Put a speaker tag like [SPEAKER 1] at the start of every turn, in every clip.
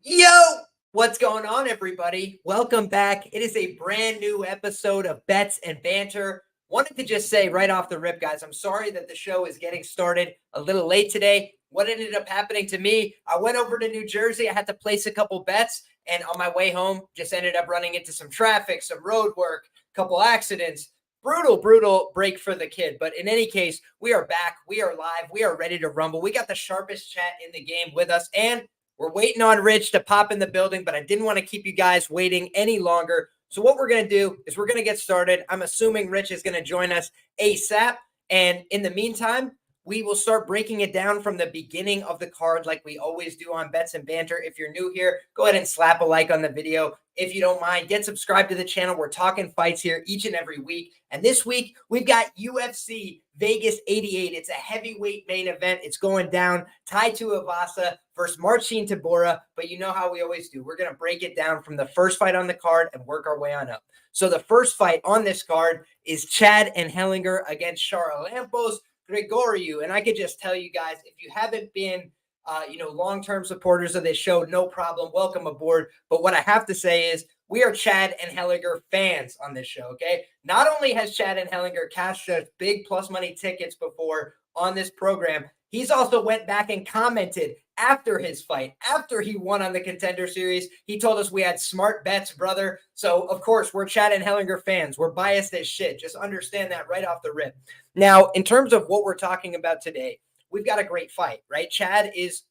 [SPEAKER 1] Yo, what's going on, everybody? Welcome back. It is a brand new episode of Bets and Banter. Wanted to just say right off the rip, guys, I'm sorry that the show is getting started a little late today. What ended up happening to me, I went over to New Jersey. I had to place a couple bets, and on my way home, just ended up running into some traffic, some road work, a couple accidents. Brutal break for the kid. But in any case, we are back. We are live. We are ready to rumble. We got the sharpest chat in the game with us, and we're waiting on Rich to pop in the building, but I didn't want to keep you guys waiting any longer. So what we're going to do is we're going to get started. I'm assuming Rich is going to join us ASAP. And in the meantime, we will start breaking it down from the beginning of the card like we always do on Bets and Banter. If you're new here, go ahead and slap a like on the video. If you don't mind, get subscribed to the channel. We're talking fights here each and every week. And this week, we've got UFC Vegas 88. It's a heavyweight main event. It's going down. Tai Tuivasa versus Marcin Tybura. But you know how we always do. We're going to break it down from the first fight on the card and work our way on up. So the first fight on this card is Chad Anheliger against Charalampos, Grigoriou. And I could just tell you guys, if you haven't been long-term supporters of this show, no problem. Welcome aboard. But what I have to say is we are Chad Anheliger fans on this show, okay? Not only has Chad Anheliger cashed us big plus money tickets before on this program, he's also went back and commented after his fight, after he won on the Contender Series. He told us we had smart bets, brother. So, of course, we're Chad Anheliger fans. We're biased as shit. Just understand that right off the rip. Now, in terms of what we're talking about today, we've got a great fight, right? Chad is,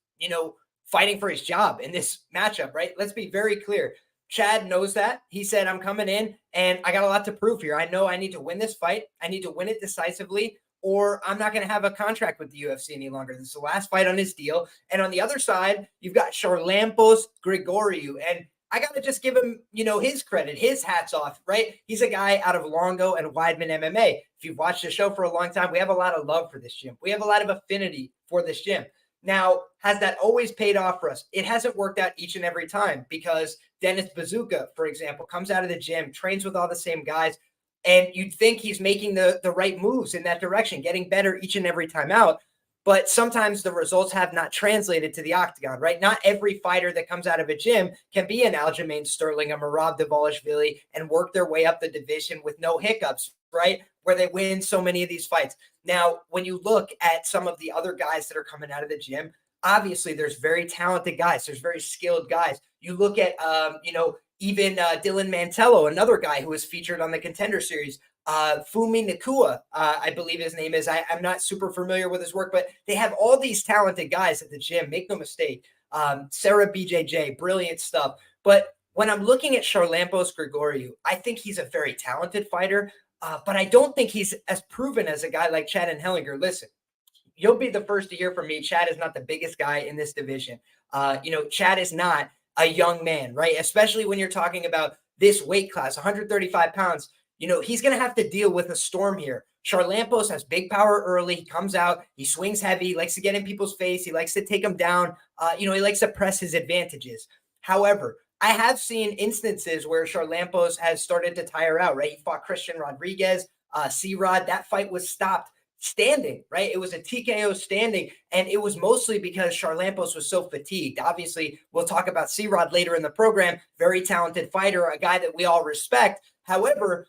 [SPEAKER 1] fighting for his job in this matchup, right? Let's be very clear. Chad knows that. He said, I'm coming in and I got a lot to prove here. I know I need to win this fight. I need to win it decisively, or I'm not going to have a contract with the UFC any longer. This is the last fight on his deal. And on the other side, you've got Charalampos Grigoriou. And I got to just give him, his credit, his hats off, right? He's a guy out of Longo and Weidman MMA. If you've watched the show for a long time, we have a lot of love for this gym. We have a lot of affinity for this gym. Now, has that always paid off for us? It hasn't worked out each and every time because Dennis Bazooka, for example, comes out of the gym, trains with all the same guys, and you'd think he's making the right moves in that direction, getting better each and every time out. But sometimes the results have not translated to the octagon, right? Not every fighter that comes out of a gym can be an Aljamain Sterling, a Merab Dvalishvili, and work their way up the division with no hiccups, right? Where they win so many of these fights. Now, when you look at some of the other guys that are coming out of the gym, obviously there's very talented guys. There's very skilled guys. You look at, even Dylan Mantello, another guy who was featured on the Contender Series. Fumi Nakua, I believe his name is. I'm not super familiar with his work, but they have all these talented guys at the gym. Make no mistake. Sarah BJJ, brilliant stuff. But when I'm looking at Charalampos Grigoriou, I think he's a very talented fighter, but I don't think he's as proven as a guy like Chad Anheliger. Listen, you'll be the first to hear from me. Chad is not the biggest guy in this division. Chad is not a young man, right? Especially when you're talking about this weight class, 135 pounds. He's going to have to deal with a storm here. Charalampos has big power early. He comes out, he swings heavy, he likes to get in people's face. He likes to take them down. He likes to press his advantages. However, I have seen instances where Charalampos has started to tire out, right? He fought Christian Rodriguez, C-Rod. That fight was stopped standing, right? It was a TKO standing, and it was mostly because Charalampos was so fatigued. Obviously, we'll talk about C-Rod later in the program. Very talented fighter, a guy that we all respect. However,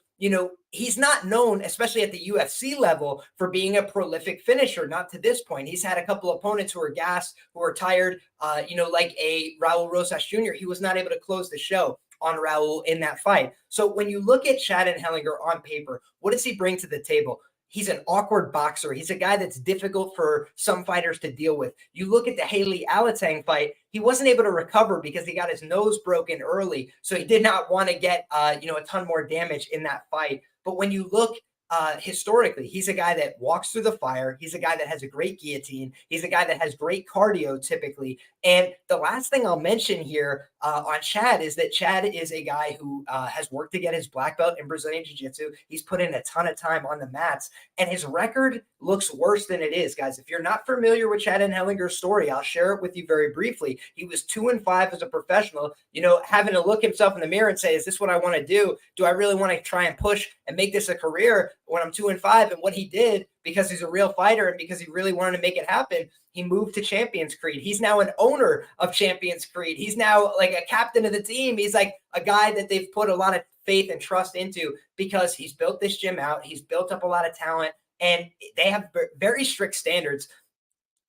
[SPEAKER 1] he's not known, especially at the UFC level, for being a prolific finisher. Not to this point. He's had a couple opponents who are gassed, who are tired, like a Raul Rosas Jr. He was not able to close the show on Raul in that fight. So when you look at Chad Anheliger on paper, what does he bring to the table? He's an awkward boxer. He's a guy that's difficult for some fighters to deal with. You look at the Haley Alatang fight, he wasn't able to recover because he got his nose broken early. So he did not want to get, a ton more damage in that fight. But when you look historically, he's a guy that walks through the fire. He's a guy that has a great guillotine. He's a guy that has great cardio typically. And the last thing I'll mention here on Chad is that Chad is a guy who has worked to get his black belt in Brazilian Jiu-Jitsu. He's put in a ton of time on the mats, and his record looks worse than it is, guys. If you're not familiar with Chad Anheliger's story, I'll share it with you very briefly. He was 2-5 as a professional, having to look himself in the mirror and say, is this what I want to do? Do I really want to try and push and make this a career? when I'm 2-5. And what he did, because he's a real fighter and because he really wanted to make it happen, he moved to Champions Creed. He's now an owner of Champions Creed. He's now like a captain of the team. He's like a guy that they've put a lot of faith and trust into because he's built this gym out. He's built up a lot of talent, and they have very strict standards.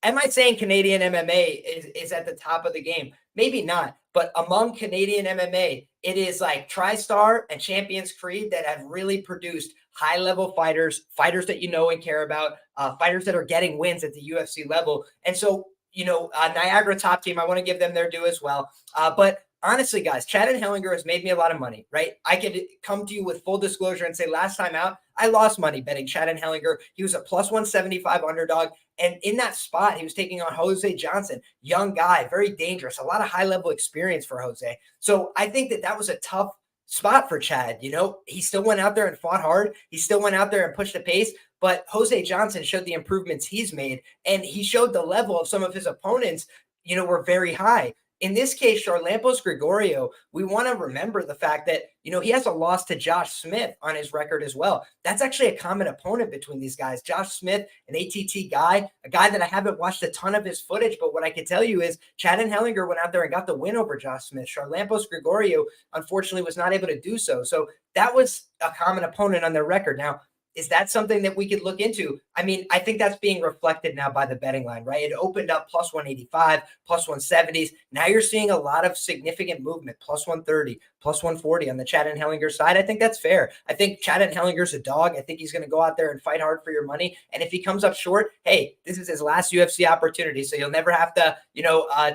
[SPEAKER 1] Am I saying Canadian MMA is at the top of the game? Maybe not, but among Canadian MMA, it is like TriStar and Champions Creed that have really produced high-level fighters, fighters that you know and care about, fighters that are getting wins at the UFC level. And so, Niagara Top Team, I want to give them their due as well. But honestly, guys, Chad Anheliger has made me a lot of money, right? I could come to you with full disclosure and say last time out, I lost money betting Chad Anheliger. He was a plus 175 underdog. And in that spot, he was taking on Jose Johnson, young guy, very dangerous, a lot of high-level experience for Jose. So I think that was a tough spot for Chad. He still went out there and fought hard. He still went out there and pushed the pace. But Jose Johnson showed the improvements he's made, and he showed the level of some of his opponents, were very high. In this case, Charalampos Grigoriou, we want to remember the fact that, he has a loss to Josh Smith on his record as well. That's actually a common opponent between these guys. Josh Smith, an ATT guy, a guy that I haven't watched a ton of his footage, but what I can tell you is Chad Anheliger went out there and got the win over Josh Smith. Charalampos Grigoriou, unfortunately, was not able to do so. So that was a common opponent on their record. Now, is that something that we could look into? I mean, I think that's being reflected now by the betting line, right? It opened up plus 185, plus 170s. Now you're seeing a lot of significant movement, plus 130, plus 140 on the Chad Anheliger side. I think that's fair. I think Chad Anheliger's a dog. I think he's going to go out there and fight hard for your money. And if he comes up short, hey, this is his last UFC opportunity. So you'll never have to,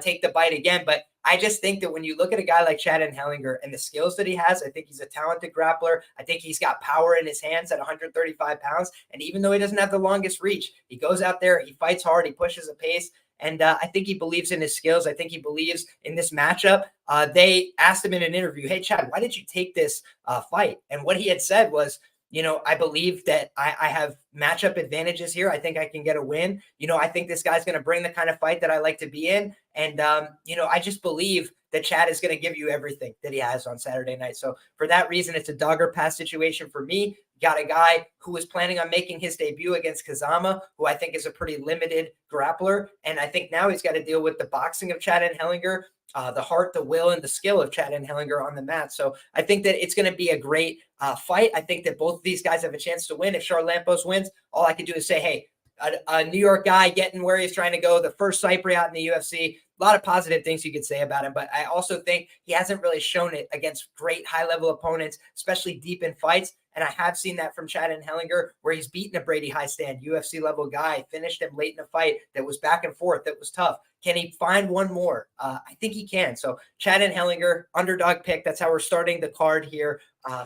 [SPEAKER 1] take the bite again. But I just think that when you look at a guy like Chad Anheliger and the skills that he has, I think he's a talented grappler. I think he's got power in his hands at 135 pounds. And even though he doesn't have the longest reach, he goes out there, he fights hard, he pushes a pace. And I think he believes in his skills. I think he believes in this matchup. They asked him in an interview, hey, Chad, why did you take this fight? And what he had said was, I believe that I have matchup advantages here. I think I can get a win. I think this guy's going to bring the kind of fight that I like to be in. And, I just believe that Chad is going to give you everything that he has on Saturday night. So for that reason, it's a dog or pass situation for me. Got a guy who was planning on making his debut against Kazama, who I think is a pretty limited grappler. And I think now he's got to deal with the boxing of Chad Anheliger, the heart, the will, and the skill of Chad Anheliger on the mat. So I think that it's going to be a great fight. I think that both of these guys have a chance to win. If Charalampos wins, all I can do is say, hey, a New York guy getting where he's trying to go, the first Cypriot in the UFC. A lot of positive things you could say about him, but I also think he hasn't really shown it against great high-level opponents, especially deep in fights. And I have seen that from Chad Anheliger, where he's beaten a Brady High-Stand, UFC-level guy, finished him late in the fight that was back and forth, that was tough. Can he find one more? I think he can. So Chad Anheliger, underdog pick. That's how we're starting the card here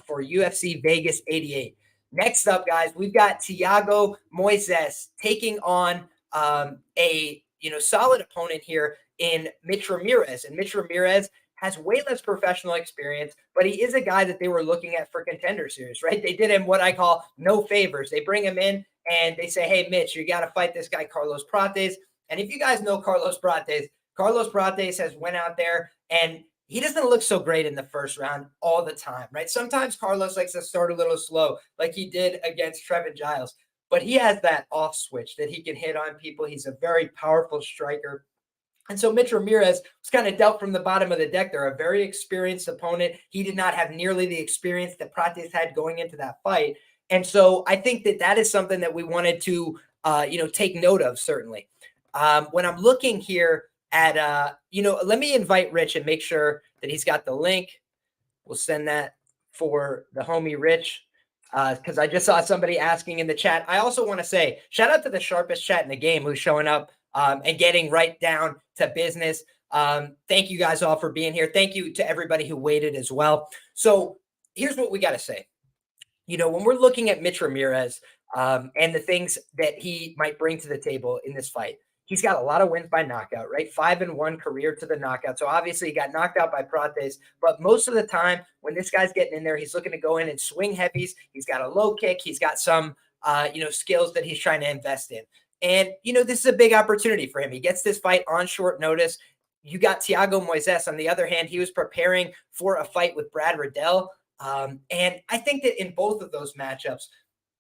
[SPEAKER 1] for UFC Vegas 88. Next up, guys, we've got Thiago Moises taking on a solid opponent here in Mitch Ramirez. And Mitch Ramirez has way less professional experience, but he is a guy that they were looking at for Contender Series, right? They did him what I call no favors. They bring him in and they say, hey, Mitch, you got to fight this guy, Carlos Prates. And if you guys know Carlos Prates has went out there and he doesn't look so great in the first round all the time, right? Sometimes Carlos likes to start a little slow, like he did against Trevin Giles. But he has that off switch that he can hit on people. He's a very powerful striker. And so Mitch Ramirez was kind of dealt from the bottom of the deck. They're a very experienced opponent. He did not have nearly the experience that Prates had going into that fight. And so I think that is something that we wanted to, take note of, certainly. When I'm looking here at, let me invite Rich and make sure that he's got the link. We'll send that for the homie Rich. Because I just saw somebody asking in the chat. I also want to say, shout out to the sharpest chat in the game who's showing up and getting right down to business. Thank you guys all for being here. Thank you to everybody who waited as well. So here's what we got to say. When we're looking at Mitch Ramirez and the things that he might bring to the table in this fight, he's got a lot of wins by knockout, right? 5-1 career to the knockout. So obviously he got knocked out by Prates, but most of the time when this guy's getting in there, he's looking to go in and swing heavies. He's got a low kick. He's got some, skills that he's trying to invest in. And, this is a big opportunity for him. He gets this fight on short notice. You got Thiago Moises. On the other hand, he was preparing for a fight with Brad Riddell. And I think that in both of those matchups,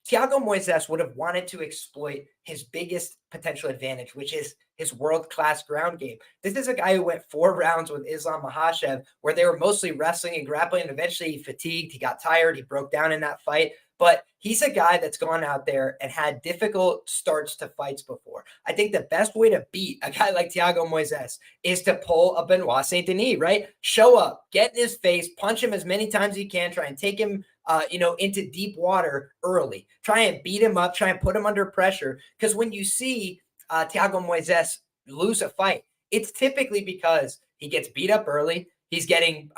[SPEAKER 1] Thiago Moises would have wanted to exploit his biggest potential advantage, which is his world-class ground game. This is a guy who went 4 rounds with Islam Makhachev, where they were mostly wrestling and grappling, and eventually he fatigued, he got tired, he broke down in that fight. But he's a guy that's gone out there and had difficult starts to fights before. I think the best way to beat a guy like Thiago Moises is to pull a Benoit Saint Denis, right? Show up, get in his face, punch him as many times as you can, try and take him into deep water early. Try and beat him up, try and put him under pressure. Because when you see Thiago Moises lose a fight, it's typically because he gets beat up early. He's getting,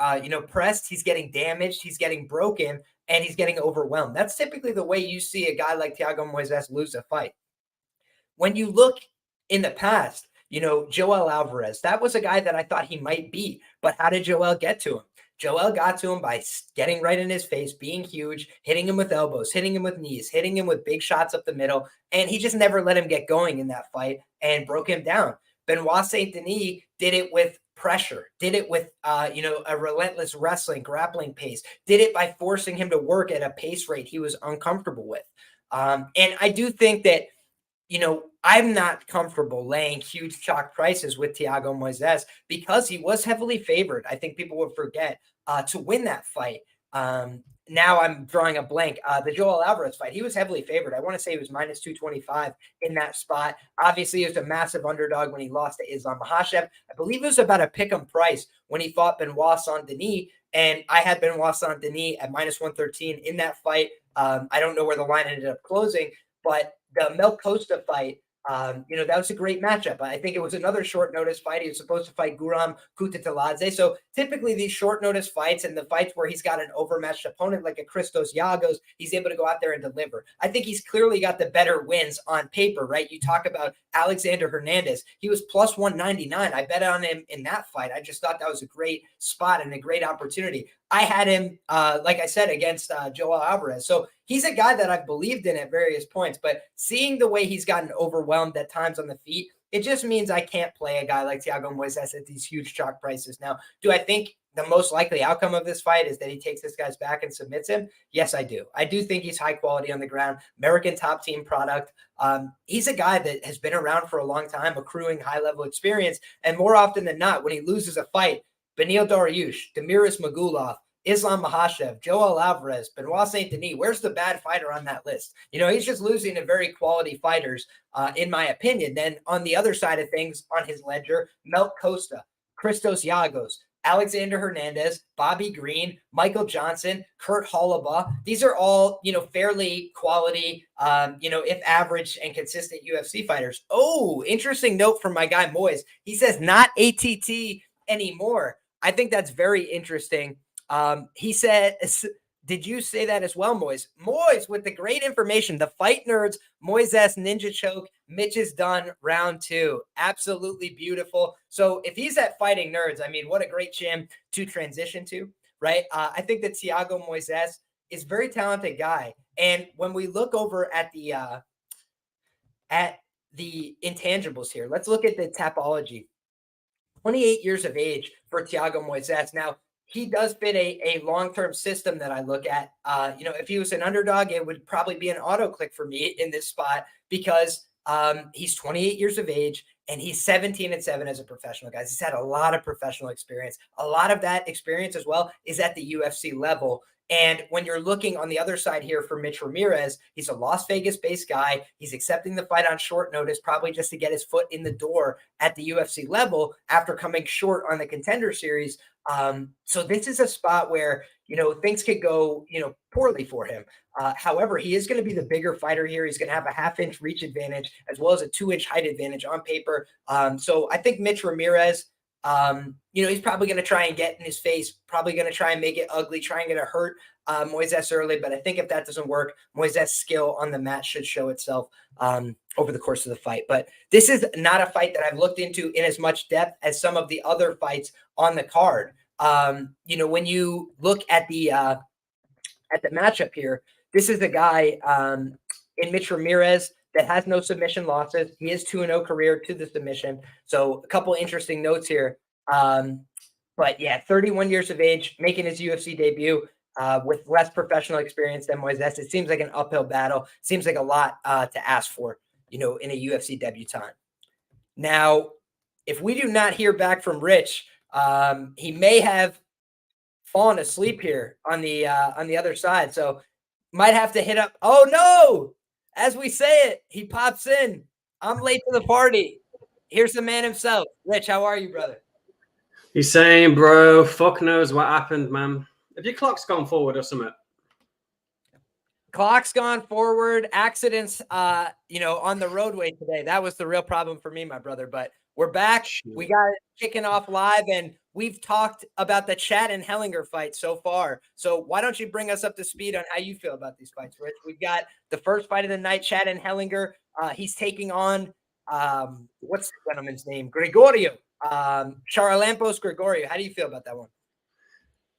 [SPEAKER 1] pressed. He's getting damaged. He's getting broken, and he's getting overwhelmed. That's typically the way you see a guy like Thiago Moises lose a fight. When you look in the past, Joel Alvarez, that was a guy that I thought he might beat. But how did Joel get to him? Joel got to him by getting right in his face, being huge, hitting him with elbows, hitting him with knees, hitting him with big shots up the middle, and he just never let him get going in that fight and broke him down. Benoit Saint Denis did it with pressure, did it with, a relentless wrestling, grappling pace, did it by forcing him to work at a pace rate he was uncomfortable with. And I do think that, I'm not comfortable laying huge chalk prices with Thiago Moises because he was heavily favored. I think people would forget to win that fight. Now I'm drawing a blank. The Joel Alvarez fight, he was heavily favored. I want to say he was minus 225 in that spot. Obviously, he was a massive underdog when he lost to Islam Makhachev. I believe it was about a pick'em price when he fought Benoit Saint Denis, and I had Benoit Saint Denis at minus 113 in that fight. I don't know where the line ended up closing, but the Mel Costa fight, that was a great matchup. I think it was another short notice fight. He was supposed to fight Guram Kutateladze. So typically these short notice fights and the fights where he's got an overmatched opponent like a Christos Giagos, he's able to go out there and deliver. I think he's clearly got the better wins on paper, right? You talk about Alexander Hernandez. He was plus 199. I bet on him in that fight. I just thought that was a great spot and a great opportunity. I had him, like I said, against Joel Alvarez. So he's a guy that I've believed in at various points, but seeing the way he's gotten overwhelmed at times on the feet, it just means I can't play a guy like Thiago Moises at these huge chalk prices. Now, do I think the most likely outcome of this fight is that he takes this guy's back and submits him? Yes, I do. I do think he's high quality on the ground, American top team product. He's a guy that has been around for a long time, accruing high-level experience, and more often than not, when he loses a fight, Beneil Dariush, Demiris Magulov, Islam Makhachev, Joel Alvarez, Benoit Saint Denis. Where's the bad fighter on that list? He's just losing to very quality fighters, in my opinion. Then on the other side of things, on his ledger, Mel Costa, Christos Giagos, Alexander Hernandez, Bobby Green, Michael Johnson, Kurt Hollabaugh. These are all, fairly quality, if average and consistent UFC fighters. Oh, interesting note from my guy Moises. He says not ATT anymore. I think that's very interesting. He said, did you say that as well, Moises? Moises with the great information. The Fight Nerds, Moises Ninja Choke. Mitch is done round 2. Absolutely beautiful. So if he's at Fighting Nerds, what a great gym to transition to, right? I think that Thiago Moises is a very talented guy. And when we look over at the intangibles here, let's look at the topology. 28 years of age for Thiago Moises. Now, he does fit a long-term system that I look at. If he was an underdog, it would probably be an auto click for me in this spot because he's 28 years of age and he's 17-7 as a professional, guys. He's had a lot of professional experience. A lot of that experience as well is at the UFC level. And when you're looking on the other side here for Mitch Ramirez, he's a Las Vegas-based guy. He's accepting the fight on short notice, probably just to get his foot in the door at the UFC level after coming short on the Contender Series. So this is a spot where, things could go, poorly for him. However, he is going to be the bigger fighter here. He's going to have a half-inch reach advantage as well as a 2-inch height advantage on paper. So I think Mitch Ramirez, he's probably going to try and get in his face, probably going to try and make it ugly, trying to hurt Moises early. But I think if that doesn't work, Moises' skill on the mat should show itself over the course of the fight. But this is not a fight that I've looked into in as much depth as some of the other fights on the card. When you look at the matchup here, this is a guy in Mitch Ramirez that has no submission losses. He is 2-0 career to the submission. So a couple interesting notes here. But yeah, 31 years of age, making his UFC debut. with less professional experience than Moises. It seems like an uphill battle. Seems like a lot to ask for, in a UFC debutant. Now, if we do not hear back from Rich, he may have fallen asleep here on the other side. So might have to hit up. Oh no! As we say it, he pops in. I'm late to the party. Here's the man himself. Rich, how are you, brother?
[SPEAKER 2] He's saying, bro, fuck knows what happened, man. Have your clock's gone forward or something?
[SPEAKER 1] Clock's gone forward. Accidents, on the roadway today. That was the real problem for me, my brother. But we're back.
[SPEAKER 2] Shit.
[SPEAKER 1] We got it kicking off live, and we've talked about the Chad and Anheliger fight so far. So why don't you bring us up to speed on how you feel about these fights, Rich? We've got the first fight of the night, Chad and Anheliger. He's taking on, what's the gentleman's name? Grigoriou. Charalampos Grigoriou. How do you feel about that one?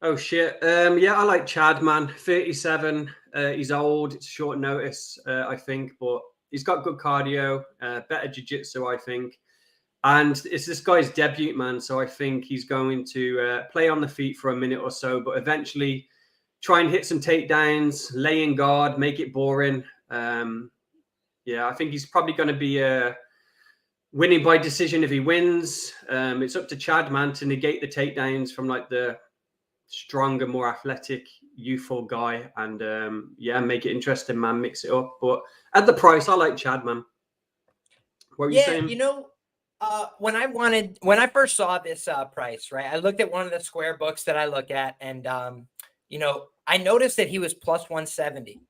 [SPEAKER 2] Oh, shit. Yeah, I like Chad, man. 37. He's old. It's short notice, I think. But he's got good cardio, better jiu-jitsu, I think. And it's this guy's debut, man. So I think he's going to play on the feet for a minute or so, but eventually try and hit some takedowns, lay in guard, make it boring. Yeah, I think he's probably going to be winning by decision if he wins. It's up to Chad, man, to negate the takedowns from like the stronger, more athletic, youthful guy, and make it interesting, man. Mix it up, but at the price, I like Chad, man. What were you saying?
[SPEAKER 1] When I first saw this price, right, I looked at one of the square books that I look at, and I noticed that he was plus 170,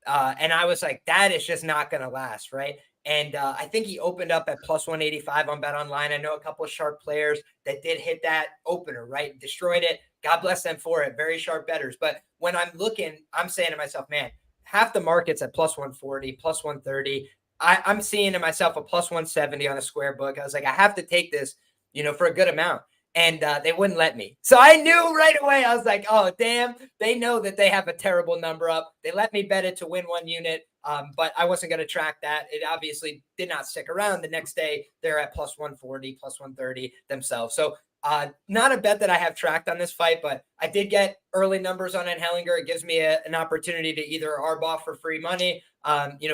[SPEAKER 1] and I was like, that is just not going to last, right? And I think he opened up at plus 185 on Bet Online. I know a couple of sharp players that did hit that opener, right? Destroyed it. God bless them for it. Very sharp bettors. But when I'm looking, I'm saying to myself, man, half the market's at plus 140, plus 130. I'm seeing to myself a plus 170 on a square book. I was like, I have to take this, for a good amount. And they wouldn't let me. So I knew right away. I was like, oh, damn. They know that they have a terrible number up. They let me bet it to win 1 unit. But I wasn't going to track that. It obviously did not stick around. The next day, they're at plus 140, plus 130 themselves. So not a bet that I have tracked on this fight, but I did get early numbers on Anheliger. It gives me an opportunity to either arb off for free money,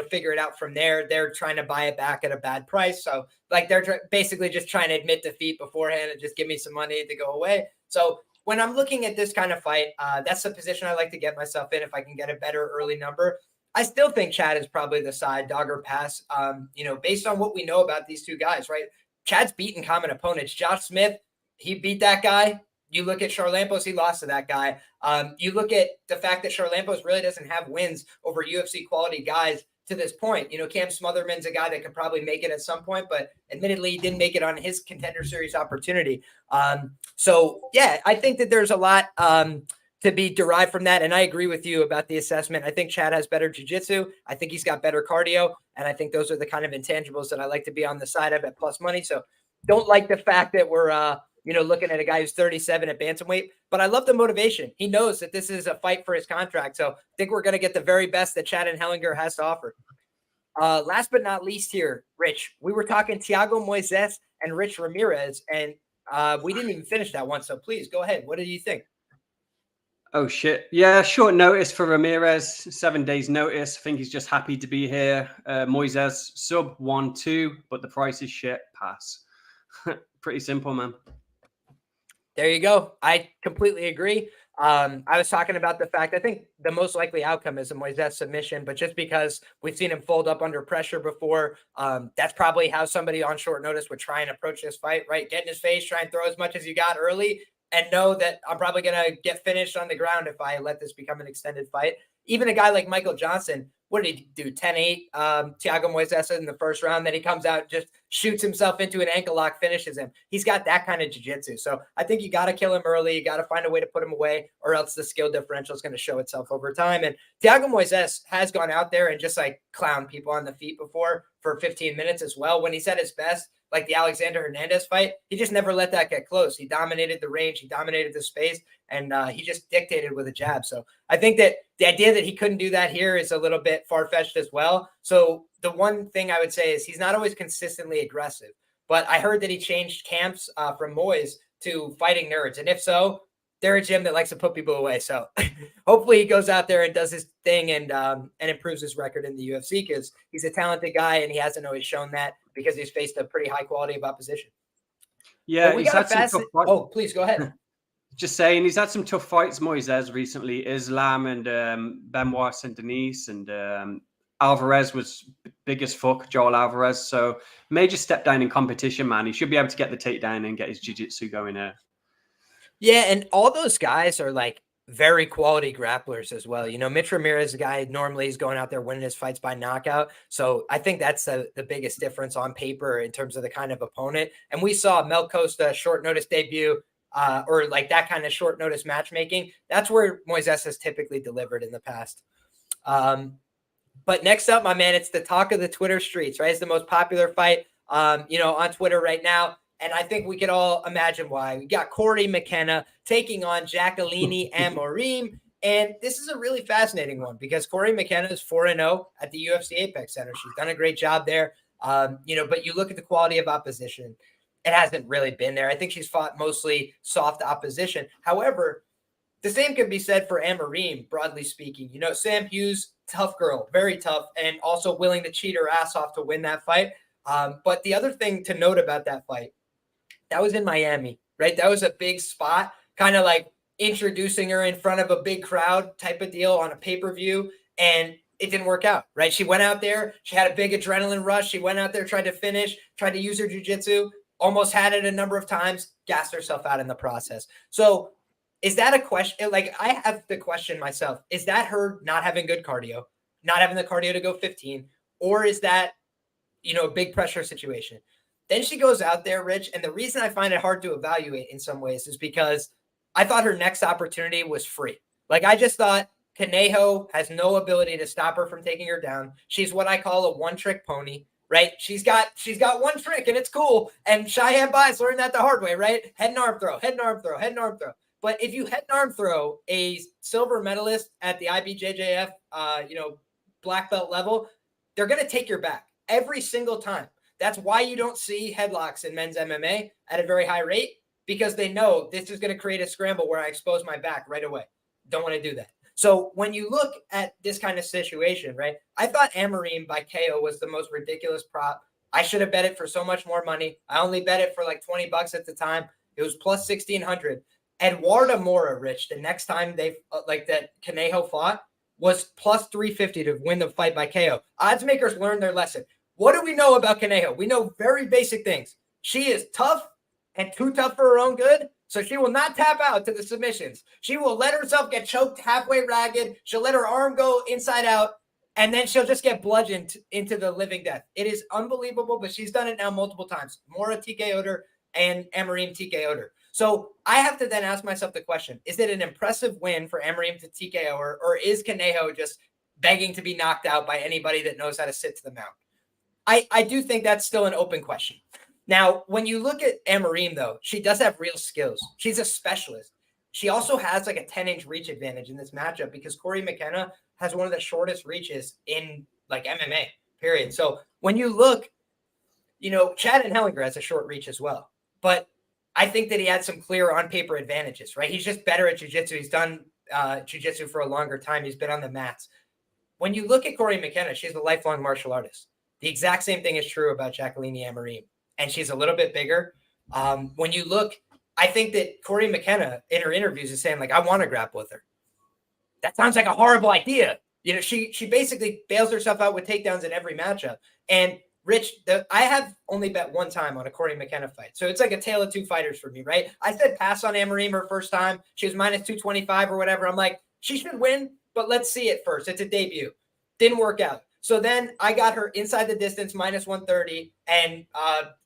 [SPEAKER 1] figure it out from there. They're trying to buy it back at a bad price. So like they're basically just trying to admit defeat beforehand and just give me some money to go away. So when I'm looking at this kind of fight, that's the position I like to get myself in if I can get a better early number. I still think Chad is probably the side, dog or pass, based on what we know about these two guys, right? Chad's beaten common opponents. Josh Smith, he beat that guy. You look at Charalampos, he lost to that guy. You look at the fact that Charalampos really doesn't have wins over UFC quality guys to this point. Cam Smotherman's a guy that could probably make it at some point, but admittedly he didn't make it on his Contender Series opportunity. So yeah, I think that there's a lot to be derived from that. And I agree with you about the assessment. I think Chad has better jiu-jitsu. I think he's got better cardio. And I think those are the kind of intangibles that I like to be on the side of at plus money. So don't like the fact that we're, looking at a guy who's 37 at bantamweight, but I love the motivation. He knows that this is a fight for his contract. So I think we're going to get the very best that Chad Anheliger has to offer. Last but not least here, Rich, we were talking Thiago Moises and Rich Ramirez, and we didn't even finish that one. So please go ahead. What do you think?
[SPEAKER 2] Oh, shit. Yeah, short notice for Ramirez, 7 days notice. I think he's just happy to be here. Moises, sub 1-2, but the price is shit. Pass. Pretty simple, man.
[SPEAKER 1] There you go. I completely agree. I was talking about the fact I think the most likely outcome is a Moises submission, but just because we've seen him fold up under pressure before, that's probably how somebody on short notice would try and approach this fight, right? Get in his face, try and throw as much as you got early, and know that I'm probably going to get finished on the ground if I let this become an extended fight. Even a guy like Michael Johnson, what did he do? 10-8, Thiago Moises in the first round. Then he comes out, just shoots himself into an ankle lock, finishes him. He's got that kind of jiu-jitsu. So I think you got to kill him early. You got to find a way to put him away, or else the skill differential is going to show itself over time. And Thiago Moises has gone out there and just like clowned people on the feet before for 15 minutes as well. When he's at his best, like the Alexander Hernandez fight, he just never let that get close. He dominated the range. He dominated the space, and he just dictated with a jab. So I think that the idea that he couldn't do that here is a little bit far-fetched as well. So the one thing I would say is he's not always consistently aggressive, but I heard that he changed camps from Moises to fighting nerds. And if so, they're a gym that likes to put people away. So hopefully he goes out there and does his thing and improves his record in the UFC, because he's a talented guy and he hasn't always shown that because he's faced a pretty high quality of opposition.
[SPEAKER 2] Yeah,
[SPEAKER 1] we
[SPEAKER 2] he's
[SPEAKER 1] got
[SPEAKER 2] had some tough fights.
[SPEAKER 1] Oh, please go ahead.
[SPEAKER 2] Just saying, he's had some tough fights, Moises, recently. Islam and Benoit Saint-Denis, and Alvarez was big as fuck, Joel Alvarez. So major step down in competition, man. He should be able to get the takedown and get his jiu-jitsu going there.
[SPEAKER 1] Yeah, and all those guys are like very quality grapplers as well. You know, Mitch Ramirez, a guy normally is going out there winning his fights by knockout. So I think that's the biggest difference on paper in terms of the kind of opponent. And we saw Mel Costa short notice debut, or like that kind of short notice matchmaking. That's where Moises has typically delivered in the past. But next up, my man, it's the talk of the Twitter streets, right? It's the most popular fight, on Twitter right now. And I think we could all imagine why. We got Cory McKenna taking on Jacqueline Amorim. And this is a really fascinating one because Cory McKenna is 4-0 at the UFC Apex Center. She's done a great job there. But you look at the quality of opposition, it hasn't really been there. I think she's fought mostly soft opposition. However, the same could be said for Amorim, broadly speaking. You know, Sam Hughes, tough girl, very tough, and also willing to cheat her ass off to win that fight. But the other thing to note about that fight, that was in Miami, right? That was a big spot, kind of like introducing her in front of a big crowd type of deal on a pay-per-view, and it didn't work out, right? She went out there, she had a big adrenaline rush. She went out there, tried to finish, tried to use her jiu-jitsu, almost had it a number of times, gassed herself out in the process. So is that a question? Like, I have the question myself, is that her not having good cardio, not having the cardio to go 15, or is that, a big pressure situation? Then she goes out there, Rich, and the reason I find it hard to evaluate in some ways is because I thought her next opportunity was free. Like, I just thought Conejo has no ability to stop her from taking her down. She's what I call a one-trick pony, right? She's got one trick, and it's cool. And Cheyenne Bias learned that the hard way, right? Head and arm throw, head and arm throw, head and arm throw. But if you head and arm throw a silver medalist at the IBJJF, black belt level, they're going to take your back every single time. That's why you don't see headlocks in men's MMA at a very high rate, because they know this is going to create a scramble where I expose my back right away. Don't want to do that. So when you look at this kind of situation, right, I thought Amorim by KO was the most ridiculous prop. I should have bet it for so much more money. I only bet it for like $20 at the time. It was plus 1,600. Eduardo Mora, Rich, the next time that Conejo fought, was plus 350 to win the fight by KO. Odds makers learned their lesson. What do we know about Conejo? We know very basic things. She is tough and too tough for her own good, so she will not tap out to the submissions. She will let herself get choked halfway ragged. She'll let her arm go inside out, and then she'll just get bludgeoned into the living death. It is unbelievable, but she's done it now multiple times. Mora TKO'd her and Amorim TKO'd her. So I have to then ask myself the question, is it an impressive win for Amorim to TKO her, or is Conejo just begging to be knocked out by anybody that knows how to sit to the mount? I do think that's still an open question. Now, when you look at Amorim, though, she does have real skills. She's a specialist. She also has like a 10-inch reach advantage in this matchup because Cory McKenna has one of the shortest reaches in like MMA, period. So when you look, Chad Anheliger has a short reach as well. But I think that he had some clear on-paper advantages, right? He's just better at jiu-jitsu. He's done jiu-jitsu for a longer time. He's been on the mats. When you look at Cory McKenna, she's a lifelong martial artist. The exact same thing is true about Jacqueline Amorim, and she's a little bit bigger. When you look, I think that Cory McKenna in her interviews is saying, like, I want to grapple with her. That sounds like a horrible idea. She basically bails herself out with takedowns in every matchup. And Rich, I have only bet one time on a Cory McKenna fight. So it's like a tale of two fighters for me, right? I said pass on Amorim her first time. She was minus 225 or whatever. I'm like, she should win, but let's see it first. It's a debut. Didn't work out. So then I got her inside the distance, minus 130, and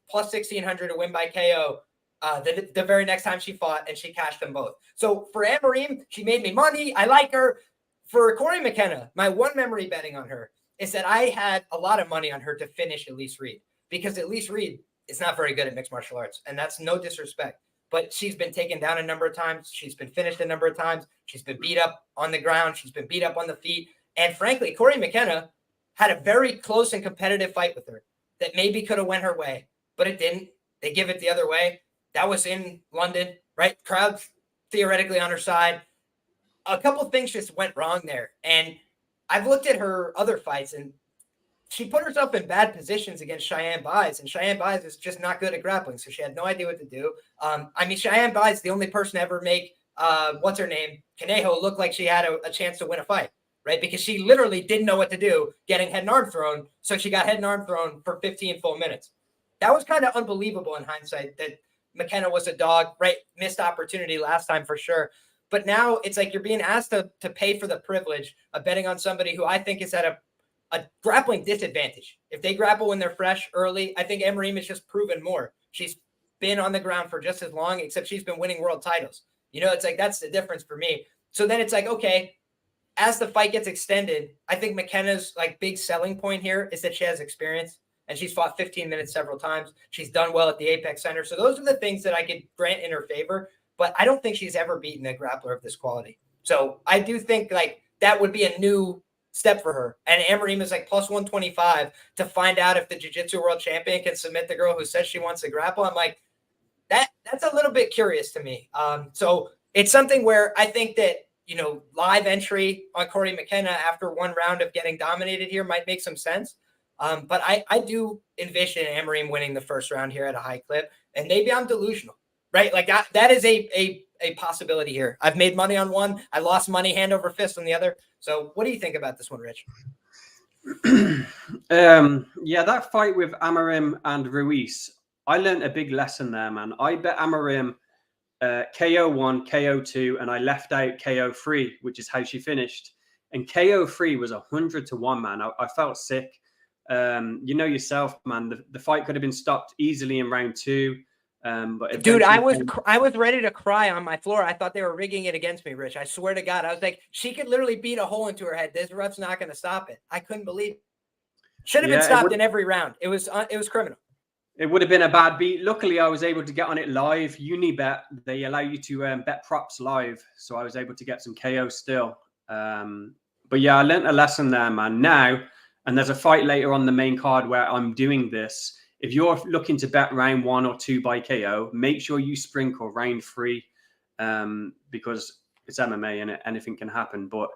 [SPEAKER 1] plus 1,600 to win by KO the very next time she fought, and she cashed them both. So for Amorim, she made me money. I like her. For Cory McKenna, my one memory betting on her is that I had a lot of money on her to finish Elise Reed, because Elise Reed is not very good at mixed martial arts, and that's no disrespect. But she's been taken down a number of times. She's been finished a number of times. She's been beat up on the ground. She's been beat up on the feet. And frankly, Cory McKenna had a very close and competitive fight with her that maybe could have went her way, but it didn't. They give it the other way. That was in London, right? Crowds theoretically on her side. A couple things just went wrong there. And I've looked at her other fights, and she put herself in bad positions against Cheyanne Buys, and Cheyanne Buys is just not good at grappling, so she had no idea what to do. Cheyanne Buys is the only person to ever make, what's her name, Conejo, look like she had a chance to win a fight, right? Because she literally didn't know what to do getting head and arm thrown, so she got head and arm thrown for 15 full minutes. That was kind of unbelievable in hindsight that McKenna was a dog, right? Missed opportunity last time for sure. But now it's like you're being asked to pay for the privilege of betting on somebody who I think is at a grappling disadvantage. If they grapple when they're fresh early, I think Amorim has just proven more. She's been on the ground for just as long, except she's been winning world titles. It's like that's the difference for me. So then it's like, okay, as the fight gets extended, I think McKenna's like big selling point here is that she has experience, and she's fought 15 minutes several times. She's done well at the Apex Center. So those are the things that I could grant in her favor. But I don't think she's ever beaten a grappler of this quality. So I do think like that would be a new step for her. And Amorim is like plus 125 to find out if the jiu-jitsu world champion can submit the girl who says she wants to grapple. I'm like, that's a little bit curious to me. So it's something where I think that, live entry on Cory McKenna after one round of getting dominated here might make some sense. But I do envision Amorim winning the first round here at a high clip. And maybe I'm delusional. Right? Like that is a possibility here. I've made money on one. I lost money hand over fist on the other. So what do you think about this one, Rich?
[SPEAKER 2] That fight with Amorim and Ruiz, I learned a big lesson there, man. I bet Amorim KO1, KO2, and I left out KO3, which is how she finished. And KO3 was 100-1, man. I felt sick. Yourself, man, the fight could have been stopped easily in round 2. But
[SPEAKER 1] dude, I was ready to cry on my floor. I thought they were rigging it against me, Rich. I swear to God, I was like, she could literally beat a hole into her head. This ref's not going to stop it. I couldn't believe it. Should have been stopped in every round. It was criminal.
[SPEAKER 2] It would have been a bad beat. Luckily, I was able to get on it live. Unibet, they allow you to bet props live, so I was able to get some KO still. But yeah, I learned a lesson there, man. Now, and there's a fight later on the main card where I'm doing this. If you're looking to bet round 1 or 2 by KO, make sure you sprinkle round 3 because it's MMA and anything can happen. But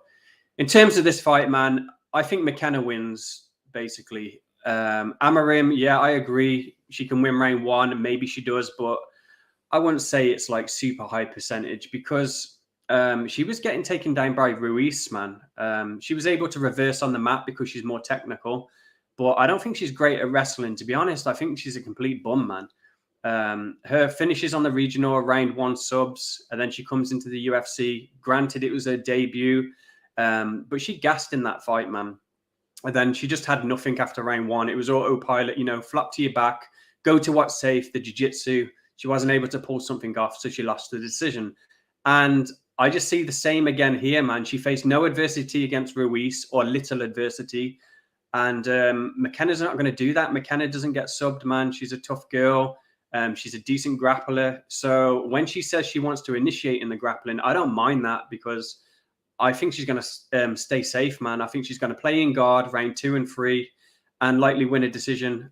[SPEAKER 2] in terms of this fight, man, I think McKenna wins, basically. Amorim, yeah, I agree. She can win round 1. Maybe she does, but I wouldn't say it's like super high percentage because she was getting taken down by Ruiz, man. She was able to reverse on the mat because she's more technical. But I don't think she's great at wrestling, to be honest. I think she's a complete bum, man. Her finishes on the regional round 1 subs, and then she comes into the UFC. Granted, it was her debut, but she gassed in that fight, man. And then she just had nothing after round 1. It was autopilot, flop to your back, go to what's safe, the jiu-jitsu. She wasn't able to pull something off, so she lost the decision. And I just see the same again here, man. She faced no adversity against Ruiz, or little adversity. And McKenna's not going to do that. McKenna doesn't get subbed, man. She's a tough girl. She's a decent grappler. So when she says she wants to initiate in the grappling, I don't mind that because I think she's going to stay safe, man. I think she's going to play in guard round 2 and 3 and likely win a decision.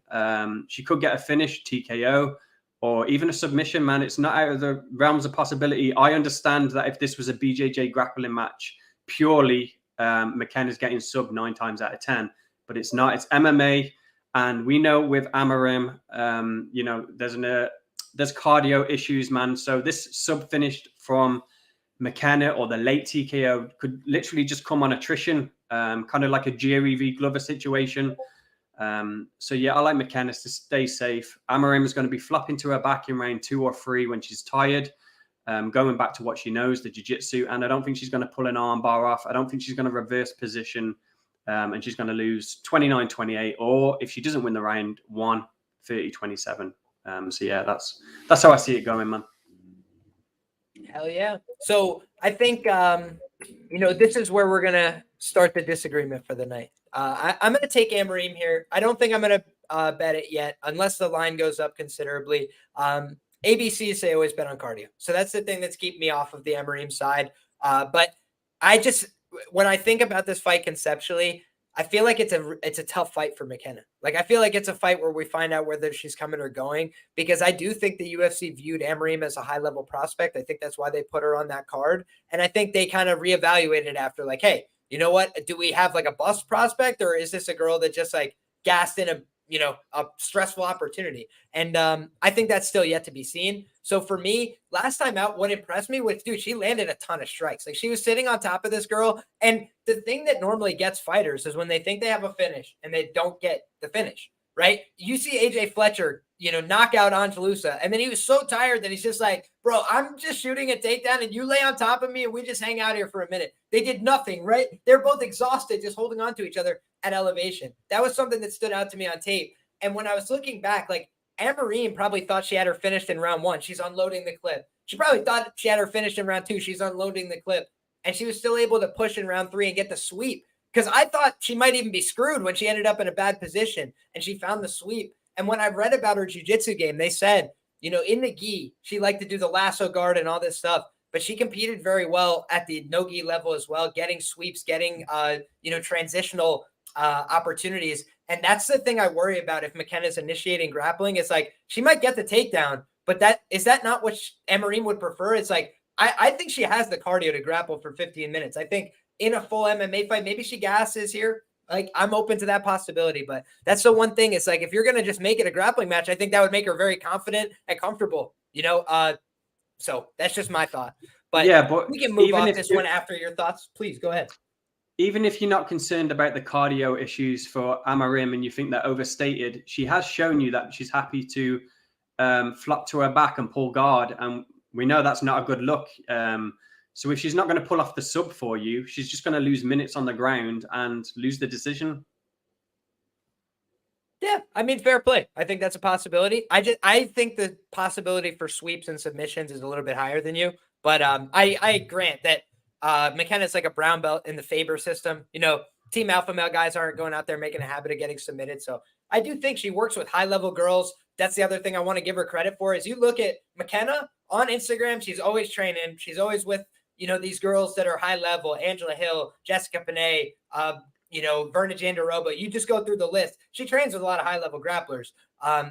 [SPEAKER 2] She could get a finish, TKO, or even a submission, man. It's not out of the realms of possibility. I understand that if this was a BJJ grappling match, purely McKenna's getting subbed 9 times out of 10. But it's not. It's MMA, and we know with Amorim, there's cardio issues, man. So this sub finished from McKenna or the late TKO could literally just come on attrition, kind of like a Jerry v. Glover situation. So yeah, I like McKenna to stay safe. Amorim is going to be flopping to her back in round 2 or 3 when she's tired, going back to what she knows, the jiu-jitsu. And I don't think she's going to pull an arm bar off. I don't think she's going to reverse position. And she's going to lose 29-28, or if she doesn't win the round 1, 30-27. So yeah, that's how I see it going, man.
[SPEAKER 1] Hell yeah. So I think, this is where we're going to start the disagreement for the night. I'm going to take Amorim here. I don't think I'm going to bet it yet, unless the line goes up considerably. ABCs, they always bet on cardio. So that's the thing that's keeping me off of the Amorim side. But when I think about this fight conceptually, I feel like it's a tough fight for McKenna. Like, I feel like it's a fight where we find out whether she's coming or going, because I do think the UFC viewed Amorim as a high-level prospect. I think that's why they put her on that card. And I think they kind of reevaluated after, like, hey, you know what? Do we have like a bust prospect, or is this a girl that just like gassed in a stressful opportunity? And I think that's still yet to be seen. So for me, last time out, what impressed me was, dude, she landed a ton of strikes. Like, she was sitting on top of this girl. And the thing that normally gets fighters is when they think they have a finish and they don't get the finish, right? You see AJ Fletcher, knock out Angelusa. And then he was so tired that he's just like, bro, I'm just shooting a takedown and you lay on top of me and we just hang out here for a minute. They did nothing, right? They're both exhausted, just holding on to each other at elevation. That was something that stood out to me on tape. And when I was looking back, like, Amorim probably thought she had her finished in round 1. She's unloading the clip. She probably thought she had her finished in round 2. She's unloading the clip. And she was still able to push in round 3 and get the sweep. Because I thought she might even be screwed when she ended up in a bad position and she found the sweep. And when I read about her jiu-jitsu game, they said, in the gi, she liked to do the lasso guard and all this stuff. But she competed very well at the no-gi level as well, getting sweeps, getting, transitional opportunities. And that's the thing I worry about if McKenna's initiating grappling. It's like, she might get the takedown, but is that not what Amorim would prefer? It's like, I think she has the cardio to grapple for 15 minutes. I think in a full MMA fight, maybe she gasses here. Like, I'm open to that possibility, but that's the one thing. It's like, if you're going to just make it a grappling match, I think that would make her very confident and comfortable, so that's just my thought. But yeah, but we can move off this one after your thoughts. Please go ahead.
[SPEAKER 2] Even if you're not concerned about the cardio issues for Amorim and you think they're overstated, she has shown you that she's happy to flop to her back and pull guard. And we know that's not a good look. So if she's not going to pull off the sub for you, she's just going to lose minutes on the ground and lose the decision.
[SPEAKER 1] Yeah, I mean, fair play. I think that's a possibility. I think the possibility for sweeps and submissions is a little bit higher than you. But I grant that McKenna's like a brown belt in the Faber system. Team alpha male guys aren't going out there making a habit of getting submitted. So I do think she works with high-level girls. That's the other thing I want to give her credit for is you look at McKenna on Instagram, she's always training. She's always with, these girls that are high level, Angela Hill, Jessica Pannie, Verna Jandaroba. You just go through the list. She trains with a lot of high-level grapplers.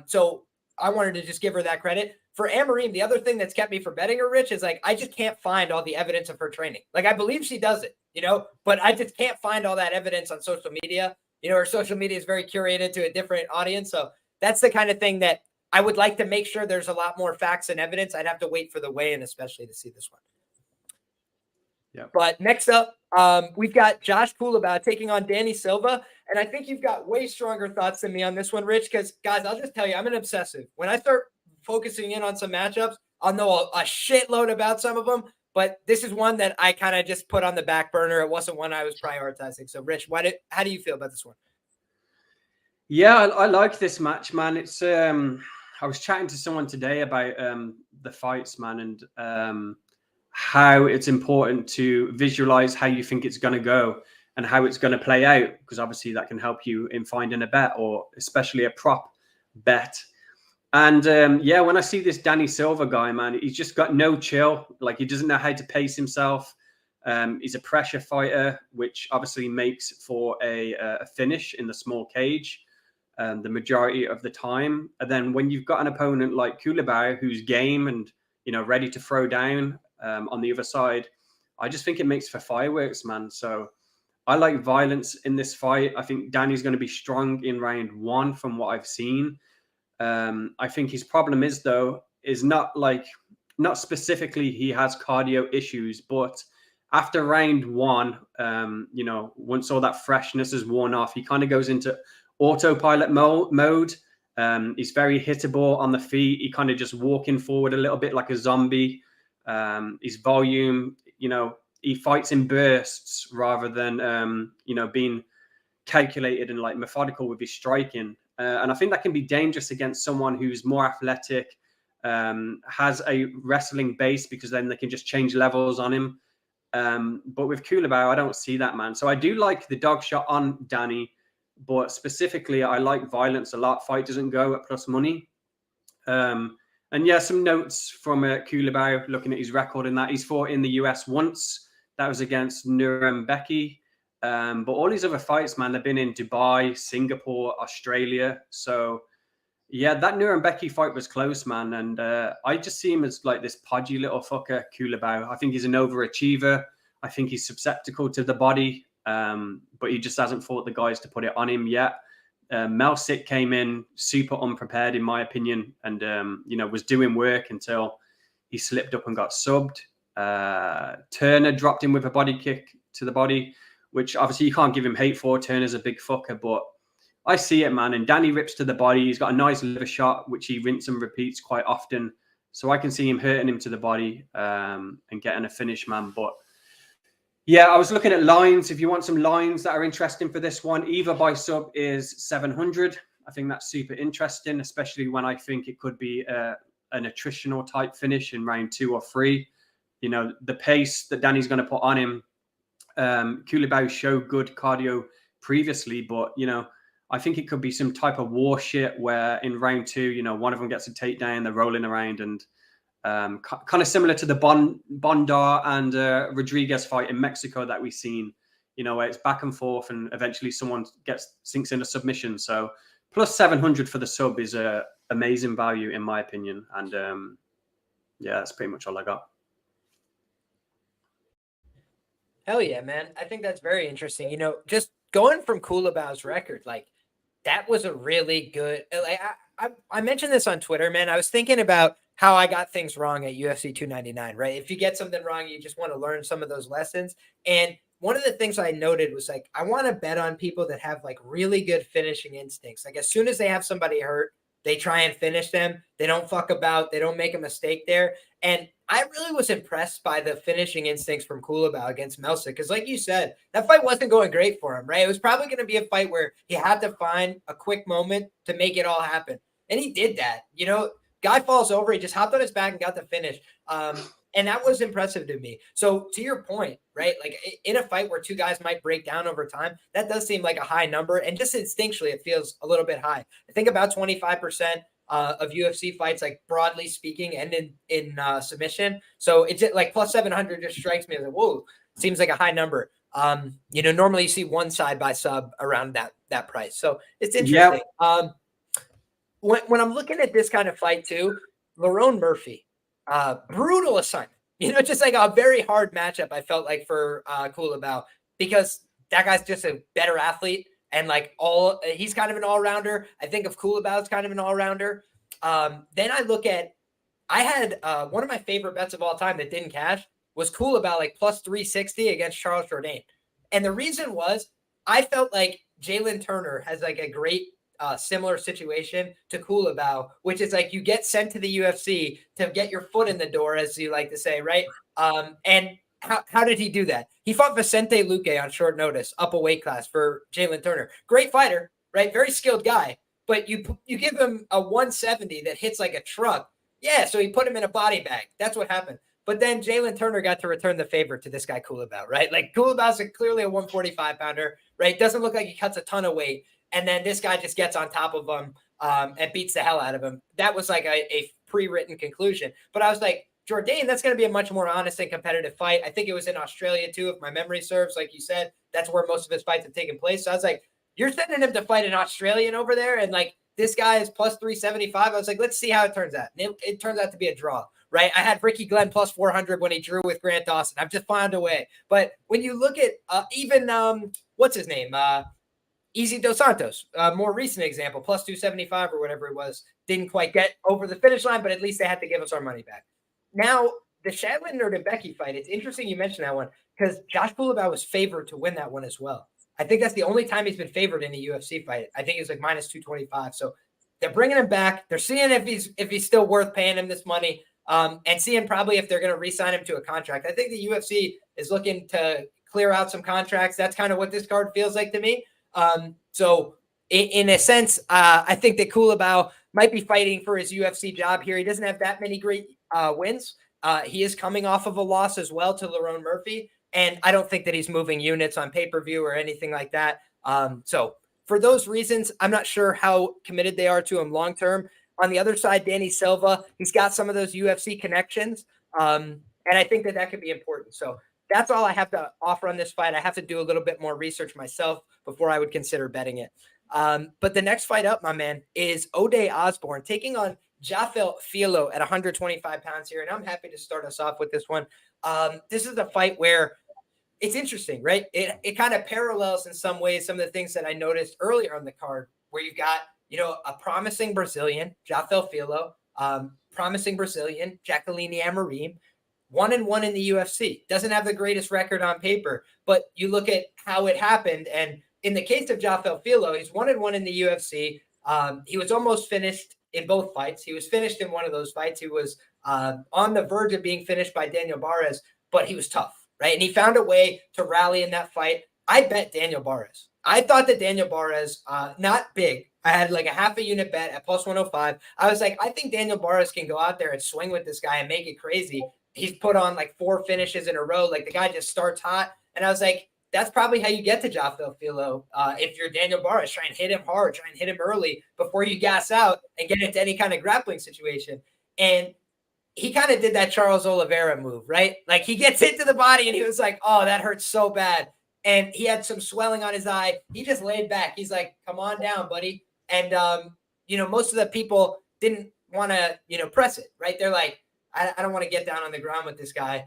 [SPEAKER 1] So I wanted to just give her that credit. For Amorim, the other thing that's kept me from betting her, Rich, is like, I just can't find all the evidence of her training. Like, I believe she does it, but I just can't find all that evidence on social media. Her social media is very curated to a different audience. So that's the kind of thing that I would like to make sure there's a lot more facts and evidence. I'd have to wait for the weigh-in, especially to see this one.
[SPEAKER 2] Yeah.
[SPEAKER 1] But next up, we've got Josh Culibao taking on Danny Silva. And I think you've got way stronger thoughts than me on this one, Rich, because, guys, I'll just tell you, I'm an obsessive. When I start focusing in on some matchups, I'll know a shitload about some of them. But this is one that I kind of just put on the back burner. It wasn't one I was prioritizing. So, Rich, how do you feel about this one?
[SPEAKER 2] Yeah, I like this match, man. It's I was chatting to someone today about the fights, man, and how it's important to visualize how you think it's going to go and how it's going to play out, because obviously that can help you in finding a bet, or especially a prop bet. And when I see this Danny Silva guy, man, he's just got no chill. Like, he doesn't know how to pace himself. He's a pressure fighter, which obviously makes for a finish in the small cage the majority of the time. And then when you've got an opponent like Culibao, who's game and ready to throw down on the other side, I just think it makes for fireworks, man. So I like violence in this fight. I think Danny's going to be strong in round 1 from what I've seen. I think his problem is not specifically he has cardio issues, but after round 1, once all that freshness is worn off, he kind of goes into autopilot mode. He's very hittable on the feet. He kind of just walking forward a little bit like a zombie. His volume, he fights in bursts rather than, being calculated and like methodical with his striking. And I think that can be dangerous against someone who's more athletic, has a wrestling base, because then they can just change levels on him. But with Culibao, I don't see that, man. So I do like the dog shot on Danny, but specifically, I like violence a lot. Fight doesn't go at plus money. And yeah, some notes from Culibao, looking at his record in that. He's fought in the US once. That was against Nurembeki. But all these other fights, man, they've been in Dubai, Singapore, Australia. So yeah, that Nuremberg fight was close, man. And I just see him as like this podgy little fucker, Culibao. I think he's an overachiever. I think he's susceptible to the body, but he just hasn't fought the guys to put it on him yet. Meerschaert came in super unprepared, in my opinion, and was doing work until he slipped up and got subbed. Turner dropped him with a body kick to the body, which obviously you can't give him hate for. Turner's a big fucker, but I see it, man. And Danny rips to the body. He's got a nice liver shot, which he rinses and repeats quite often. So I can see him hurting him to the body and getting a finish, man. But yeah, I was looking at lines. If you want some lines that are interesting for this one, either by sub is 700. I think that's super interesting, especially when I think it could be an attritional type finish in round 2 or 3. The pace that Danny's going to put on him. Culibao showed good cardio previously, but, I think it could be some type of war shit where in round 2, one of them gets a takedown, they're rolling around, and kind of similar to the Bondar and Rodriguez fight in Mexico that we've seen, where it's back and forth and eventually someone sinks in a submission. So plus 700 for the sub is amazing value in my opinion. And yeah, that's pretty much all I got.
[SPEAKER 1] Hell yeah, man. I think that's very interesting. Just going from Culibao's record, like that was a really good, like I mentioned this on Twitter, man. I was thinking about how I got things wrong at UFC 299, right? If you get something wrong, you just want to learn some of those lessons. And one of the things I noted was like, I want to bet on people that have like really good finishing instincts. Like as soon as they have somebody hurt, they try and finish them. They don't fuck about. They don't make a mistake there. And I really was impressed by the finishing instincts from Culibao against Meerschaert. Because like you said, that fight wasn't going great for him, right? It was probably going to be a fight where he had to find a quick moment to make it all happen. And he did that. Guy falls over. He just hopped on his back and got the finish. And that was impressive to me. So to your point, right? Like in a fight where two guys might break down over time, that does seem like a high number. And just instinctually, it feels a little bit high. I think about 25% of UFC fights, like broadly speaking, end in submission. So it's like plus 700 just strikes me as like, whoa, seems like a high number. Normally you see one side by sub around that price. So it's interesting. Yep. When I'm looking at this kind of fight too, Lerone Murphy, brutal assignment, just like a very hard matchup. I felt like for Culibao because that guy's just a better athlete and like he's kind of an all-rounder. I think of Culibao as kind of an all-rounder. Then I had one of my favorite bets of all time that didn't cash was Culibao like plus 360 against Charles Jourdain. And the reason was I felt like Jalen Turner has like a great similar situation to Culibao, which is like you get sent to the UFC to get your foot in the door, as you like to say, right? And how did he do that? He fought Vicente Luque on short notice, up a weight class for Jalen Turner. Great fighter, right? Very skilled guy. But you give him a 170 that hits like a truck. Yeah, so he put him in a body bag. That's what happened. But then Jalen Turner got to return the favor to this guy Culibao, right? Like Culibao's clearly a 145 pounder, right? Doesn't look like he cuts a ton of weight. And then this guy just gets on top of him and beats the hell out of him. That was like a pre-written conclusion. But I was like, Jourdain, that's going to be a much more honest and competitive fight. I think it was in Australia too, if my memory serves. Like you said, that's where most of his fights have taken place. So I was like, you're sending him to fight an Australian over there. And like this guy is plus 375. I was like, let's see how it turns out. And it turns out to be a draw, right? I had Ricky Glenn plus 400 when he drew with Grant Dawson. I've just found a way. But when you look at even, what's his name? Easy Dos Santos, more recent example, plus 275 or whatever it was, didn't quite get over the finish line, but at least they had to give us our money back. Now, the Shadland-Nuremberg fight, it's interesting you mentioned that one because Josh Culibao was favored to win that one as well. I think that's the only time he's been favored in a UFC fight. I think it was like minus 225. So they're bringing him back. They're seeing if he's still worth paying him this money and seeing probably if they're going to re-sign him to a contract. I think the UFC is looking to clear out some contracts. That's kind of what this card feels like to me. So in a sense, I think that Culibao might be fighting for his UFC job here. He doesn't have that many great wins. He is coming off of a loss as well to Lerone Murphy. And I don't think that he's moving units on pay-per-view or anything like that. So for those reasons, I'm not sure how committed they are to him long-term. On the other side, Danny Silva, he's got some of those UFC connections. And I think that could be important. So that's all I have to offer on this fight. I have to do a little bit more research myself before I would consider betting it. But the next fight up, my man, is Osbourne taking on Jafel Filho at 125 pounds here. And I'm happy to start us off with this one. This is a fight where it's interesting, right? It kind of parallels in some ways some of the things that I noticed earlier on the card, where you've got, a promising Brazilian, Jafel Filho, promising Brazilian, Jacqueline Amorim, 1-1 in the UFC. Doesn't have the greatest record on paper, but you look at how it happened. And in the case of Jafel Filho, he's 1-1 in the UFC. He was almost finished in both fights. He was finished in one of those fights. He was on the verge of being finished by Daniel Barres, but he was tough, right? And he found a way to rally in that fight. I bet Daniel Barres. I thought that Daniel Barres, not big. I had like a half a unit bet at plus 105. I was like, I think Daniel Barres can go out there and swing with this guy and make it crazy. He's put on like 4 finishes in a row. Like the guy just starts hot. And I was like, that's probably how you get to Jafel Filho. If you're Daniel Barres, try and hit him hard, try and hit him early before you gas out and get into any kind of grappling situation. And he kind of did that Charles Oliveira move, right? Like he gets into the body and he was like, oh, that hurts so bad. And he had some swelling on his eye. He just laid back. He's like, come on down, buddy. And, most of the people didn't want to, press it, right? They're like, I don't want to get down on the ground with this guy.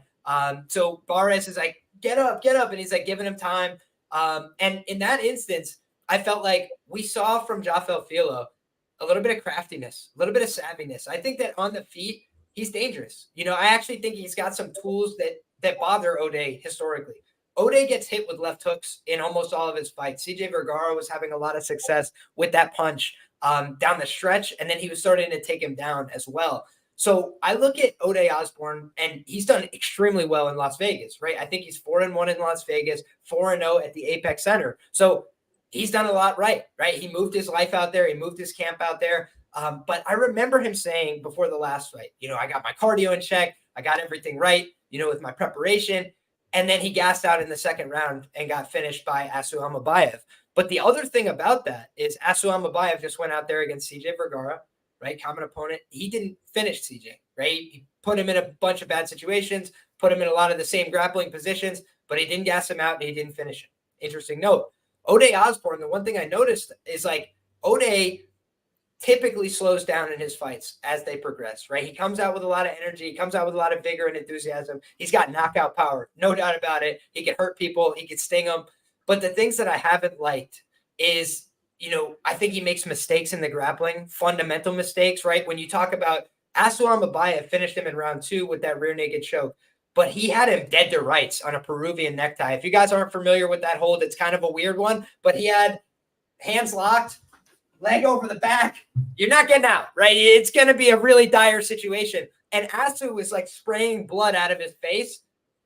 [SPEAKER 1] So Barres is like, get up. And he's like giving him time. And in that instance, I felt like we saw from Jafel Filho a little bit of craftiness, a little bit of savviness. I think that on the feet, he's dangerous. I actually think he's got some tools that bother O'Day historically. O'Day gets hit with left hooks in almost all of his fights. CJ Vergara was having a lot of success with that punch down the stretch, and then he was starting to take him down as well. So I look at Osbourne, and he's done extremely well in Las Vegas, right? I think he's 4-1 in Las Vegas, 4-0 at the Apex Center. So he's done a lot right? He moved his life out there. He moved his camp out there. But I remember him saying before the last fight, I got my cardio in check. I got everything right, with my preparation. And then he gassed out in the second round and got finished by Asu Amabayev. But the other thing about that is Asu Amabayev just went out there against CJ Vergara, right? Common opponent. He didn't finish CJ, right? He put him in a bunch of bad situations, put him in a lot of the same grappling positions, but he didn't gas him out and he didn't finish him. Interesting note. Osbourne, the one thing I noticed is like O'Day typically slows down in his fights as they progress, right? He comes out with a lot of energy. He comes out with a lot of vigor and enthusiasm. He's got knockout power, no doubt about it. He can hurt people. He can sting them. But the things that I haven't liked is, I think he makes mistakes in the grappling, fundamental mistakes, right? When you talk about Asu Amabayev finished him in round 2 with that rear naked choke, but he had him dead to rights on a Peruvian necktie. If you guys aren't familiar with that hold, it's kind of a weird one, but he had hands locked, leg over the back. You're not getting out, right? It's going to be a really dire situation. And Asu was like spraying blood out of his face.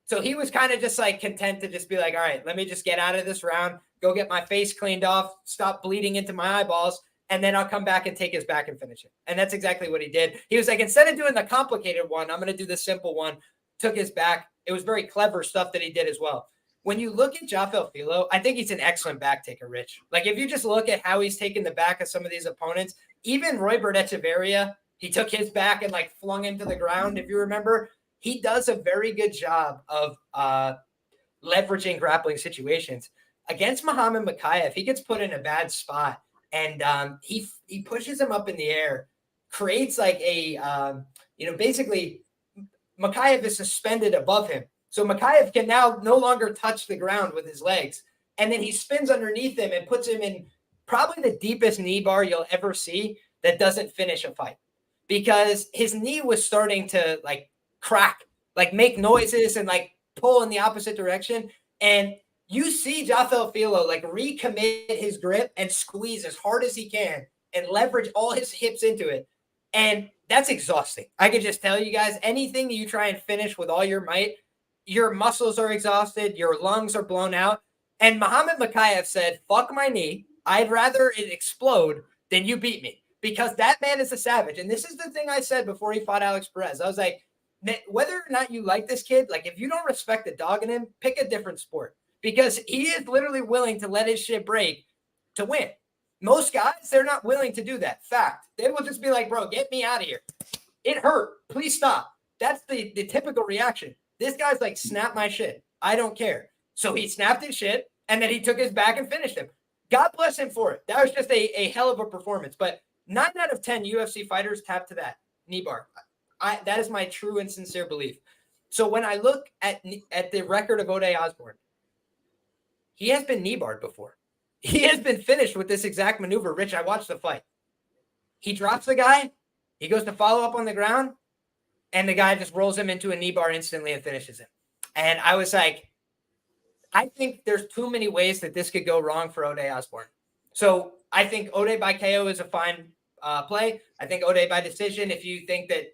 [SPEAKER 1] So he was kind of just like content to just be like, all right, let me just get out of this round, go get my face cleaned off, stop bleeding into my eyeballs, and then I'll come back and take his back and finish it. And that's exactly what he did. He was like, instead of doing the complicated one, I'm going to do the simple one, took his back. It was very clever stuff that he did as well. When you look at Jafel Filho, I think he's an excellent back taker, Rich. Like if you just look at how he's taken the back of some of these opponents, even Roybert Echeverria, he took his back and like flung him to the ground. If you remember, he does a very good job of leveraging grappling situations. Against Muhammad Mokaev, he gets put in a bad spot and he pushes him up in the air, creates like a, basically Mokaev is suspended above him. So Mokaev can now no longer touch the ground with his legs. And then he spins underneath him and puts him in probably the deepest knee bar you'll ever see that doesn't finish a fight. Because his knee was starting to like crack, like make noises and like pull in the opposite direction. And you see Jafel Filho like recommit his grip and squeeze as hard as he can and leverage all his hips into it. And that's exhausting. I can just tell you guys, anything that you try and finish with all your might, your muscles are exhausted, your lungs are blown out. And Muhammad Mokaev said, fuck my knee. I'd rather it explode than you beat me, because that man is a savage. And this is the thing I said before he fought Alex Perez. I was like, whether or not you like this kid, like if you don't respect the dog in him, pick a different sport, because he is literally willing to let his shit break to win. Most guys, they're not willing to do that. Fact. They will just be like, bro, get me out of here. It hurt. Please stop. That's the typical reaction. This guy's like, snap my shit. I don't care. So he snapped his shit, and then he took his back and finished him. God bless him for it. That was just a hell of a performance. But 9 out of 10 UFC fighters tap to that knee bar. That is my true and sincere belief. So when I look at the record of Ode Osbourne, he has been knee barred before. He has been finished with this exact maneuver. Rich, I watched the fight. He drops the guy. He goes to follow up on the ground, and the guy just rolls him into a knee bar instantly and finishes him. And I was like, I think there's too many ways that this could go wrong for Ode Osbourne. So I think Ode by KO is a fine play. I think Ode by decision. If you think that,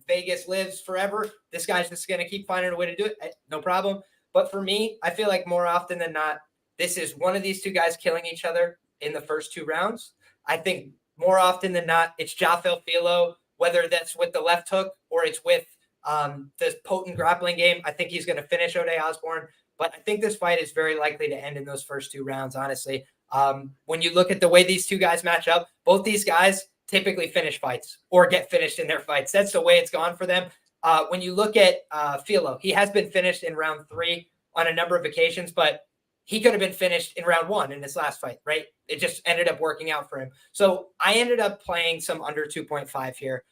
[SPEAKER 1] Vegas lives forever, this guy's just going to keep finding a way to do it. No problem. But for me, I feel like more often than not, this is one of these two guys killing each other in the first 2 rounds. I think more often than not, it's Jafel Filho, whether that's with the left hook or it's with this potent grappling game. I think he's going to finish Ode Osbourne. But I think this fight is very likely to end in those first 2 rounds, honestly. When you look at the way these two guys match up, both these guys typically finish fights or get finished in their fights. That's the way it's gone for them. When you look at Filho, he has been finished in round 3 on a number of occasions, but he could have been finished in round 1 in his last fight, right? It just ended up working out for him. So I ended up playing some under 2.5 here.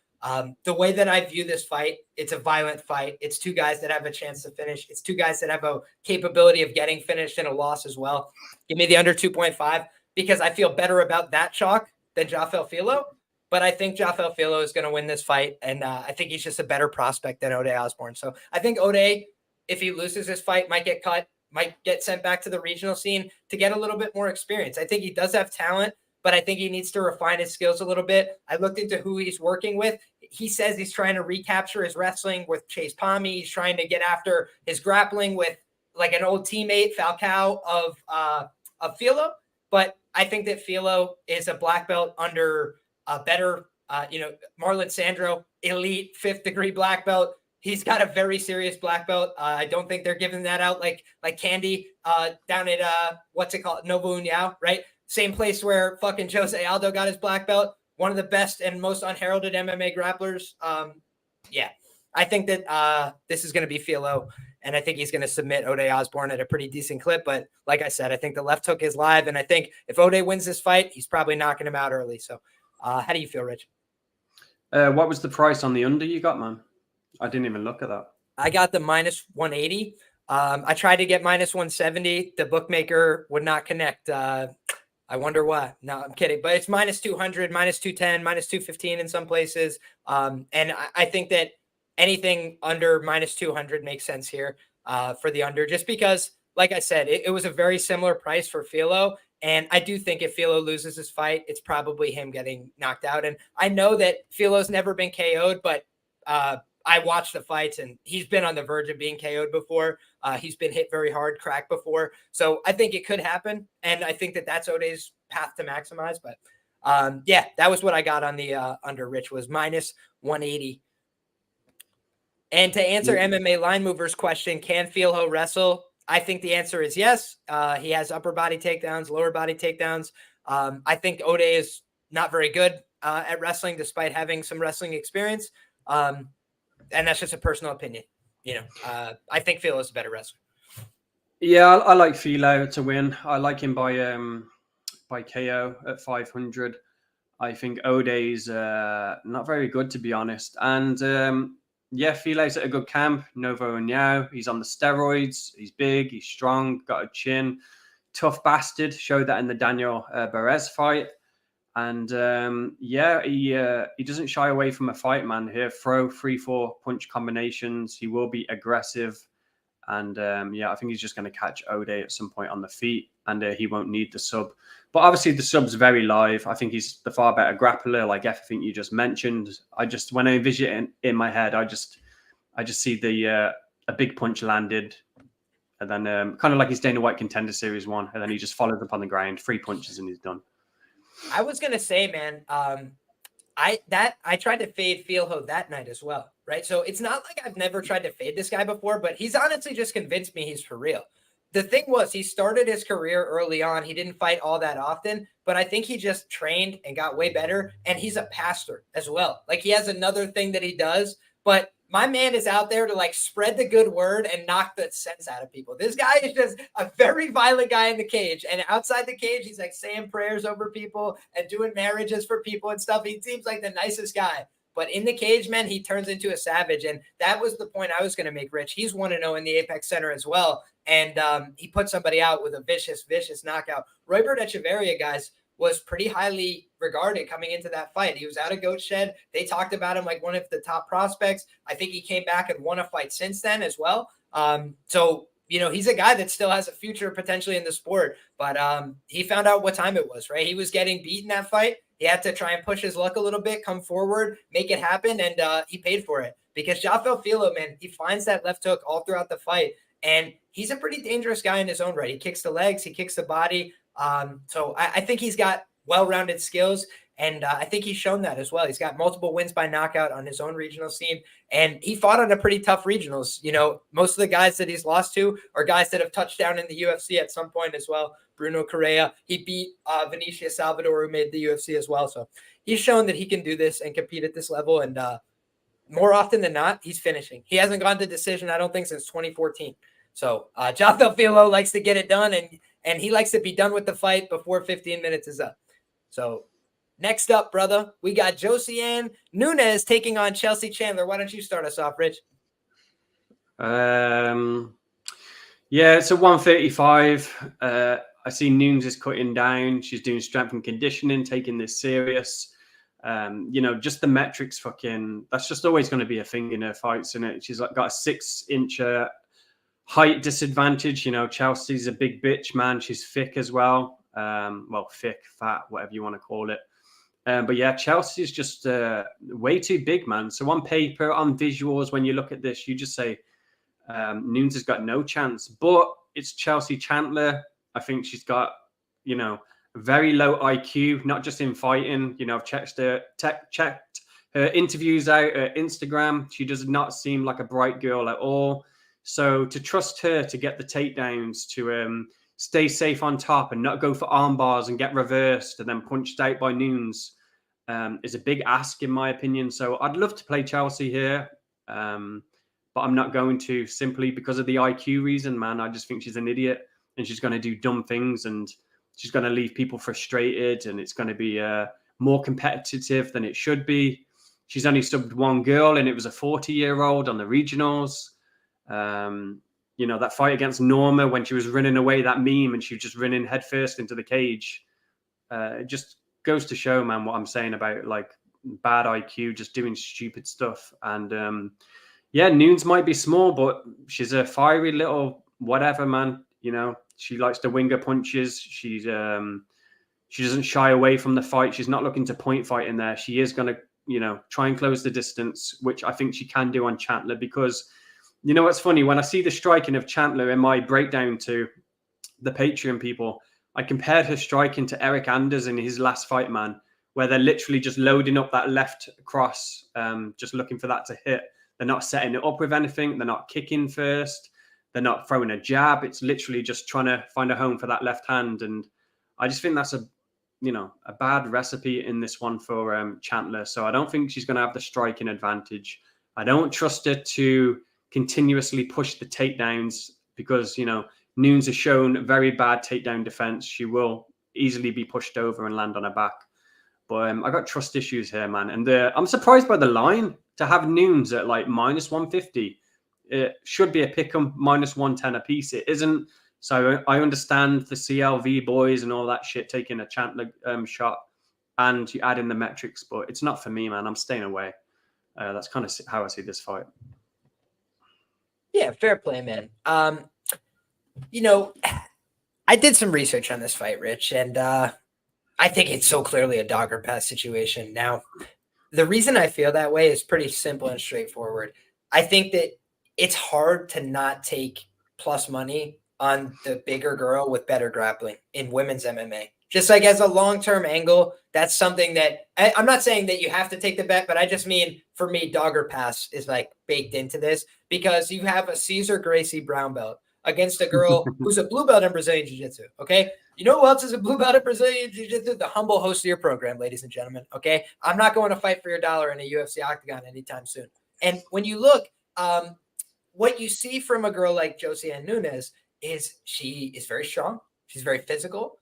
[SPEAKER 1] The way that I view this fight, it's a violent fight. It's 2 guys that have a chance to finish. It's 2 guys that have a capability of getting finished in a loss as well. Give me the under 2.5 because I feel better about that chalk than Jafel Filho. But I think Jafel Filho is going to win this fight, and I think he's just a better prospect than Ode Osbourne. So I think Ode, if he loses this fight, might get cut, might get sent back to the regional scene to get a little bit more experience. I think he does have talent, but I think he needs to refine his skills a little bit. I looked into who he's working with. He says he's trying to recapture his wrestling with Chase Pannie. He's trying to get after his grappling with like an old teammate, Falcao of Filho. But I think that Filho is a black belt under a better, Marlon Sandro, elite 5th degree black belt. He's got a very serious black belt. I don't think they're giving that out like candy down at Novo União, right? Same place where fucking Jose Aldo got his black belt. One of the best and most unheralded MMA grapplers. I think that this is going to be Filho, and I think he's going to submit Ode Osbourne at a pretty decent clip. But like I said, I think the left hook is live, and I think if Ode wins this fight, he's probably knocking him out early. So how do you feel, Rich?
[SPEAKER 2] What was the price on the under you got, man? I didn't even look at that. I
[SPEAKER 1] got the minus 180. I tried to get minus 170. The bookmaker would not connect. I wonder why. No, I'm kidding. But it's minus 200, minus 210, minus 215 in some places. And I think that anything under minus 200 makes sense here for the under, just because, like I said, it was a very similar price for Filho. And I do think if Filho loses this fight, it's probably him getting knocked out. And I know that Filho's never been KO'd, but I watched the fights and he's been on the verge of being KO'd before. He's been hit very hard, cracked before. So I think it could happen. And I think that that's Ode's path to maximize. But that was what I got on the under, Rich, was minus 180. And to answer MMA line movers question, can Filho wrestle? I think the answer is yes. He has upper body takedowns, lower body takedowns. I think Ode is not very good at wrestling, despite having some wrestling experience. And that's just a personal opinion. I think Filho is a better wrestler.
[SPEAKER 2] Yeah, I like Filho to win. I like him by KO at 500. I think Ode's not very good, to be honest. And Filho's at a good camp. Novo União. He's on the steroids. He's big. He's strong. Got a chin. Tough bastard. Showed that in the Daniel Perez fight. And he doesn't shy away from a fight, man. He'll throw 3-4 punch combinations. He will be aggressive. And I think he's just going to catch Ode at some point on the feet, and he won't need the sub. But obviously the sub's very live. I think he's the far better grappler, like everything you just mentioned. When I envision it in my head, I just see a big punch landed, and then kind of like his Dana White Contender Series 1, and then he just follows up on the ground, 3 punches, and he's done.
[SPEAKER 1] I was gonna say, man, I tried to fade Filho that night as well, right? So it's not like I've never tried to fade this guy before, but he's honestly just convinced me he's for real. The thing was, he started his career early on. He didn't fight all that often, but I think he just trained and got way better. And he's a pastor as well. Like, he has another thing that he does, but my man is out there to like spread the good word and knock the sense out of people. This guy is just a very violent guy in the cage. And outside the cage, he's like saying prayers over people and doing marriages for people and stuff. He seems like the nicest guy. But in the cage, man, he turns into a savage. And that was the point I was going to make, Rich. He's 1-0 in the Apex Center as well. And he put somebody out with a vicious, vicious knockout. Roybert Echeverria, guys, was pretty highly regarded coming into that fight. He was out of Goat Shed. They talked about him like one of the top prospects. I think he came back and won a fight since then as well. So, you know, he's a guy that still has a future potentially in the sport, but he found out what time it was, right? He was getting beaten that fight. He had to try and push his luck a little bit, come forward, make it happen, and he paid for it. Because Jafel Filho, man, he finds that left hook all throughout the fight, and he's a pretty dangerous guy in his own right. He kicks the legs, he kicks the body. So I think he's got well-rounded skills, and I think he's shown that as well. He's got multiple wins by knockout on his own regional scene, and he fought on a pretty tough regionals. You know, most of the guys that he's lost to are guys that have touched down in the UFC at some point as well. Bruno Correa, he beat Vinicia Salvador, who made the UFC as well. So he's shown that he can do this and compete at this level, and more often than not, he's finishing. He hasn't gone to decision, I don't think, since 2014. So Jafel Filho likes to get it done, and he likes to be done with the fight before 15 minutes is up. So next up, brother, we got Josianne Nunes taking on Chelsea Chandler. Why don't you start us off, Rich?
[SPEAKER 2] Yeah, it's a 135. I see Nunes is cutting down. She's doing strength and conditioning, taking this serious. You know, just the metrics that's just always going to be a thing in her fights, isn't it? She's like got a 6-inch height disadvantage. You know, Chelsea's a big bitch, man. She's thick as well. Well, thick, fat, whatever you want to call it. But yeah, Chelsea's just way too big, man. So on paper, on visuals, when you look at this, you just say Nunes has got no chance. But it's Chelsea Chandler. I think she's got, you know, very low IQ, not just in fighting. You know, I've checked her interviews out, her Instagram. She does not seem like a bright girl at all. So to trust her to get the takedowns, to stay safe on top and not go for arm bars and get reversed and then punched out by Nunes is a big ask, in my opinion. So I'd love to play Chelsea here, but I'm not going to, simply because of the IQ reason, man. I just think she's an idiot and she's going to do dumb things and she's going to leave people frustrated and it's going to be more competitive than it should be. She's only subbed one girl and it was a 40-year-old on the regionals. You know, that fight against Norma when she was running away, that meme, and she was just running headfirst into the cage. It just goes to show, man, what I'm saying about like bad IQ, just doing stupid stuff. And yeah, Nunes might be small, but she's a fiery little whatever, man. You know, she likes to wing her punches. She doesn't shy away from the fight. She's not looking to point fight in there. She is going to, you know, try and close the distance, which I think she can do on Chandler, because you know what's funny? When I see the striking of Chandler in my breakdown to the Patreon people, I compared her striking to Eric Anders in his last fight, man, where they're literally just loading up that left cross, just looking for that to hit. They're not setting it up with anything. They're not kicking first. They're not throwing a jab. It's literally just trying to find a home for that left hand. And I just think that's a bad recipe in this one for Chandler. So I don't think she's going to have the striking advantage. I don't trust her to continuously push the takedowns because, you know, Nunes has shown very bad takedown defense. She will easily be pushed over and land on her back. But I got trust issues here, man. And I'm surprised by the line to have Nunes at like minus 150. It should be a pick'em minus 110 a piece. It isn't. So I understand the CLV boys and all that shit taking a Chandler shot and you add in the metrics, but it's not for me, man. I'm staying away. That's kind of how I see this fight.
[SPEAKER 1] Yeah, fair play, man. You know, I did some research on this fight, Rich, and I think it's so clearly a dogger pass situation. Now, the reason I feel that way is pretty simple and straightforward. I think that it's hard to not take plus money on the bigger girl with better grappling in women's MMA. Just like as a long-term angle, that's something that I'm not saying that you have to take the bet, but I just mean for me, dogger pass is like baked into this because you have a Cesar Gracie brown belt against a girl who's a blue belt in Brazilian Jiu-Jitsu, okay? You know who else is a blue belt in Brazilian Jiu-Jitsu? The humble host of your program, ladies and gentlemen, okay? I'm not going to fight for your dollar in a UFC octagon anytime soon. And when you look, what you see from a girl like Josianne Nunes is she is very strong. She's very physical,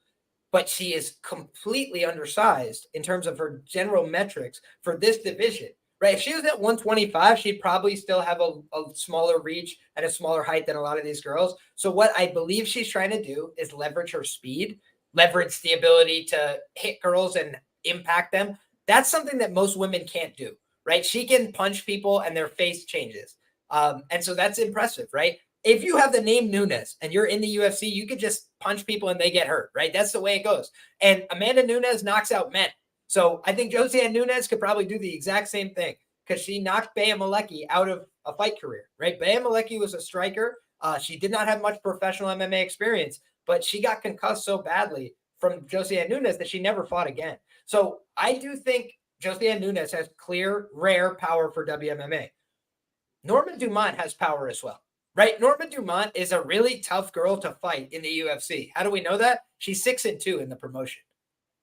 [SPEAKER 1] but she is completely undersized in terms of her general metrics for this division, right? If she was at 125, she'd probably still have a smaller reach and a smaller height than a lot of these girls. So what I believe she's trying to do is leverage her speed, leverage the ability to hit girls and impact them. That's something that most women can't do, right? She can punch people and their face changes. And so that's impressive, right? If you have the name Nunes and you're in the UFC, you could just punch people and they get hurt, right? That's the way it goes. And Amanda Nunes knocks out men. So I think Josianne Nunes could probably do the exact same thing because she knocked Bea Malecki out of a fight career, right? Bea Malecki was a striker. She did not have much professional MMA experience, but she got concussed so badly from Josianne Nunes that she never fought again. So I do think Josianne Nunes has clear, rare power for WMMA. Norma Dumont has power as well, right? Norma Dumont is a really tough girl to fight in the UFC. How do we know that? She's 6-2 in the promotion.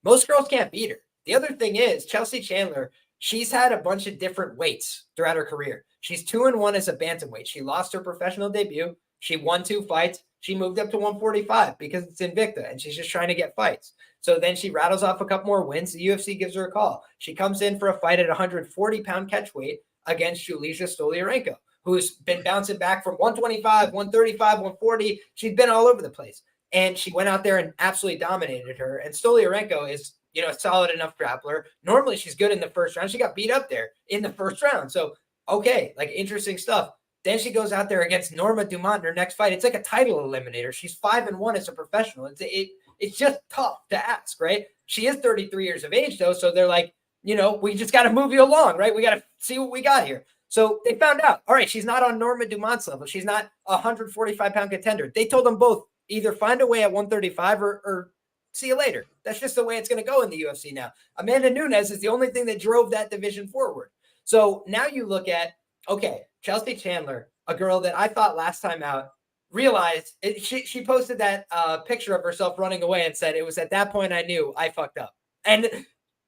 [SPEAKER 1] Most girls can't beat her. The other thing is Chelsea Chandler, she's had a bunch of different weights throughout her career. She's 2-1 as a bantamweight. She lost her professional debut. She won 2 fights. She moved up to 145 because it's Invicta and she's just trying to get fights. So then she rattles off a couple more wins. The UFC gives her a call. She comes in for a fight at 140-pound catch weight against Julija Stoliarenko, who's been bouncing back from 125, 135, 140. She's been all over the place. And she went out there and absolutely dominated her. And Stoliarenko is, a solid enough grappler. Normally she's good in the first round. She got beat up there in the first round. So, okay, like interesting stuff. Then she goes out there against Norma Dumont in her next fight. It's like a title eliminator. She's 5-1 as a professional. It's just tough to ask, right? She is 33 years of age, though. So they're like, we just got to move you along, right? We got to see what we got here. So they found out, all right, she's not on Norma Dumont's level. She's not a 145-pound contender. They told them both, either find a way at 135 or see you later. That's just the way it's going to go in the UFC now. Amanda Nunes is the only thing that drove that division forward. So now you look at, okay, Chelsea Chandler, a girl that I thought last time out, realized she posted that picture of herself running away and said, it was at that point I knew I fucked up. And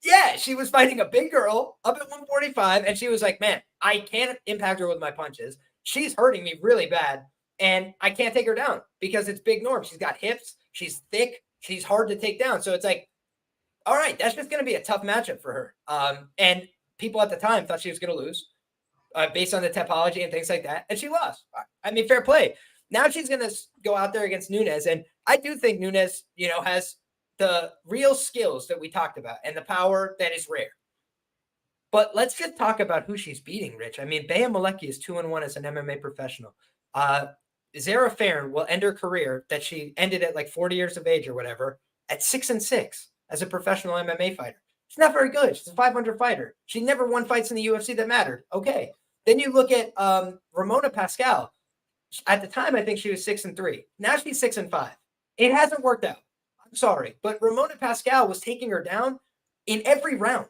[SPEAKER 1] yeah, she was fighting a big girl up at 145, and she was like, man, I can't impact her with my punches. She's hurting me really bad, and I can't take her down because it's Big Norm. She's got hips. She's thick. She's hard to take down. So it's like, all right, that's just going to be a tough matchup for her. And people at the time thought she was going to lose based on the topology and things like that, and she lost. I mean, fair play. Now she's going to go out there against Nunes, and I do think Nunes, has the real skills that we talked about and the power that is rare. But let's just talk about who she's beating, Rich. I mean, Bea Malecki is 2-1 as an MMA professional. Zara Farron will end her career that she ended at like 40 years of age or whatever at 6-6 as a professional MMA fighter. She's not very good. She's a 500 fighter. She never won fights in the UFC that mattered. Okay. Then you look at Ramona Pascal. At the time, I think she was 6-3. Now she's 6-5. It hasn't worked out. I'm sorry. But Ramona Pascal was taking her down in every round.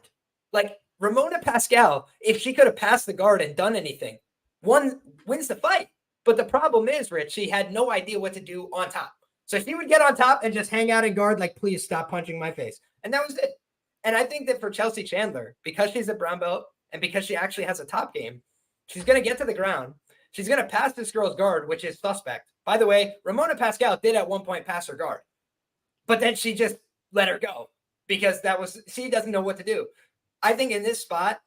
[SPEAKER 1] Like Ramona Pascal, if she could have passed the guard and done anything, wins the fight. But the problem is, Rich, she had no idea what to do on top. So she would get on top and just hang out in guard like, please stop punching my face. And that was it. And I think that for Chelsea Chandler, because she's a brown belt and because she actually has a top game, she's going to get to the ground. She's going to pass this girl's guard, which is suspect. By the way, Ramona Pascal did at one point pass her guard. But then she just let her go because she doesn't know what to do. I think in this spot,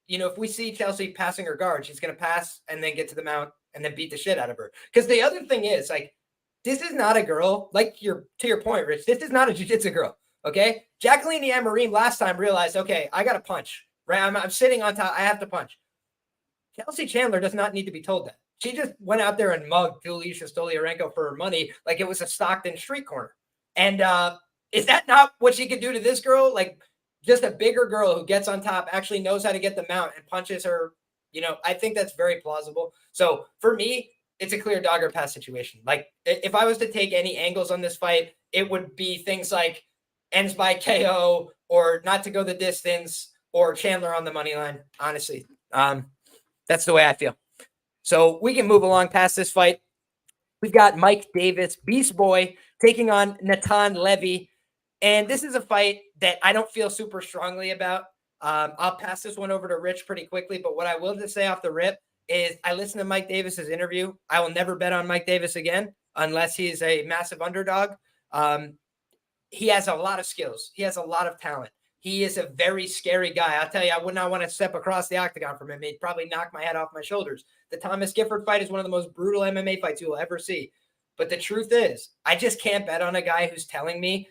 [SPEAKER 1] if we see Chelsea passing her guard, she's going to pass and then get to the mount and then beat the shit out of her. Because the other thing is, like, this is not a girl, like to your point, Rich, this is not a jiu-jitsu girl, okay? Jacqueline Amorim last time realized, okay, I got to punch, right? I'm sitting on top. I have to punch. Chelsea Chandler does not need to be told that. She just went out there and mugged Julija Stoliarenko for her money like it was a Stockton street corner. And is that not what she could do to this girl? Like, just a bigger girl who gets on top, actually knows how to get the mount and punches her. I think that's very plausible. So for me, it's a clear dog or pass situation. Like if I was to take any angles on this fight, it would be things like ends by KO or not to go the distance or Chandler on the money line. Honestly, that's the way I feel. So we can move along past this fight. We've got Mike Davis, Beast Boy, taking on Natan Levy. And this is a fight that I don't feel super strongly about. I'll pass this one over to Rich pretty quickly, but what I will just say off the rip is I listened to Mike Davis's interview. I will never bet on Mike Davis again unless he's a massive underdog. He has a lot of skills. He has a lot of talent. He is a very scary guy. I'll tell you, I would not want to step across the octagon from him. He'd probably knock my head off my shoulders. The Thomas Gifford fight is one of the most brutal MMA fights you will ever see. But the truth is, I just can't bet on a guy who's telling me,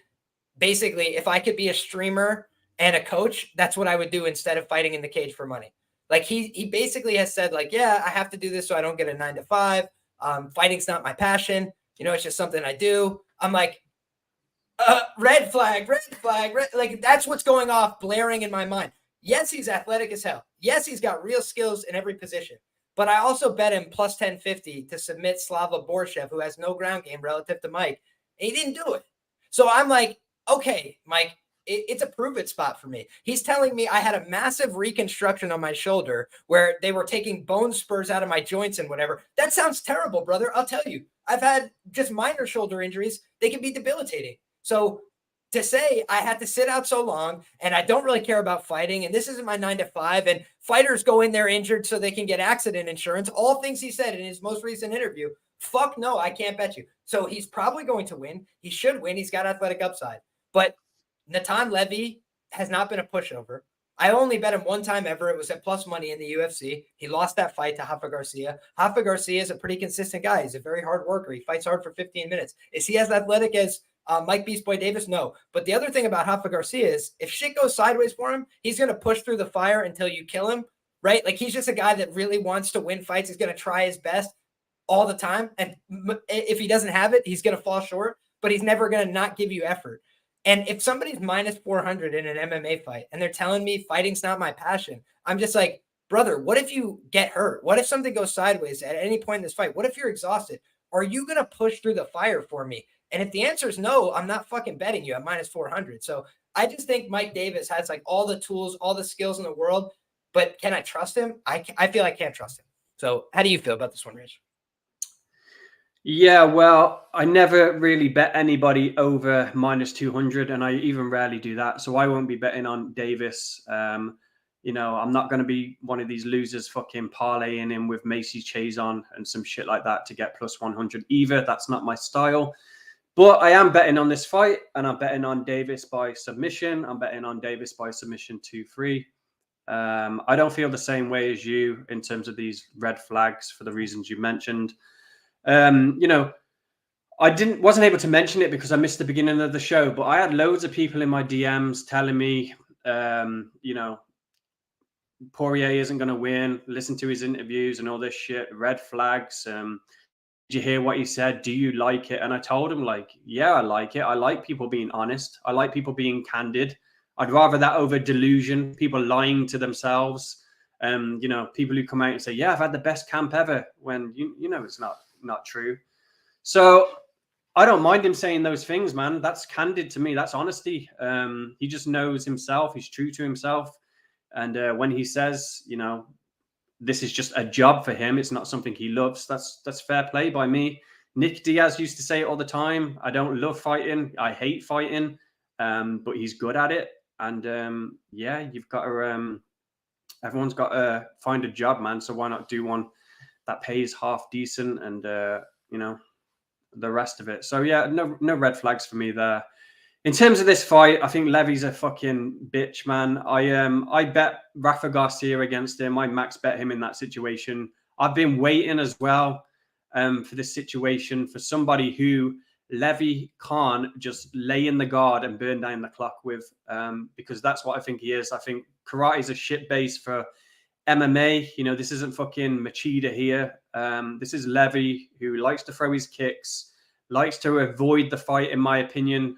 [SPEAKER 1] basically, if I could be a streamer and a coach, that's what I would do instead of fighting in the cage for money. Like he basically has said, like, yeah, I have to do this so I don't get a 9 to 5. Fighting's not my passion. It's just something I do. I'm like, red flag. Like, that's what's going off, blaring in my mind. Yes, he's athletic as hell. Yes, he's got real skills in every position. But I also bet him plus 1050 to submit Slava Borshev, who has no ground game relative to Mike. And he didn't do it. So I'm like, okay, Mike, it's a prove-it spot for me. He's telling me I had a massive reconstruction on my shoulder where they were taking bone spurs out of my joints and whatever. That sounds terrible, brother. I'll tell you. I've had just minor shoulder injuries. They can be debilitating. So to say I had to sit out so long and I don't really care about fighting and this isn't my 9 to 5 and fighters go in there injured so they can get accident insurance, all things he said in his most recent interview, fuck no, I can't bet you. So he's probably going to win. He should win. He's got athletic upside. But Natan Levy has not been a pushover. I only bet him one time ever. It was at plus money in the UFC. He lost that fight to Rafa Garcia. Rafa Garcia is a pretty consistent guy. He's a very hard worker. He fights hard for 15 minutes. Is he as athletic as Mike Beast Boy Davis? No. But the other thing about Rafa Garcia is if shit goes sideways for him, he's going to push through the fire until you kill him, right? Like, he's just a guy that really wants to win fights. He's going to try his best all the time. And if he doesn't have it, he's going to fall short, but he's never going to not give you effort. And if somebody's minus 400 in an MMA fight and they're telling me fighting's not my passion, I'm just like, brother, what if you get hurt? What if something goes sideways at any point in this fight? What if you're exhausted? Are you going to push through the fire for me? And if the answer is no, I'm not fucking betting you at minus 400. So I just think Mike Davis has like all the tools, all the skills in the world, but can I trust him? I feel I can't trust him. So how do you feel about this one, Rich?
[SPEAKER 2] Yeah, well, I never really bet anybody over minus 200, and I even rarely do that. So I won't be betting on Davis. I'm not going to be one of these losers fucking parlaying in with Macy Chiasson and some shit like that to get plus 100 either. That's not my style. But I am betting on this fight, and I'm betting on Davis by submission. I'm betting on Davis by submission 2-3. I don't feel the same way as you in terms of these red flags for the reasons you mentioned. I wasn't able to mention it because I missed the beginning of the show, but I had loads of people in my DMs telling me, Poirier isn't going to win. Listen to his interviews and all this shit, red flags. Did you hear what he said? Do you like it? And I told him, like, yeah, I like it. I like people being honest. I like people being candid. I'd rather that over delusion, people lying to themselves. People who come out and say, yeah, I've had the best camp ever, when it's not true. So I don't mind him saying those things, man. That's candid to me. That's honesty. He just knows himself. He's true to himself. And when he says, this is just a job for him, it's not something he loves, that's fair play by me. Nick Diaz used to say it all the time. I don't love fighting. I hate fighting. But he's good at it. And you've got to, everyone's got to find a job, man. So why not do one that pays half decent and, the rest of it. So yeah, no red flags for me there. In terms of this fight, I think Levy's a fucking bitch, man. I bet Rafa Garcia against him. I max bet him in that situation. I've been waiting as well for this situation for somebody who Levy can't just lay in the guard and burn down the clock with, because that's what I think he is. I think karate's a shit base for MMA. This isn't fucking Machida here. This is Levy, who likes to throw his kicks, likes to avoid the fight, in my opinion.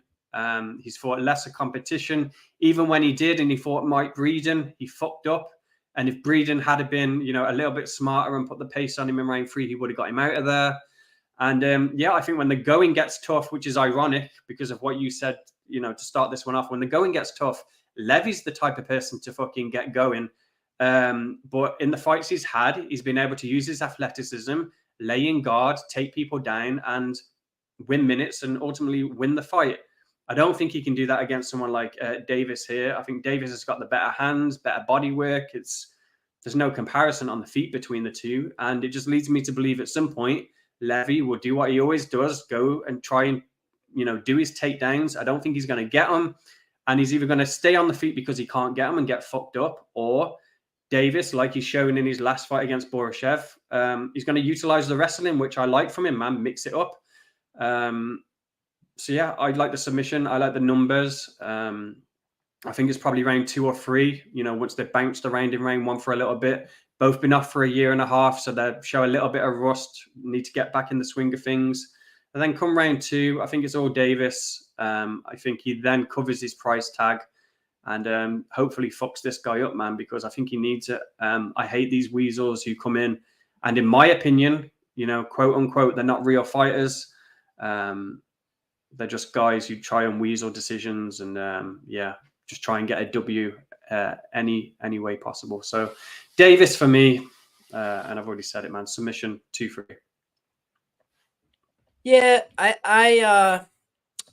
[SPEAKER 2] He's fought lesser competition. Even when he did, and he fought Mike Breeden, he fucked up. And if Breeden had been, a little bit smarter and put the pace on him in round 3, he would have got him out of there. And I think when the going gets tough, which is ironic because of what you said, to start this one off, when the going gets tough, Levy's the type of person to fucking get going. But in the fights he's had, he's been able to use his athleticism, lay in guard, take people down, and win minutes and ultimately win the fight. I don't think he can do that against someone like Davis here. I think Davis has got the better hands, better body work. There's no comparison on the feet between the two. And it just leads me to believe at some point, Levy will do what he always does, go and try and, do his takedowns. I don't think he's going to get them. And he's either going to stay on the feet because he can't get them and get fucked up, or Davis, like he's shown in his last fight against Borashev, he's going to utilize the wrestling, which I like from him, man. Mix it up. So yeah, I like the submission. I like the numbers. I think it's probably round 2 or 3. Once they've bounced around in round 1 for a little bit, both been off for a year and a half, so they show a little bit of rust. Need to get back in the swing of things, and then come round 2. I think it's all Davis. I think he then covers his price tag, and hopefully fucks this guy up, man, because I think he needs it. I hate these weasels who come in, and in my opinion, quote unquote, they're not real fighters. They're just guys who try and weasel decisions and just try and get a W any way possible. So Davis for me, and I've already said it, man. Submission 2-3.
[SPEAKER 1] Yeah, I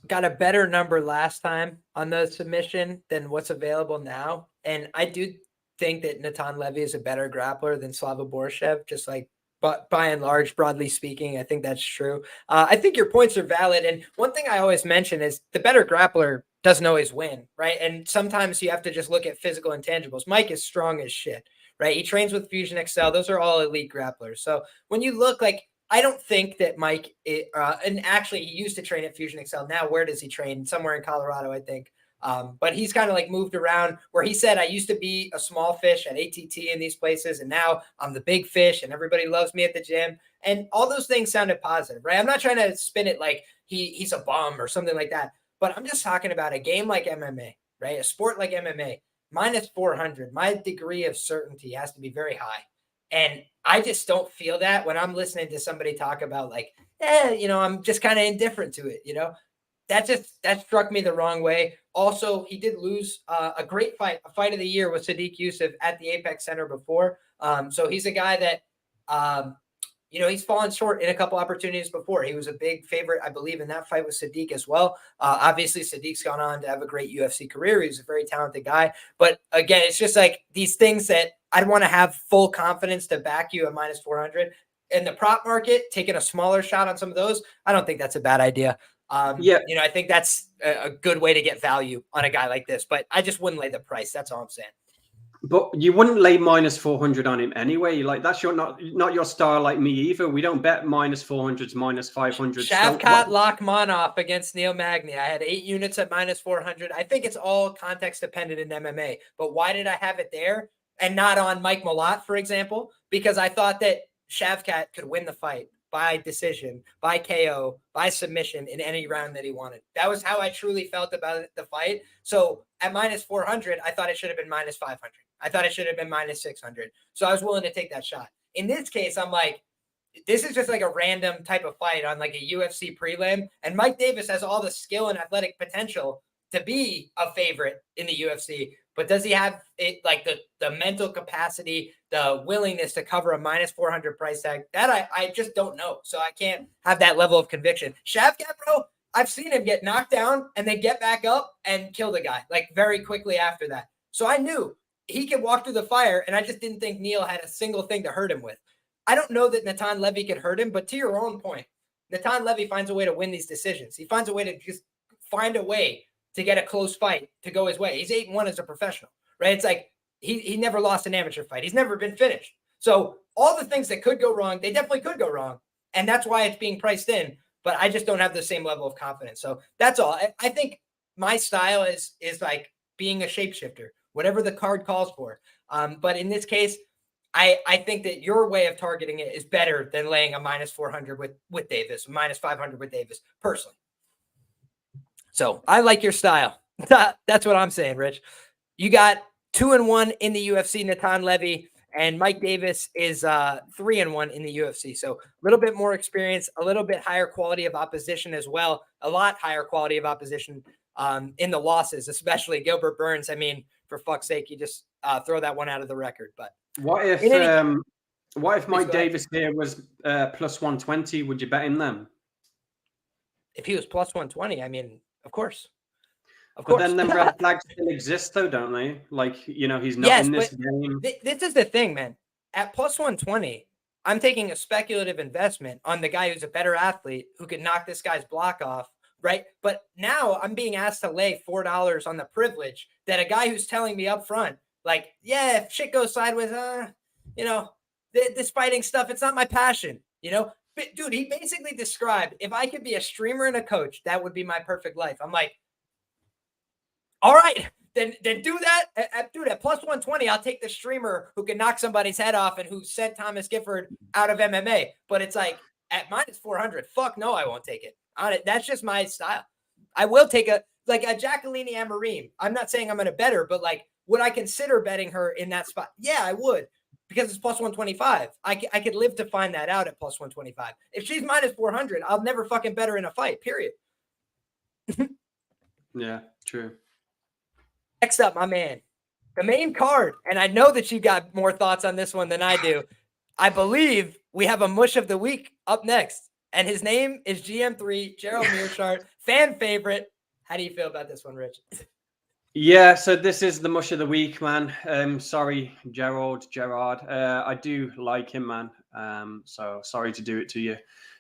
[SPEAKER 1] got a better number last time on the submission than what's available now, and I do think that Natan Levy is a better grappler than Slava Borashev, just like. But by and large, broadly speaking, I think that's true. I think your points are valid. And one thing I always mention is the better grappler doesn't always win, right? And sometimes you have to just look at physical intangibles. Mike is strong as shit, right? He trains with Fusion Excel. Those are all elite grapplers. So when you look I don't think that Mike, and actually he used to train at Fusion Excel. Now, where does he train? Somewhere in Colorado, I think. But he's kind of moved around where he said, I used to be a small fish at ATT in these places, and now I'm the big fish and everybody loves me at the gym. And all those things sounded positive, right? I'm not trying to spin it like he's a bum or something like that, but I'm just talking about a game like MMA, right? A sport like MMA, minus 400. My degree of certainty has to be very high. And I just don't feel that when I'm listening to somebody talk about I'm just kind of indifferent to it, That struck me the wrong way. Also, he did lose a great fight, a fight of the year with Sadiq Youssef at the Apex Center before. So he's a guy that, he's fallen short in a couple opportunities before. He was a big favorite, I believe, in that fight with Sadiq as well. Obviously, Sadiq's gone on to have a great UFC career. He's a very talented guy. But again, it's just these things that I'd want to have full confidence to back you at minus 400. In the prop market, taking a smaller shot on some of those, I don't think that's a bad idea. I think that's a good way to get value on a guy like this, but I just wouldn't lay the price. That's all I'm saying.
[SPEAKER 2] But you wouldn't lay minus 400 on him anyway. That's not your style like me either. We don't bet minus 400s, minus 500.
[SPEAKER 1] Shavkat Lakhmonov against Neil Magny. I had 8 units at minus 400. I think it's all context dependent in MMA, but why did I have it there and not on Mike Malott, for example? Because I thought that Shavkat could win the fight by decision, by KO, by submission in any round that he wanted. That was how I truly felt about the fight. So at minus 400, I thought it should have been minus 500. I thought it should have been minus 600. So I was willing to take that shot. In this case, I'm this is just a random type of fight on a UFC prelim. And Mike Davis has all the skill and athletic potential to be a favorite in the UFC. But does he have it the mental capacity, the willingness to cover a minus 400 price tag? That I just don't know. So I can't have that level of conviction. Shavkat, bro, I've seen him get knocked down and then get back up and kill the guy very quickly after that. So I knew he could walk through the fire, and I just didn't think Neil had a single thing to hurt him with. I don't know that Natan Levy could hurt him, but to your own point, Natan Levy finds a way to win these decisions. He finds a way to just find a way to get a close fight to go his way. He's 8-1 as a professional, right? It's he never lost an amateur fight. He's never been finished. So all the things that could go wrong, they definitely could go wrong. And that's why it's being priced in. But I just don't have the same level of confidence. So that's all. I think my style is being a shapeshifter, whatever the card calls for. But in this case, I think that your way of targeting it is better than laying a minus 400 with Davis, minus 500 with Davis, personally. So I like your style. That's what I'm saying, Rich. You got 2-1 in the UFC, Natan Levy, and Mike Davis is 3-1 in the UFC. So a little bit more experience, a little bit higher quality of opposition as well, a lot higher quality of opposition in the losses, especially Gilbert Burns. I mean, for fuck's sake, you just throw that one out of the record. But
[SPEAKER 2] what if Mike Davis here was plus 120? Would you bet him then?
[SPEAKER 1] If he was plus 120, I mean, of course. Of
[SPEAKER 2] But
[SPEAKER 1] course.
[SPEAKER 2] then them red flags still exist, though, don't they? Like, he's not in this game.
[SPEAKER 1] This is the thing, man. At plus 120, I'm taking a speculative investment on the guy who's a better athlete who can knock this guy's block off, right? But now I'm being asked to lay $4 on the privilege that a guy who's telling me up front, like, yeah, if shit goes sideways, this fighting stuff, it's not my passion, But, dude, he basically described, if I could be a streamer and a coach, that would be my perfect life. I'm like, all right, then do that. Dude, at plus 120, I'll take the streamer who can knock somebody's head off and who sent Thomas Gifford out of MMA. But it's like, at minus 400, fuck no, I won't take it. That's just my style. I will take a Jacqueline Amorim. I'm not saying I'm going to bet her, but like, would I consider betting her in that spot? Yeah, I would, because it's plus 125. I could live to find that out at plus 125. If she's minus 400, I'll never fucking bet her in a fight, period.
[SPEAKER 2] Yeah, true.
[SPEAKER 1] Next up, my man, the main card. And I know that you got more thoughts on this one than I do. I believe we have a mush of the week up next. And his name is GM3, Gerald Meerschaert, fan favorite. How do you feel about this one, Rich?
[SPEAKER 2] Yeah, so this is the mush of the week, man. Sorry, Gerard. I do like him, man. So sorry to do it to you.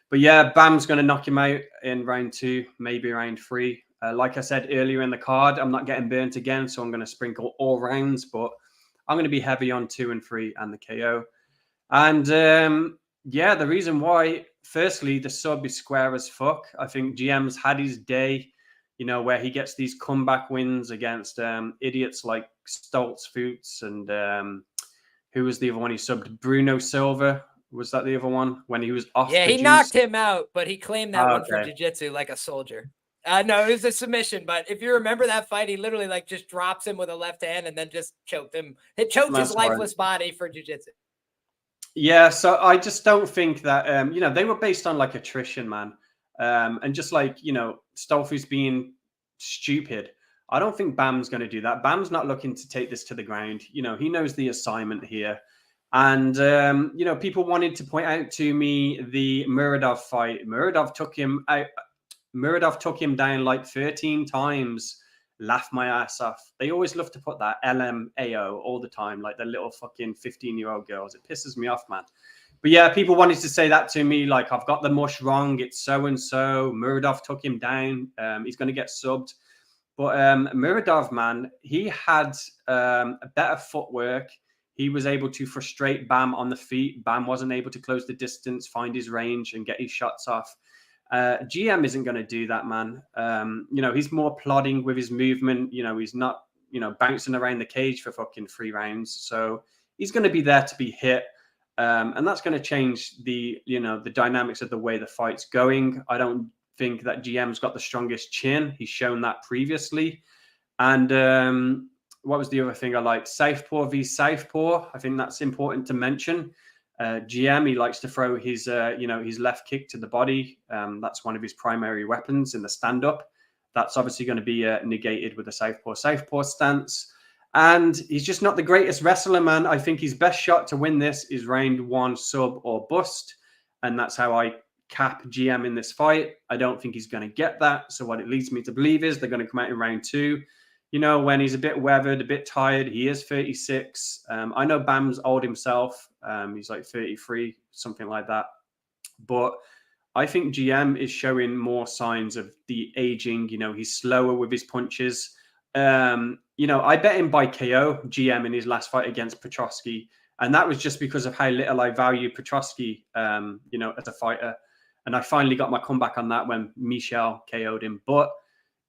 [SPEAKER 2] But yeah, Bam's going to knock him out in round 2, maybe round 3. Like I said earlier in the card, I'm not getting burnt again, so I'm going to sprinkle all rounds, but I'm going to be heavy on 2 and 3 and the KO. And the reason why, firstly, the sub is square as fuck. I think GM's had his day, where he gets these comeback wins against idiots like Stoltz Foots and who was the other one he subbed? Bruno Silva. Was that the other one when he was off?
[SPEAKER 1] Yeah, he knocked him out, but he claimed that one for jiu-jitsu like a soldier. No, it was a submission, but if you remember that fight, he literally just drops him with a left hand and then just choked him. It choked his lifeless body for jiu-jitsu.
[SPEAKER 2] Yeah, so I just don't think that, they were based on attrition, man. And just Stolfi's being stupid. I don't think Bam's going to do that. Bam's not looking to take this to the ground. He knows the assignment here. And, people wanted to point out to me the Muradov fight. Muradov took him out. Muradov took him down 13 times, laughed my ass off. They always love to put that LMAO all the time, like the little fucking 15-year-old girls. It pisses me off, man. But yeah, people wanted to say that to me, I've got the mush wrong. It's so-and-so. Muradov took him down. He's going to get subbed. But Muradov, man, he had a better footwork. He was able to frustrate Bam on the feet. Bam wasn't able to close the distance, find his range, and get his shots off. GM isn't going to do that, man. He's more plodding with his movement. He's not, bouncing around the cage for fucking 3 rounds. So he's going to be there to be hit. And that's going to change the dynamics of the way the fight's going. I don't think that GM's got the strongest chin. He's shown that previously. And what was the other thing I liked? Southpaw v Southpaw. I think that's important to mention. GM, he likes to throw his left kick to the body. That's one of his primary weapons in the stand-up. That's obviously going to be negated with the southpaw stance. And he's just not the greatest wrestler, man. I think his best shot to win this is round 1 sub or bust. And that's how I cap GM in this fight. I don't think he's going to get that. So what it leads me to believe is they're going to come out in round 2. When he's a bit weathered, a bit tired. He is 36. I know Bam's old himself. He's 33, something like that. But I think GM is showing more signs of the aging. He's slower with his punches. I bet him by KO, GM, in his last fight against Petrosky. And that was just because of how little I value Petrosky, as a fighter. And I finally got my comeback on that when Michel KO'd him. But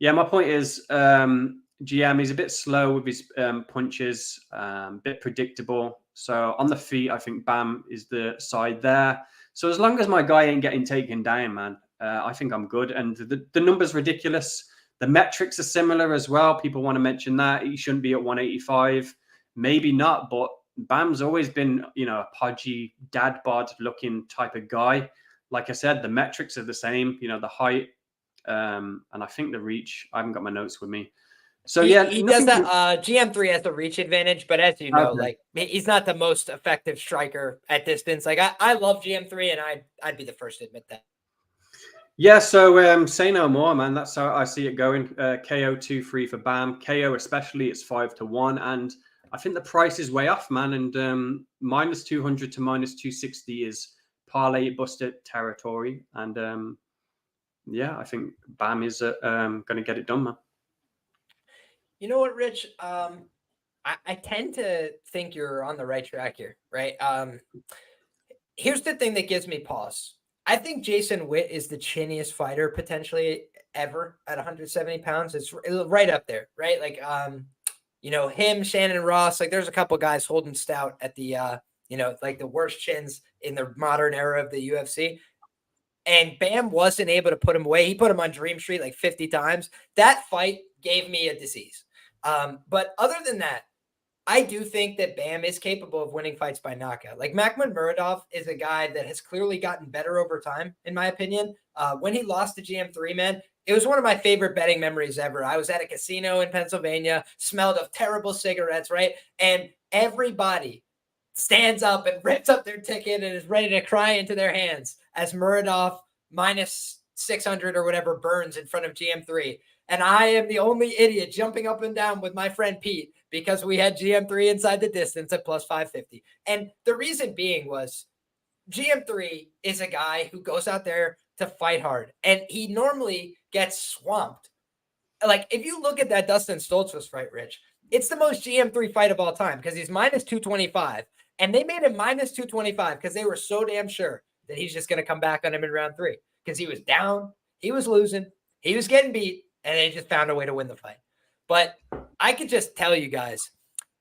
[SPEAKER 2] yeah, my point is, GM, he's a bit slow with his punches, a bit predictable. So on the feet, I think Bam is the side there. So as long as my guy ain't getting taken down, man, I think I'm good. And the number's ridiculous. The metrics are similar as well. People want to mention that. He shouldn't be at 185. Maybe not, but Bam's always been, a podgy, dad bod looking type of guy. Like I said, the metrics are the same, the height, and I think the reach. I haven't got my notes with me. So
[SPEAKER 1] he does that. GM3 has the reach advantage, but as you know, he's not the most effective striker at distance. I love GM3, and I'd be the first to admit that.
[SPEAKER 2] Yeah, so say no more, man. That's how I see it going. KO 2-3 for Bam. KO especially, it's 5-1. And I think the price is way off, man. And minus 200 to minus 260 is parlay buster territory. And yeah, I think Bam is going to get it done, man.
[SPEAKER 1] You know what, Rich? I tend to think you're on the right track here, right? Here's the thing that gives me pause. I think Jason Witt is the chinniest fighter potentially ever at 170 pounds. It's right up there, right? Like, him, Shannon Ross, like there's a couple guys holding stout at the, like the worst chins in the modern era of the UFC. And Bam wasn't able to put him away. He put him on Dream Street like 50 times. That fight gave me a disease. But other than that, I do think that Bam is capable of winning fights by knockout. Like Makhmudmuradov is a guy that has clearly gotten better over time, in my opinion. When he lost to GM3, man, it was one of my favorite betting memories ever. I was at a casino in Pennsylvania, smelled of terrible cigarettes, right? And everybody stands up and rips up their ticket and is ready to cry into their hands as Muradov minus 600 or whatever burns in front of GM3. And I am the only idiot jumping up and down with my friend Pete because we had GM3 inside the distance at plus 550. And the reason being was GM3 is a guy who goes out there to fight hard, and he normally gets swamped. Like, if you look at that Dustin Stoltzfus fight, Rich, it's the most GM3 fight of all time because he's minus 225, and they made him minus 225 because they were so damn sure that he's just going to come back on him in round 3 because he was down, he was losing, he was getting beat, and they just found a way to win the fight. But I could just tell you guys,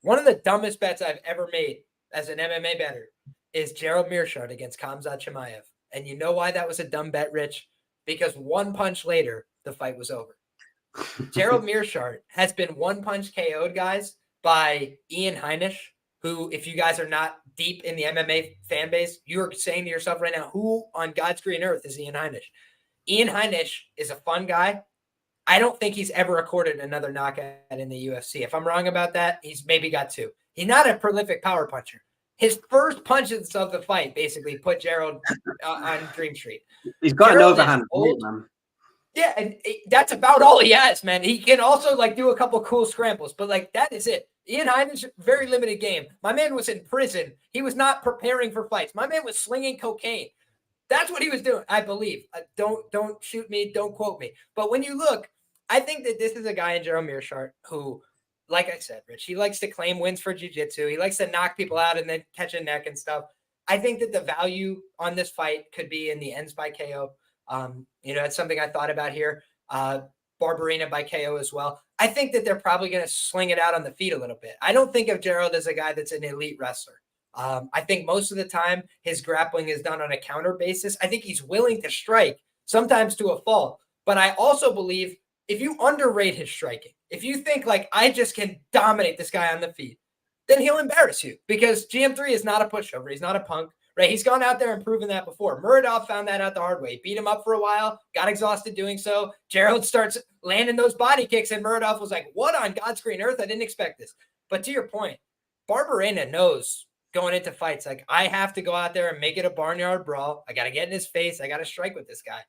[SPEAKER 1] one of the dumbest bets I've ever made as an MMA bettor is Gerald Meerschaert against Khamzat Chimaev. And you know why that was a dumb bet, Rich? Because one punch later, the fight was over. Gerald Meerschaert has been one punch KO'd, guys, by Ian Heinisch, who, if you guys are not deep in the MMA fan base, you're saying to yourself right now, who on God's green earth is Ian Heinisch? Ian Heinisch is a fun guy. I don't think he's ever recorded another knockout in the UFC. If I'm wrong about that, he's maybe got 2. He's not a prolific power puncher. His first punches of the fight basically put Gerald on Dream Street.
[SPEAKER 2] He's got an overhand, man.
[SPEAKER 1] Yeah, and that's about all he has, man. He can also like do a couple cool scrambles, but like that is it. Ian Heinisch, very limited game. My man was in prison. He was not preparing for fights. My man was slinging cocaine. That's what he was doing, I believe. Don't shoot me. Don't quote me. But when you look, I think that this is a guy in Gerald Meerschaert who, like I said, Rich, he likes to claim wins for jiu-jitsu. He likes to knock people out and then catch a neck and stuff. I think that the value on this fight could be in the ends by KO. It's something I thought about here. Barberena by KO as well. I think that they're probably going to sling it out on the feet a little bit. I don't think of Gerald as a guy that's an elite wrestler. I think most of the time his grappling is done on a counter basis. I think he's willing to strike, sometimes to a fault. But I also believe if you underrate his striking, if you think like I just can dominate this guy on the feet, then he'll embarrass you because GM3 is not a pushover. He's not a punk, right? He's gone out there and proven that before. Muradov found that out the hard way. Beat him up for a while, got exhausted doing so. Gerald starts landing those body kicks, and Muradov was like, what on God's green earth? I didn't expect this. But to your point, Barberena knows going into fights, like I have to go out there and make it a barnyard brawl. I got to get in his face. I got to strike with this guy.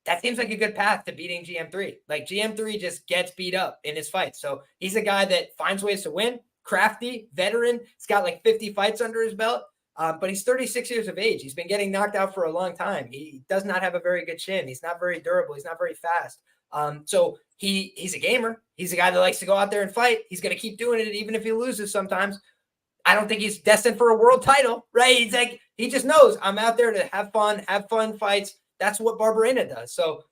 [SPEAKER 1] That seems like a good path to beating GM3. Like GM3 just gets beat up in his fights. So he's a guy that finds ways to win, crafty, veteran. He's got like 50 fights under his belt, but he's 36 years of age. He's been getting knocked out for a long time. He does not have a very good chin. He's not very durable. He's not very fast. So he's a gamer. He's a guy that likes to go out there and fight. He's going to keep doing it even if he loses sometimes. I don't think he's destined for a world title, right? He's like, he just knows I'm out there to have fun fights. That's what Barberena does. So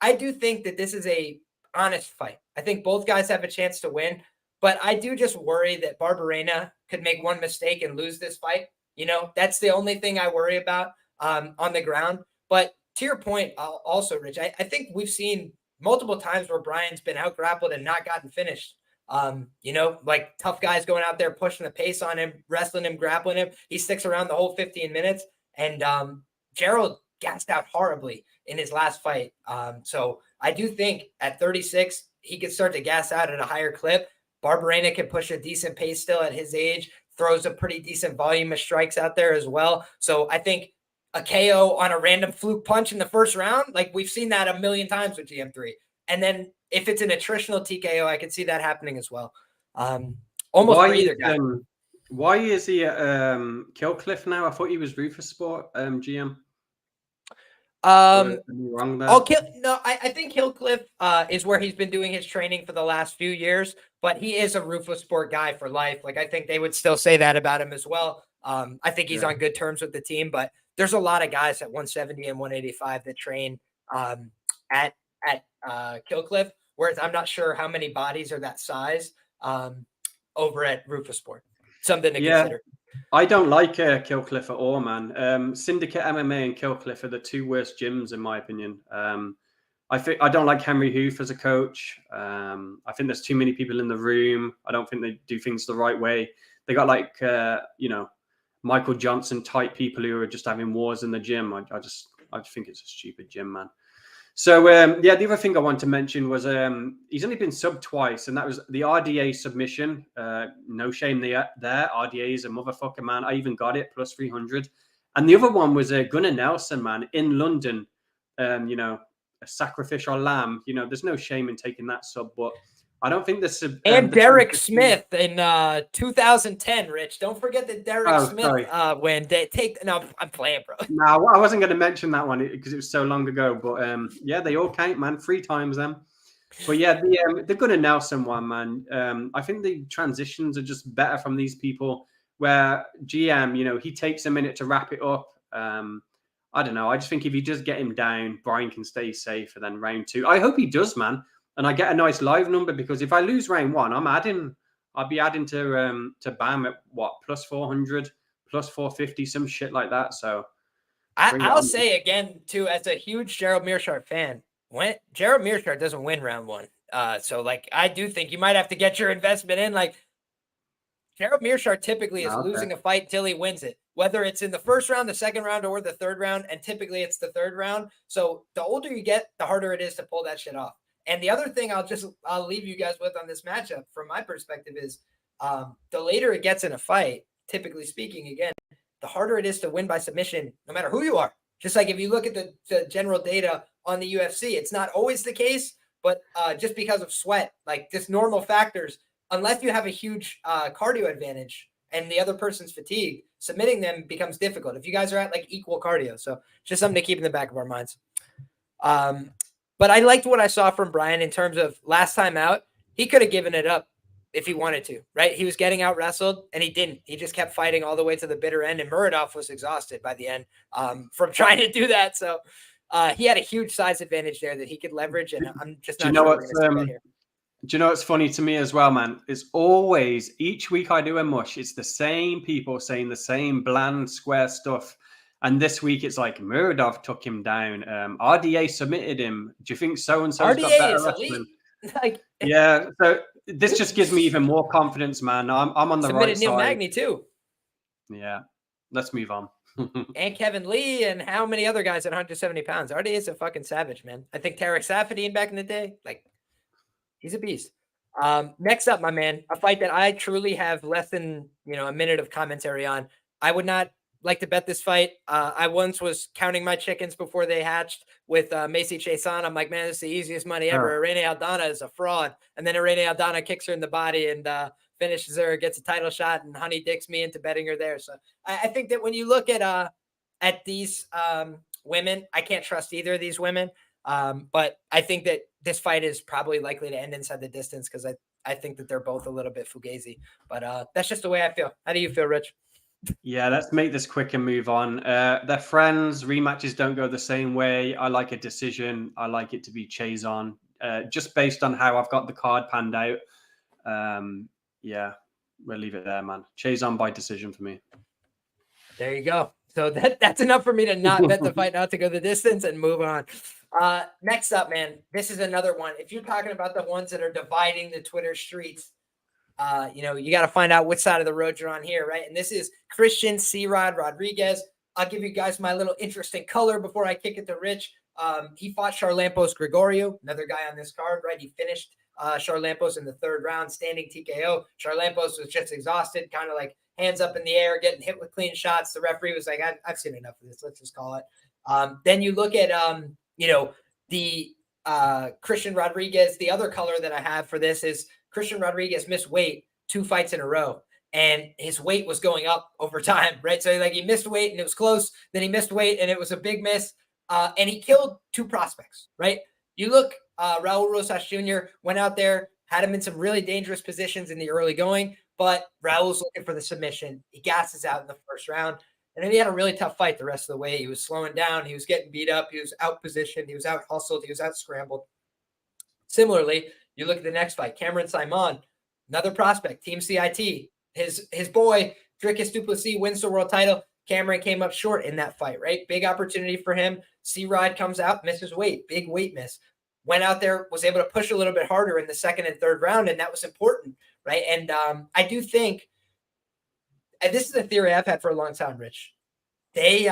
[SPEAKER 1] I do think that this is a honest fight. I think both guys have a chance to win, but I do just worry that Barberena could make one mistake and lose this fight. That's the only thing I worry about on the ground. But to your point also, Rich, I think we've seen multiple times where Bryan's been out grappled and not gotten finished. Like tough guys going out there, pushing the pace on him, wrestling him, grappling him. He sticks around the whole 15 minutes. And Gerald gassed out horribly in his last fight. So I do think at 36, he could start to gas out at a higher clip. Barberena can push a decent pace still at his age, throws a pretty decent volume of strikes out there as well. So I think a KO on a random fluke punch in the first round. Like we've seen that a million times with GM3. And then if it's an attritional TKO, I can see that happening as well. Almost for either guy.
[SPEAKER 2] Why is he at Killcliff now? I thought he was Rufus Sport GM.
[SPEAKER 1] Wrong there? I think Hillcliff is where he's been doing his training for the last few years, but he is a Rufus Sport guy for life. Like I think they would still say that about him as well. I think he's on good terms with the team, but there's a lot of guys at 170 and 185 that train at Killcliff, whereas I'm not sure how many bodies are that size over at Rufus Sport. Something to consider.
[SPEAKER 2] I don't like Killcliff at all, man. Syndicate MMA and Killcliff are the two worst gyms, in my opinion. I don't like Henry Hoof as a coach. I think there's too many people in the room. I don't think they do things the right way. They got like, Michael Johnson type people who are just having wars in the gym. I just think it's a stupid gym, man. So, the other thing I want to mention was he's only been subbed twice, and that was the RDA submission. No shame there. RDA is a motherfucker, man. I even got it, plus 300. And the other one was Gunnar Nelson, man, in London. A sacrificial lamb. There's no shame in taking that sub, but I don't think this...
[SPEAKER 1] and Derek Smith in 2010, Rich. Don't forget the Derek Smith win. No, I'm playing, bro.
[SPEAKER 2] No, I wasn't going to mention that one because it was so long ago. But they all count, man. 3 times them. But yeah, the Gunnar Nelson one, man. I think the transitions are just better from these people. Where GM, he takes a minute to wrap it up. I don't know. I just think if you just get him down, Bryan can stay safe. And then round 2, I hope he does, man. And I get a nice live number because if I lose round 1, I'll be adding to Bam at what, plus 400, plus 450, some shit like that. So
[SPEAKER 1] I'll say again too, as a huge Gerald Meerschaert fan, when Gerald Meerschaert doesn't win round 1, so like I do think you might have to get your investment in. Like Gerald Meerschaert typically is losing a fight till he wins it, whether it's in the first round, the second round, or the third round, and typically it's the third round. So the older you get, the harder it is to pull that shit off. And the other thing I'll leave you guys with on this matchup from my perspective is the later it gets in a fight, typically speaking, again, the harder it is to win by submission, no matter who you are. Just like if you look at the general data on the UFC, it's not always the case, but just because of sweat, like just normal factors, unless you have a huge cardio advantage and the other person's fatigued, submitting them becomes difficult if you guys are at like equal cardio. So just something to keep in the back of our minds. But I liked what I saw from Bryan in terms of last time out. He could have given it up if he wanted to, right? He was getting out wrestled and he didn't. He just kept fighting all the way to the bitter end. And Muradov was exhausted by the end from trying to do that. So he had a huge size advantage there that he could leverage. And I'm just not sure
[SPEAKER 2] do you know what's funny to me as well, man? It's always, each week I do a mush, it's the same people saying the same bland, square stuff. And this week it's like Muradov took him down. RDA submitted him. Do you think so-and-so's got better wrestling? Yeah, so this just gives me even more confidence, man. I'm on the right side.
[SPEAKER 1] Neil Magny too.
[SPEAKER 2] Yeah, let's move on.
[SPEAKER 1] And Kevin Lee and how many other guys at 170 pounds. RDA is a fucking savage, man. I think Tarek Safadine back in the day, like, he's a beast. Next up, my man, a fight that I truly have less than a minute of commentary on. I would not like to bet this fight. I once was counting my chickens before they hatched with Macy Chiasson. I'm like, man, this is the easiest money ever. Irene Aldana is a fraud. And then Irene Aldana kicks her in the body and finishes her, gets a title shot, and honey dicks me into betting her there. So I think that when you look at these women, I can't trust either of these women. But I think that this fight is probably likely to end inside the distance because I think that they're both a little bit fugazi. But that's just the way I feel. How do you feel, Rich?
[SPEAKER 2] Yeah, let's make this quick and move on. They're friends. Rematches don't go the same way. I like a decision. I like it to be Chiasson, just based on how I've got the card panned out. Yeah, we'll leave it there, man. Chiasson by decision for me.
[SPEAKER 1] There you go. So that's enough for me to not bet the fight not to go the distance and move on. Next up, man, this is another one. If you're talking about the ones that are dividing the Twitter streets, you got to find out which side of the road you're on here, right? And this is Christian C-Rod Rodriguez. I'll give you guys my little interesting color before I kick it to Rich. He fought Charalampos Grigoriou, another guy on this card, right? He finished Charalampos in the third round, standing TKO. Charalampos was just exhausted, kind of like hands up in the air, getting hit with clean shots. The referee was like, I've seen enough of this. Let's just call it. Then you look at, the Christian Rodriguez. The other color that I have for this is Christian Rodriguez missed weight 2 fights in a row. And his weight was going up over time, right? So like he missed weight and it was close. Then he missed weight and it was a big miss. And he killed 2 prospects, right? You look, Raul Rosas Jr. went out there, had him in some really dangerous positions in the early going, but Raul's looking for the submission. He gasses out in the first round. And then he had a really tough fight the rest of the way. He was slowing down. He was getting beat up. He was out positioned. He was out hustled. He was out scrambled. Similarly, you look at the next fight, Cameron Simon, another prospect, Team CIT. His boy, Dricus du Plessis, wins the world title. Cameron came up short in that fight, right? Big opportunity for him. C-Rod comes out, misses weight, big weight miss. Went out there, was able to push a little bit harder in the second and third round, and that was important, right? And I do think, and this is a theory I've had for a long time, Rich. They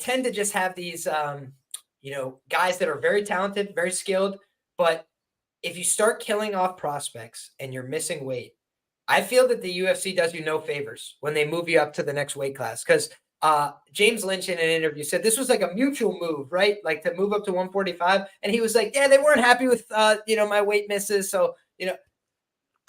[SPEAKER 1] tend to just have these, guys that are very talented, very skilled, but if you start killing off prospects and you're missing weight, I feel that the UFC does you no favors when they move you up to the next weight class. Because James Lynch in an interview said this was like a mutual move, right? Like to move up to 145. And he was like, yeah, they weren't happy with, my weight misses. So,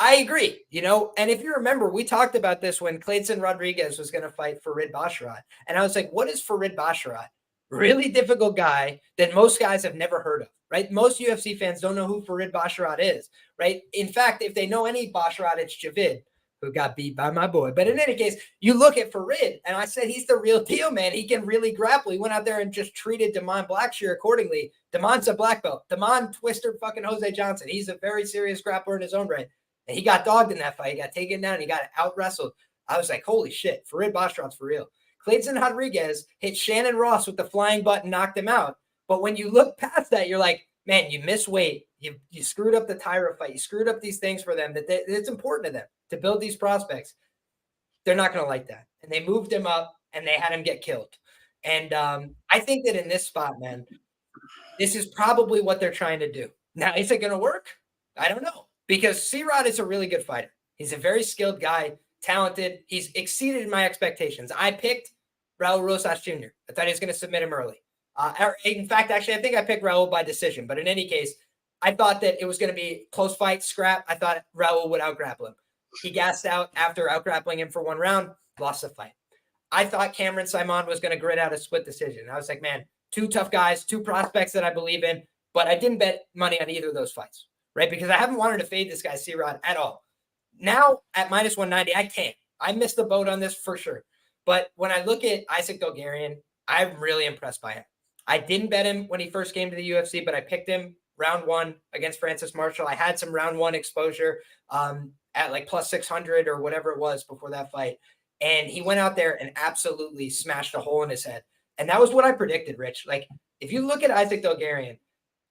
[SPEAKER 1] I agree, and if you remember, we talked about this when Clayton Rodriguez was going to fight Farid Basharat. And I was like, what is Farid Basharat? Really difficult guy that most guys have never heard of, right? Most UFC fans don't know who Farid Basharat is, right? In fact, if they know any Basharat, it's Javid, who got beat by my boy. But in any case, you look at Farid, and I said, he's the real deal, man. He can really grapple. He went out there and just treated Damon Blackshear accordingly. Damon's a black belt. Damon twisted fucking Jose Johnson. He's a very serious grappler in his own right. And he got dogged in that fight. He got taken down. He got out-wrestled. I was like, holy shit, Farid Basharat's for real. Clayton Rodriguez hit Shannon Ross with the flying butt and knocked him out. But when you look past that, you're like, man, you miss weight. You screwed up the Tyra fight. You screwed up these things for them that it's important to them to build these prospects. They're not going to like that. And they moved him up and they had him get killed. And I think that in this spot, man, this is probably what they're trying to do. Now, is it going to work? I don't know. Because C-Rod is a really good fighter. He's a very skilled guy, talented. He's exceeded my expectations. I picked Raul Rosas Jr. I thought he was going to submit him early. In fact, actually, I think I picked Raul by decision. But in any case, I thought that it was going to be close fight, scrap. I thought Raul would out-grapple him. He gassed out after out-grappling him for 1 round, lost the fight. I thought Cameron Simon was going to grit out a split decision. I was like, man, 2 tough guys, 2 prospects that I believe in. But I didn't bet money on either of those fights. Right? Because I haven't wanted to fade this guy C-Rod at all. Now at minus 190, I can't. I missed the boat on this for sure. But when I look at Isaac Dulgarian, I'm really impressed by him. I didn't bet him when he first came to the UFC, but I picked him round 1 against Francis Marshall. I had some round 1 exposure at like plus 600 or whatever it was before that fight. And he went out there and absolutely smashed a hole in his head. And that was what I predicted, Rich. Like if you look at Isaac Dulgarian,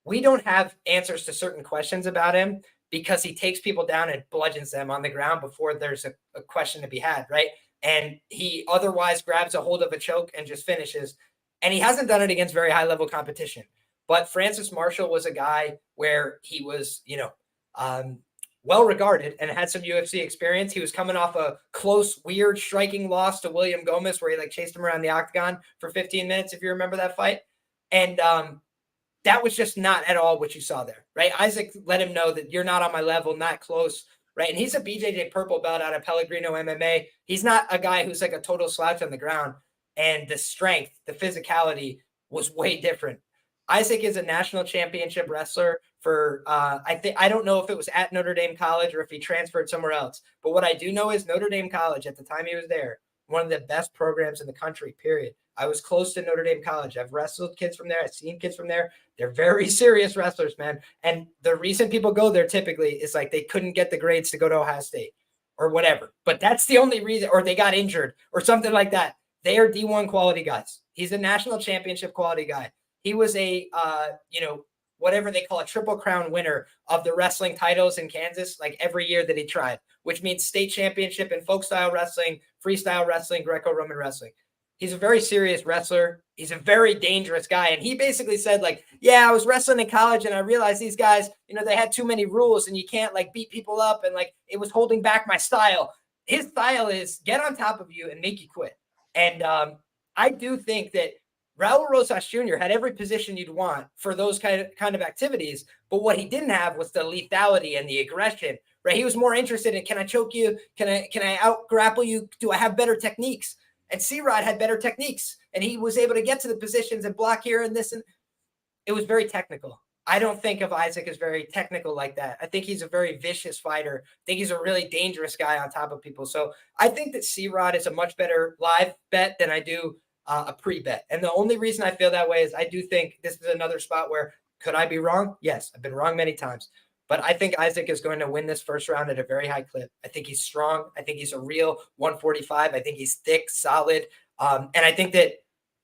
[SPEAKER 1] we don't have answers to certain questions about him because he takes people down and bludgeons them on the ground before there's a question to be had, right? And he otherwise grabs a hold of a choke and just finishes. And he hasn't done it against very high-level competition. But Francis Marshall was a guy where he was, well-regarded and had some UFC experience. He was coming off a close, weird, striking loss to William Gomez where he chased him around the octagon for 15 minutes, if you remember that fight. And that was just not at all what you saw there, right? Isaac let him know that you're not on my level, not close, right? And he's a BJJ purple belt out of Pellegrino MMA. He's not a guy who's like a total slouch on the ground. And the strength, the physicality was way different. Isaac is a national championship wrestler for, I don't know if it was at Notre Dame College or if he transferred somewhere else. But what I do know is Notre Dame College, at the time he was there, one of the best programs in the country, period. I was close to Notre Dame College. I've wrestled kids from there. I've seen kids from there. They're very serious wrestlers, man. And the reason people go there typically is like they couldn't get the grades to go to Ohio State or whatever. But that's the only reason, or they got injured or something like that. They are D1 quality guys. He's a national championship quality guy. He was a, whatever they call a triple crown winner of the wrestling titles in Kansas, like every year that he tried, which means state championship in folk style wrestling, freestyle wrestling, Greco-Roman wrestling. He's a very serious wrestler. He's a very dangerous guy. And he basically said, like, yeah, I was wrestling in college and I realized these guys, they had too many rules and you can't like beat people up. And like, it was holding back my style. His style is get on top of you and make you quit. And I do think that Raul Rosas Jr. had every position you'd want for those kind of activities. But what he didn't have was the lethality and the aggression, right? He was more interested in, can I choke you? Can I out grapple you? Do I have better techniques? And C-Rod had better techniques, and he was able to get to the positions and block here and this. And it was very technical. I don't think of Isaac as very technical like that. I think he's a very vicious fighter. I think he's a really dangerous guy on top of people. So I think that C-Rod is a much better live bet than I do a pre-bet. And the only reason I feel that way is I do think this is another spot where could I be wrong? Yes, I've been wrong many times. But I think Isaac is going to win this first round at a very high clip. I think he's strong. I think he's a real 145. I think he's thick, solid. And I think that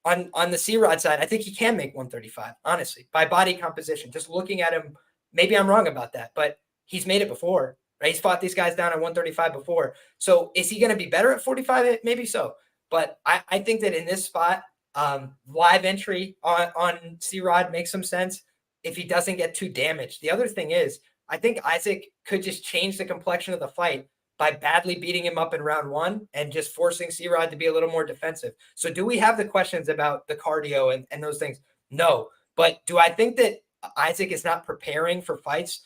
[SPEAKER 1] on the C-Rod side, I think he can make 135, honestly, by body composition. Just looking at him, maybe I'm wrong about that, but he's made it before, right? He's fought these guys down at 135 before. So is he going to be better at 45? Maybe so. But I think that in this spot, live entry on C-Rod makes some sense if he doesn't get too damaged. The other thing is, I think Isaac could just change the complexion of the fight by badly beating him up in round one and just forcing C-Rod to be a little more defensive. So do we have the questions about the cardio and those things? No. But do I think that Isaac is not preparing for fights?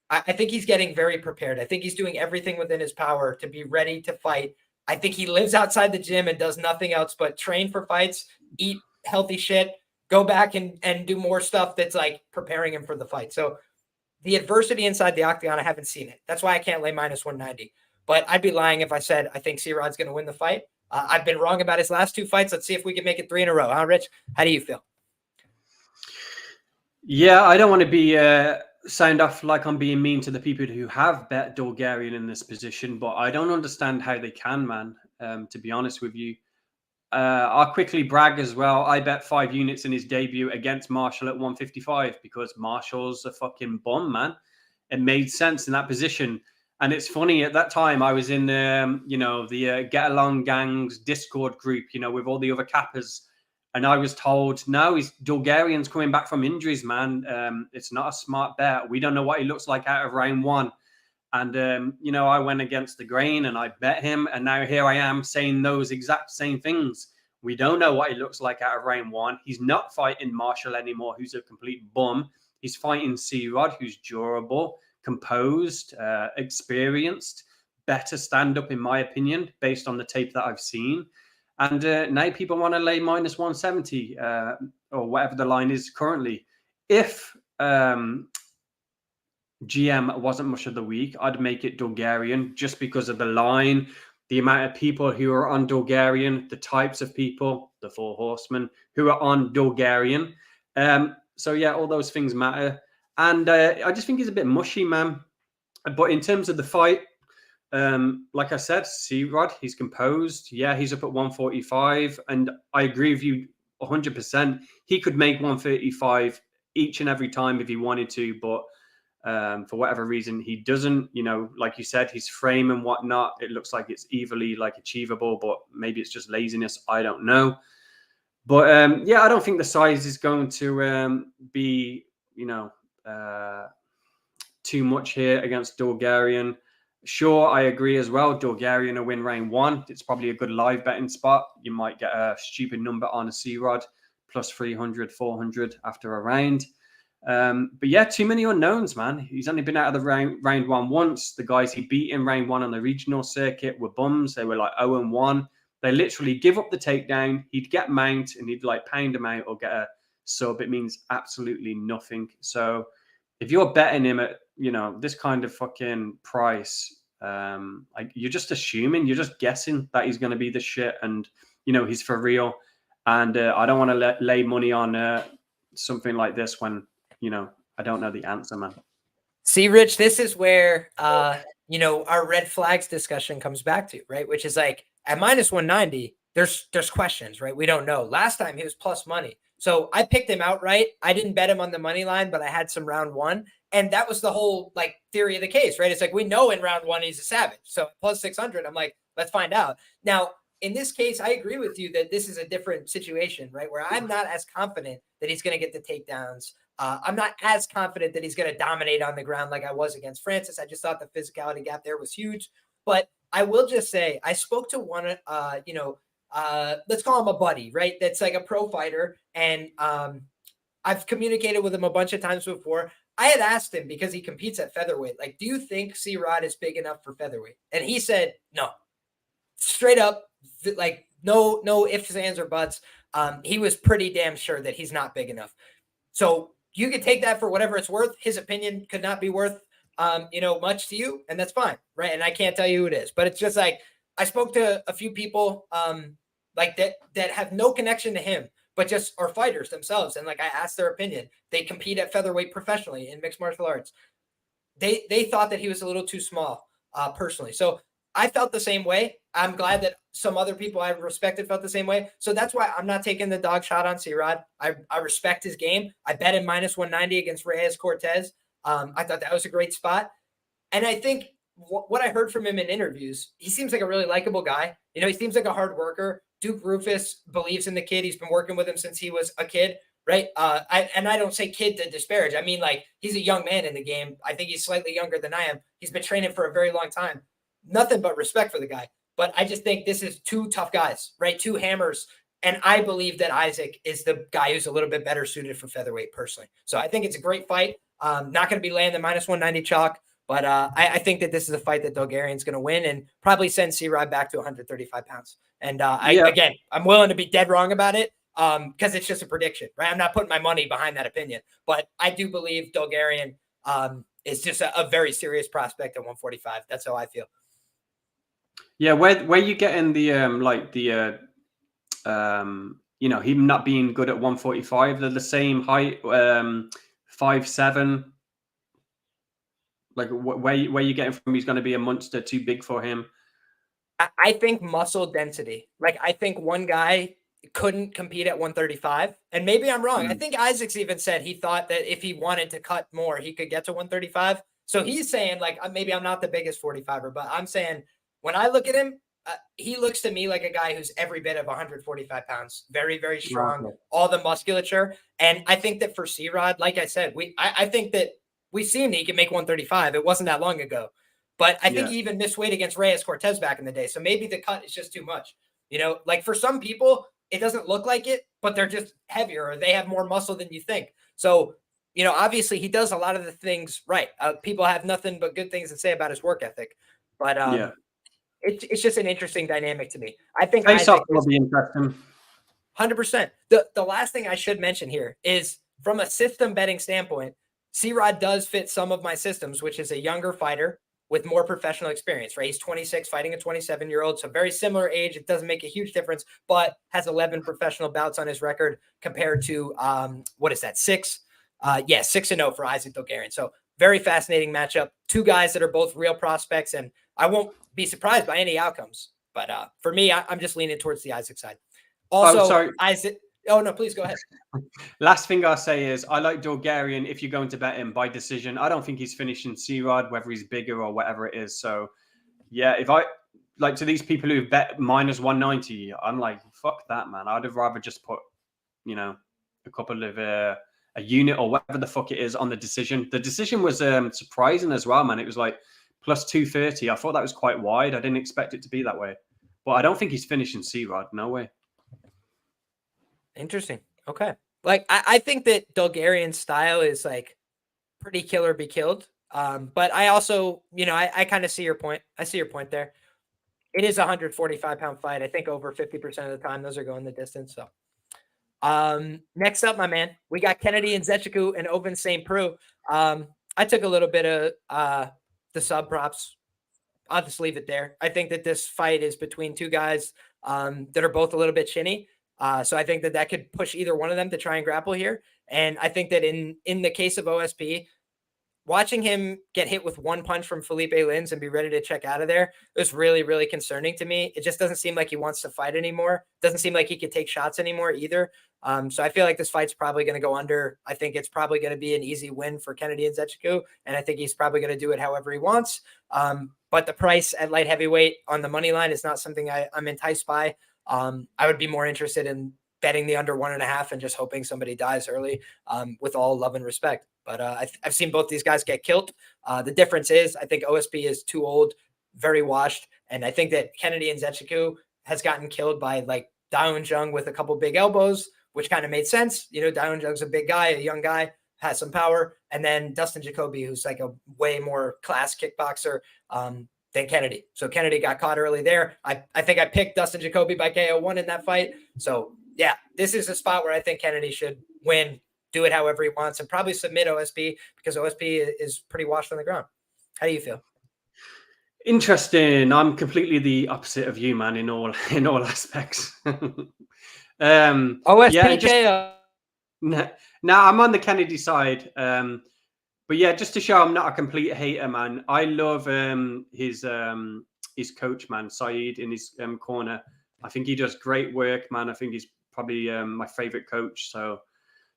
[SPEAKER 1] I think he's getting very prepared. I think he's doing everything within his power to be ready to fight. I think he lives outside the gym and does nothing else but train for fights, eat healthy shit, go back and do more stuff that's like preparing him for the fight. So the adversity inside the octagon, I haven't seen it. That's why I can't lay minus 190. But I'd be lying if I said I think C-Rod's going to win the fight. I've been wrong about his last two fights. Let's see if we can make it 3 in a row. Huh, Rich? How do you feel?
[SPEAKER 2] Yeah, I don't want to be sound off like I'm being mean to the people who have bet Bulgarian in this position, but I don't understand how they can, man, to be honest with you. I'll quickly brag as well. I bet 5 units in his debut against Marshall at 155 because Marshall's a fucking bum, man. It made sense in that position. And it's funny, at that time, I was in, the Get Along Gangs Discord group, with all the other cappers. And I was told, no, Bulgarian's coming back from injuries, man. It's not a smart bet. We don't know what he looks like out of round one. And, I went against the grain and I bet him. And now here I am saying those exact same things. We don't know what he looks like out of round one. He's not fighting Marshall anymore, who's a complete bum. He's fighting C-Rod, who's durable, composed, experienced, better stand-up, in my opinion, based on the tape that I've seen. And now people want to lay minus 170 or whatever the line is currently. If GM wasn't much of the week, I'd make it Bulgarian just because of the line, the amount of people who are on Bulgarian, the types of people, the 4 horsemen who are on Bulgarian. So yeah, all those things matter. And I just think he's a bit mushy, man. But in terms of the fight, like I said, C-Rod, he's composed. Yeah, he's up at 145. And I agree with you 100%. He could make 135 each and every time if he wanted to. But for whatever reason, he doesn't. Like you said, his frame and whatnot, it looks like it's evilly achievable. But maybe it's just laziness. I don't know. But I don't think the size is going to be, too much here against Bulgarian. Sure, I agree as well. Bulgarian will win round one. It's probably a good live betting spot. You might get a stupid number on a C-Rod, plus 300, 400 after a round. But yeah, too many unknowns, man. He's only been out of the round one once. The guys he beat in round one on the regional circuit were bums. They were like 0-1. They literally give up the takedown. He'd get mount and he'd pound him out or get a sub. It means absolutely nothing. So if you're betting him at, this kind of fucking price, you're just assuming, you're just guessing that he's going to be the shit and, he's for real. And I don't want to lay money on something like this when, I don't know the answer, man.
[SPEAKER 1] See, Rich, this is where, our red flags discussion comes back to, right? Which is like at minus 190, there's questions, right? We don't know. Last time he was plus money. So I picked him outright. I didn't bet him on the money line, but I had some round one. And that was the whole theory of the case, right? It's like, we know in round one, he's a savage. So plus 600, I'm like, let's find out. Now, in this case, I agree with you that this is a different situation, right? Where I'm not as confident that he's going to get the takedowns. I'm not as confident that he's going to dominate on the ground like I was against Francis. I just thought the physicality gap there was huge. But I will just say, I spoke to one, let's call him a buddy, right? That's like a pro fighter. And I've communicated with him a bunch of times before. I had asked him, because he competes at featherweight, like, do you think C-Rod is big enough for featherweight? And he said, no. Straight up, like, no ifs, ands, or buts. He was pretty damn sure that he's not big enough. So you can take that for whatever it's worth. His opinion could not be worth, much to you, and that's fine, right? And I can't tell you who it is, but it's just like, I spoke to a few people like that have no connection to him, but just are fighters themselves. And like, I asked their opinion. They compete at featherweight professionally in mixed martial arts. They thought that he was a little too small, personally. So I felt the same way. I'm glad that some other people I respected felt the same way. So that's why I'm not taking the dog shot on C-Rod. I respect his game. I bet him minus 190 against Reyes Cortez. I thought that was a great spot. And I think what I heard from him in interviews, he seems like a really likable guy. He seems like a hard worker. Duke Rufus believes in the kid. He's been working with him since he was a kid, right? I don't say kid to disparage. I mean, like, he's a young man in the game. I think he's slightly younger than I am. He's been training for a very long time. Nothing but respect for the guy. But I just think this is two tough guys, right? Two hammers. And I believe that Isaac is the guy who's a little bit better suited for featherweight personally. So I think it's a great fight. Not going to be laying the minus 190 chalk. But I think that this is a fight that Dulgarian's going to win and probably send C-Rod back to 135 pounds. And again, I'm willing to be dead wrong about it because it's just a prediction, right? I'm not putting my money behind that opinion. But I do believe Dulgarian is just a very serious prospect at 145. That's how I feel.
[SPEAKER 2] Yeah, where you getting the him not being good at 145? They're the same height, 5'7". Like, where you getting from? He's going to be a monster, too big for him.
[SPEAKER 1] I think muscle density. Like, I think one guy couldn't compete at 135, and maybe I'm wrong. I think Isaac's even said he thought that if he wanted to cut more, he could get to 135. So he's saying, like, maybe I'm not the biggest 45er, but I'm saying when I look at him, he looks to me like a guy who's every bit of 145 pounds, very, very strong, all the musculature. And I think that for C-Rod, like I said, I think that we've seen that he can make 135. It wasn't that long ago. But I think he even missed weight against Reyes Cortez back in the day. So maybe the cut is just too much. Like, for some people, it doesn't look like it, but they're just heavier or they have more muscle than you think. So, obviously he does a lot of the things right. People have nothing but good things to say about his work ethic. But it's just an interesting dynamic to me. I think Isaac
[SPEAKER 2] will be interesting.
[SPEAKER 1] 100%. The last thing I should mention here is, from a system betting standpoint, C-Rod does fit some of my systems, which is a younger fighter with more professional experience, right? He's 26 fighting a 27-year-old. So very similar age. It doesn't make a huge difference, but has 11 professional bouts on his record compared to, 6? 6-0 for Isaac Dulgarian. So very fascinating matchup. Two guys that are both real prospects, and I won't be surprised by any outcomes. But for me, I'm just leaning towards the Isaac side. Also, Isaac. Oh, no, please go ahead.
[SPEAKER 2] Last thing I'll say is I like Dulgarian if you're going to bet him by decision. I don't think he's finishing C-Rod, whether he's bigger or whatever it is. So, yeah, if I like to these people who bet minus 190, I'm like, fuck that, man. I'd have rather just put, a couple of a unit or whatever the fuck it is on the decision. The decision was surprising as well, man. It was like plus 230. I thought that was quite wide. I didn't expect it to be that way. But I don't think he's finishing C-Rod. No way.
[SPEAKER 1] Interesting. Okay. Like, I think that Dulgarian's style is like pretty kill or be killed. But I also, I kind of see your point. I see your point there. It is a 145-pound fight. I think over 50% of the time those are going the distance. So next up, my man, we got Kennedy Nzechukwu and Ovince St. Preux. I took a little bit of the sub props. I'll just leave it there. I think that this fight is between two guys that are both a little bit chinny. So I think that could push either one of them to try and grapple here. And I think that in the case of OSP, watching him get hit with one punch from Felipe Lins and be ready to check out of there, it was really, really concerning to me. It just doesn't seem like he wants to fight anymore. Doesn't seem like he could take shots anymore either. So I feel like this fight's probably going to go under. I think it's probably going to be an easy win for Kennedy Nzechukwu, and I think he's probably going to do it however he wants. But the price at light heavyweight on the money line is not something I'm enticed by. I would be more interested in betting the under 1.5 and just hoping somebody dies early, with all love and respect. But I've seen both these guys get killed. The difference is I think OSP is too old, very washed. And I think that Kennedy Nzechukwu has gotten killed by like Daeun Jung with a couple big elbows, which kind of made sense. You know, Daeun Jung's a big guy, a young guy, has some power. And then Dustin Jacoby, who's like a way more class kickboxer than Kennedy. So Kennedy got caught early there. I think I picked Dustin Jacoby by KO1 in that fight. So yeah, this is a spot where I think Kennedy should win, do it however he wants, and probably submit OSP because OSP is pretty washed on the ground. How do you feel?
[SPEAKER 2] Interesting. I'm completely the opposite of you, man, in all aspects.
[SPEAKER 1] OSP
[SPEAKER 2] No, I'm on the Kennedy side. But yeah, just to show I'm not a complete hater, man. I love his coach, man, Saeed, in his corner. I think he does great work, man. I think he's probably my favorite coach. So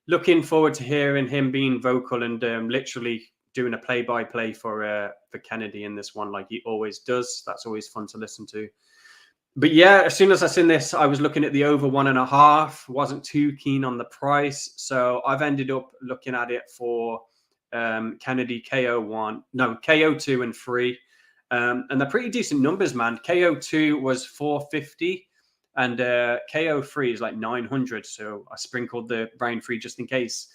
[SPEAKER 2] looking forward to hearing him being vocal and literally doing a play-by-play for Kennedy in this one, like he always does. That's always fun to listen to. But yeah, as soon as I seen this, I was looking at the over 1.5. Wasn't too keen on the price, so I've ended up looking at it for Kennedy KO2 and 3. And they're pretty decent numbers, man. KO2 was 450 and KO3 is like 900. So I sprinkled the Bryan 3 just in case.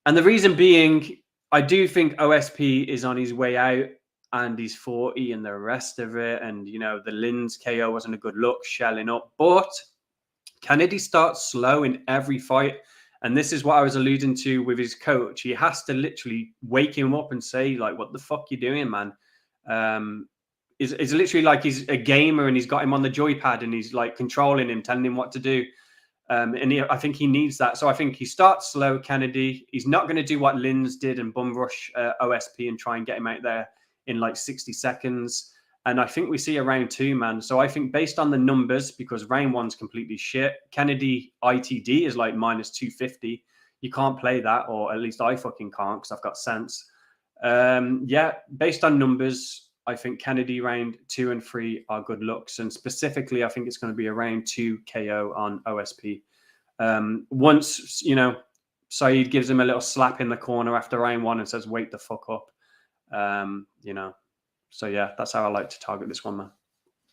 [SPEAKER 2] And the reason being, I do think OSP is on his way out and he's 40 and the rest of it. And, you know, the Lins KO wasn't a good look, shelling up. But Kennedy starts slow in every fight. And this is what I was alluding to with his coach. He has to literally wake him up and say, like, what the fuck you doing, man? It's literally like he's a gamer and he's got him on the joypad and he's like controlling him, telling him what to do. I think he needs that. So I think he starts slow, Kennedy. He's not going to do what Lins did and bum rush OSP and try and get him out there in like 60 seconds. And I think we see a round 2, man. So I think based on the numbers, because round 1's completely shit, Kennedy ITD is like minus 250. You can't play that, or at least I fucking can't because I've got sense. Yeah, based on numbers, I think Kennedy round 2 and 3 are good looks. And specifically, I think it's going to be a round 2 KO on OSP. Once, you know, Saeed gives him a little slap in the corner after round 1 and says, wake the fuck up. You know, so yeah, that's how I like to target this one, man.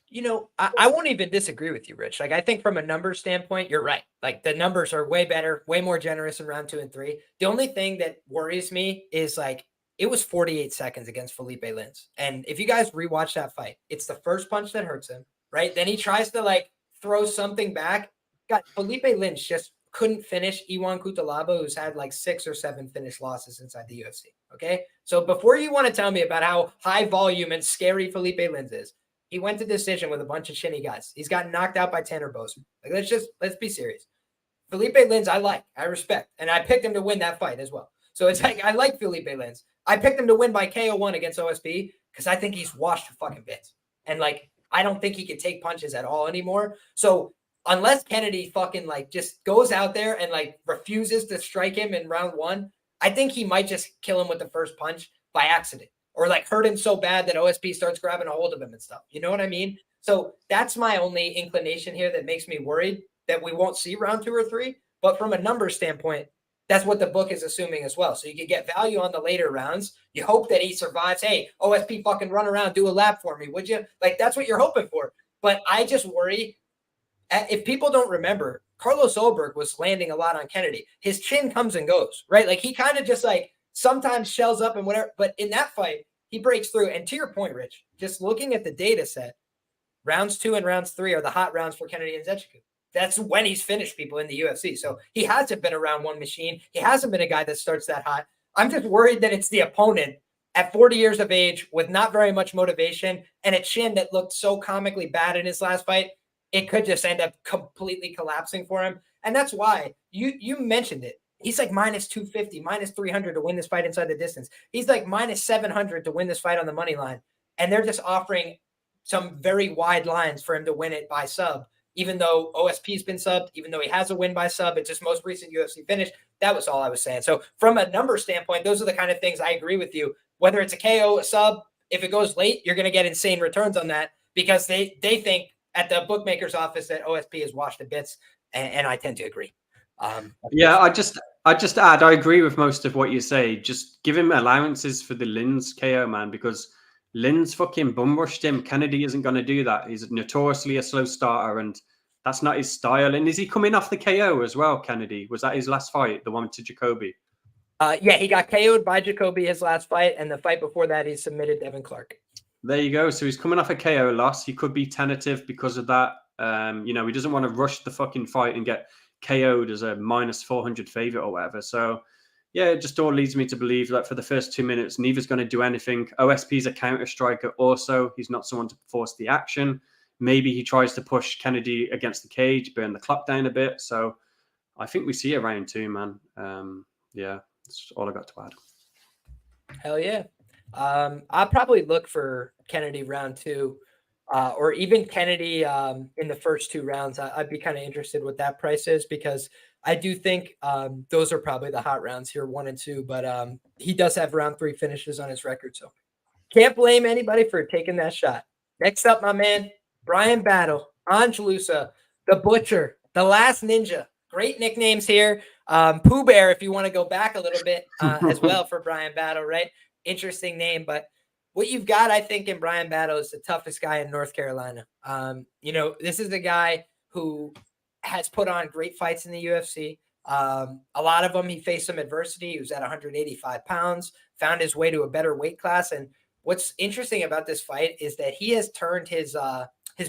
[SPEAKER 1] You know, I won't even disagree with you, Rich. Like, I think from a number standpoint, you're right. Like, the numbers are way better, way more generous in round 2 and 3. The only thing that worries me is like, it was 48 seconds against Felipe Lins. And if you guys rewatch that fight, it's the first punch that hurts him, right? Then he tries to like throw something back. God, Felipe Lins just couldn't finish Iwan Cutelaba, who's had like 6 or 7 finish losses inside the UFC. Okay. So before you want to tell me about how high volume and scary Felipe Lins is, he went to decision with a bunch of chinny guys. He's gotten knocked out by Tanner Boser. Like, let's be serious. Felipe Lins, I respect, and I picked him to win that fight as well. So it's like, I like Felipe Lins. I picked him to win by KO1 against OSP because I think he's washed to fucking bits. And like, I don't think he can take punches at all anymore. So unless Kennedy fucking like just goes out there and like refuses to strike him in round 1, I think he might just kill him with the first punch by accident or like hurt him so bad that OSP starts grabbing a hold of him and stuff. You know what I mean? So that's my only inclination here that makes me worried that we won't see round 2 or 3. But from a number standpoint, that's what the book is assuming as well. So you can get value on the later rounds. You hope that he survives. Hey, OSP fucking run around, do a lap for me, would you? Like, that's what you're hoping for. But I just worry, if people don't remember, Carlos Ulberg was landing a lot on Kennedy. His chin comes and goes, right? Like, he kind of just like sometimes shells up and whatever. But in that fight, he breaks through. And to your point, Rich, just looking at the data set, rounds 2 and rounds 3 are the hot rounds for Kennedy Nzechukwu. That's when he's finished people in the UFC. So he hasn't been a round 1 machine. He hasn't been a guy that starts that hot. I'm just worried that it's the opponent at 40 years of age with not very much motivation and a chin that looked so comically bad in his last fight. It could just end up completely collapsing for him. And that's why you mentioned it. He's like minus 250, minus 300 to win this fight inside the distance. He's like minus 700 to win this fight on the money line. And they're just offering some very wide lines for him to win it by sub, even though OSP's been subbed, even though he has a win by sub. It's his most recent UFC finish. That was all I was saying. So from a number standpoint, those are the kind of things I agree with you. Whether it's a KO, a sub, if it goes late, you're going to get insane returns on that because they think at the bookmaker's office that OSP is washed to bits. And I tend to agree.
[SPEAKER 2] Yeah, I just add, I agree with most of what you say. Just give him allowances for the Linz KO, man, because Linz fucking bum rushed him. Kennedy isn't going to do that. He's notoriously a slow starter, and that's not his style. And is he coming off the KO as well, Kennedy? Was that his last fight, the one to Jacoby?
[SPEAKER 1] Yeah, he got KO'd by Jacoby his last fight, and the fight before that, he submitted Devin Clark.
[SPEAKER 2] There you go. So he's coming off a KO loss. He could be tentative because of that. He doesn't want to rush the fucking fight and get KO'd as a minus 400 favorite or whatever. So, yeah, it just all leads me to believe that for the first 2 minutes, neither's going to do anything. OSP's a counter striker also. He's not someone to force the action. Maybe he tries to push Kennedy against the cage, burn the clock down a bit. So I think we see a round 2, man. Yeah, that's all I got to add.
[SPEAKER 1] Hell yeah. I'll probably look for Kennedy round 2. Or even Kennedy in the first 2 rounds. I'd be kind of interested what that price is because I do think those are probably the hot rounds here, 1 and 2. But he does have round 3 finishes on his record, so can't blame anybody for taking that shot. Next up, my man, Bryan Battle, Angelusa, the Butcher, the Last Ninja. Great nicknames here. Pooh Bear, if you want to go back a little bit as well for Bryan Battle, right? Interesting name, but what you've got, I think, in Bryan Battle is the toughest guy in North Carolina. This is the guy who has put on great fights in the UFC. A lot of them, he faced some adversity. He was at 185 pounds, found his way to a better weight class. And what's interesting about this fight is that he has turned his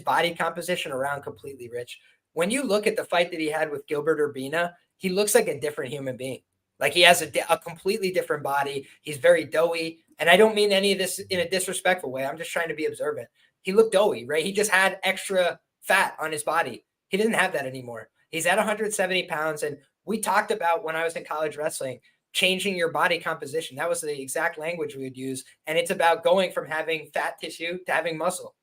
[SPEAKER 1] body composition around completely, Rich. When you look at the fight that he had with Gilbert Urbina, he looks like a different human being. Like he has a completely different body. He's very doughy. And I don't mean any of this in a disrespectful way. I'm just trying to be observant. He looked doughy, right? He just had extra fat on his body. He doesn't have that anymore. He's at 170 pounds. And we talked about when I was in college wrestling, changing your body composition. That was the exact language we would use. And it's about going from having fat tissue to having muscle,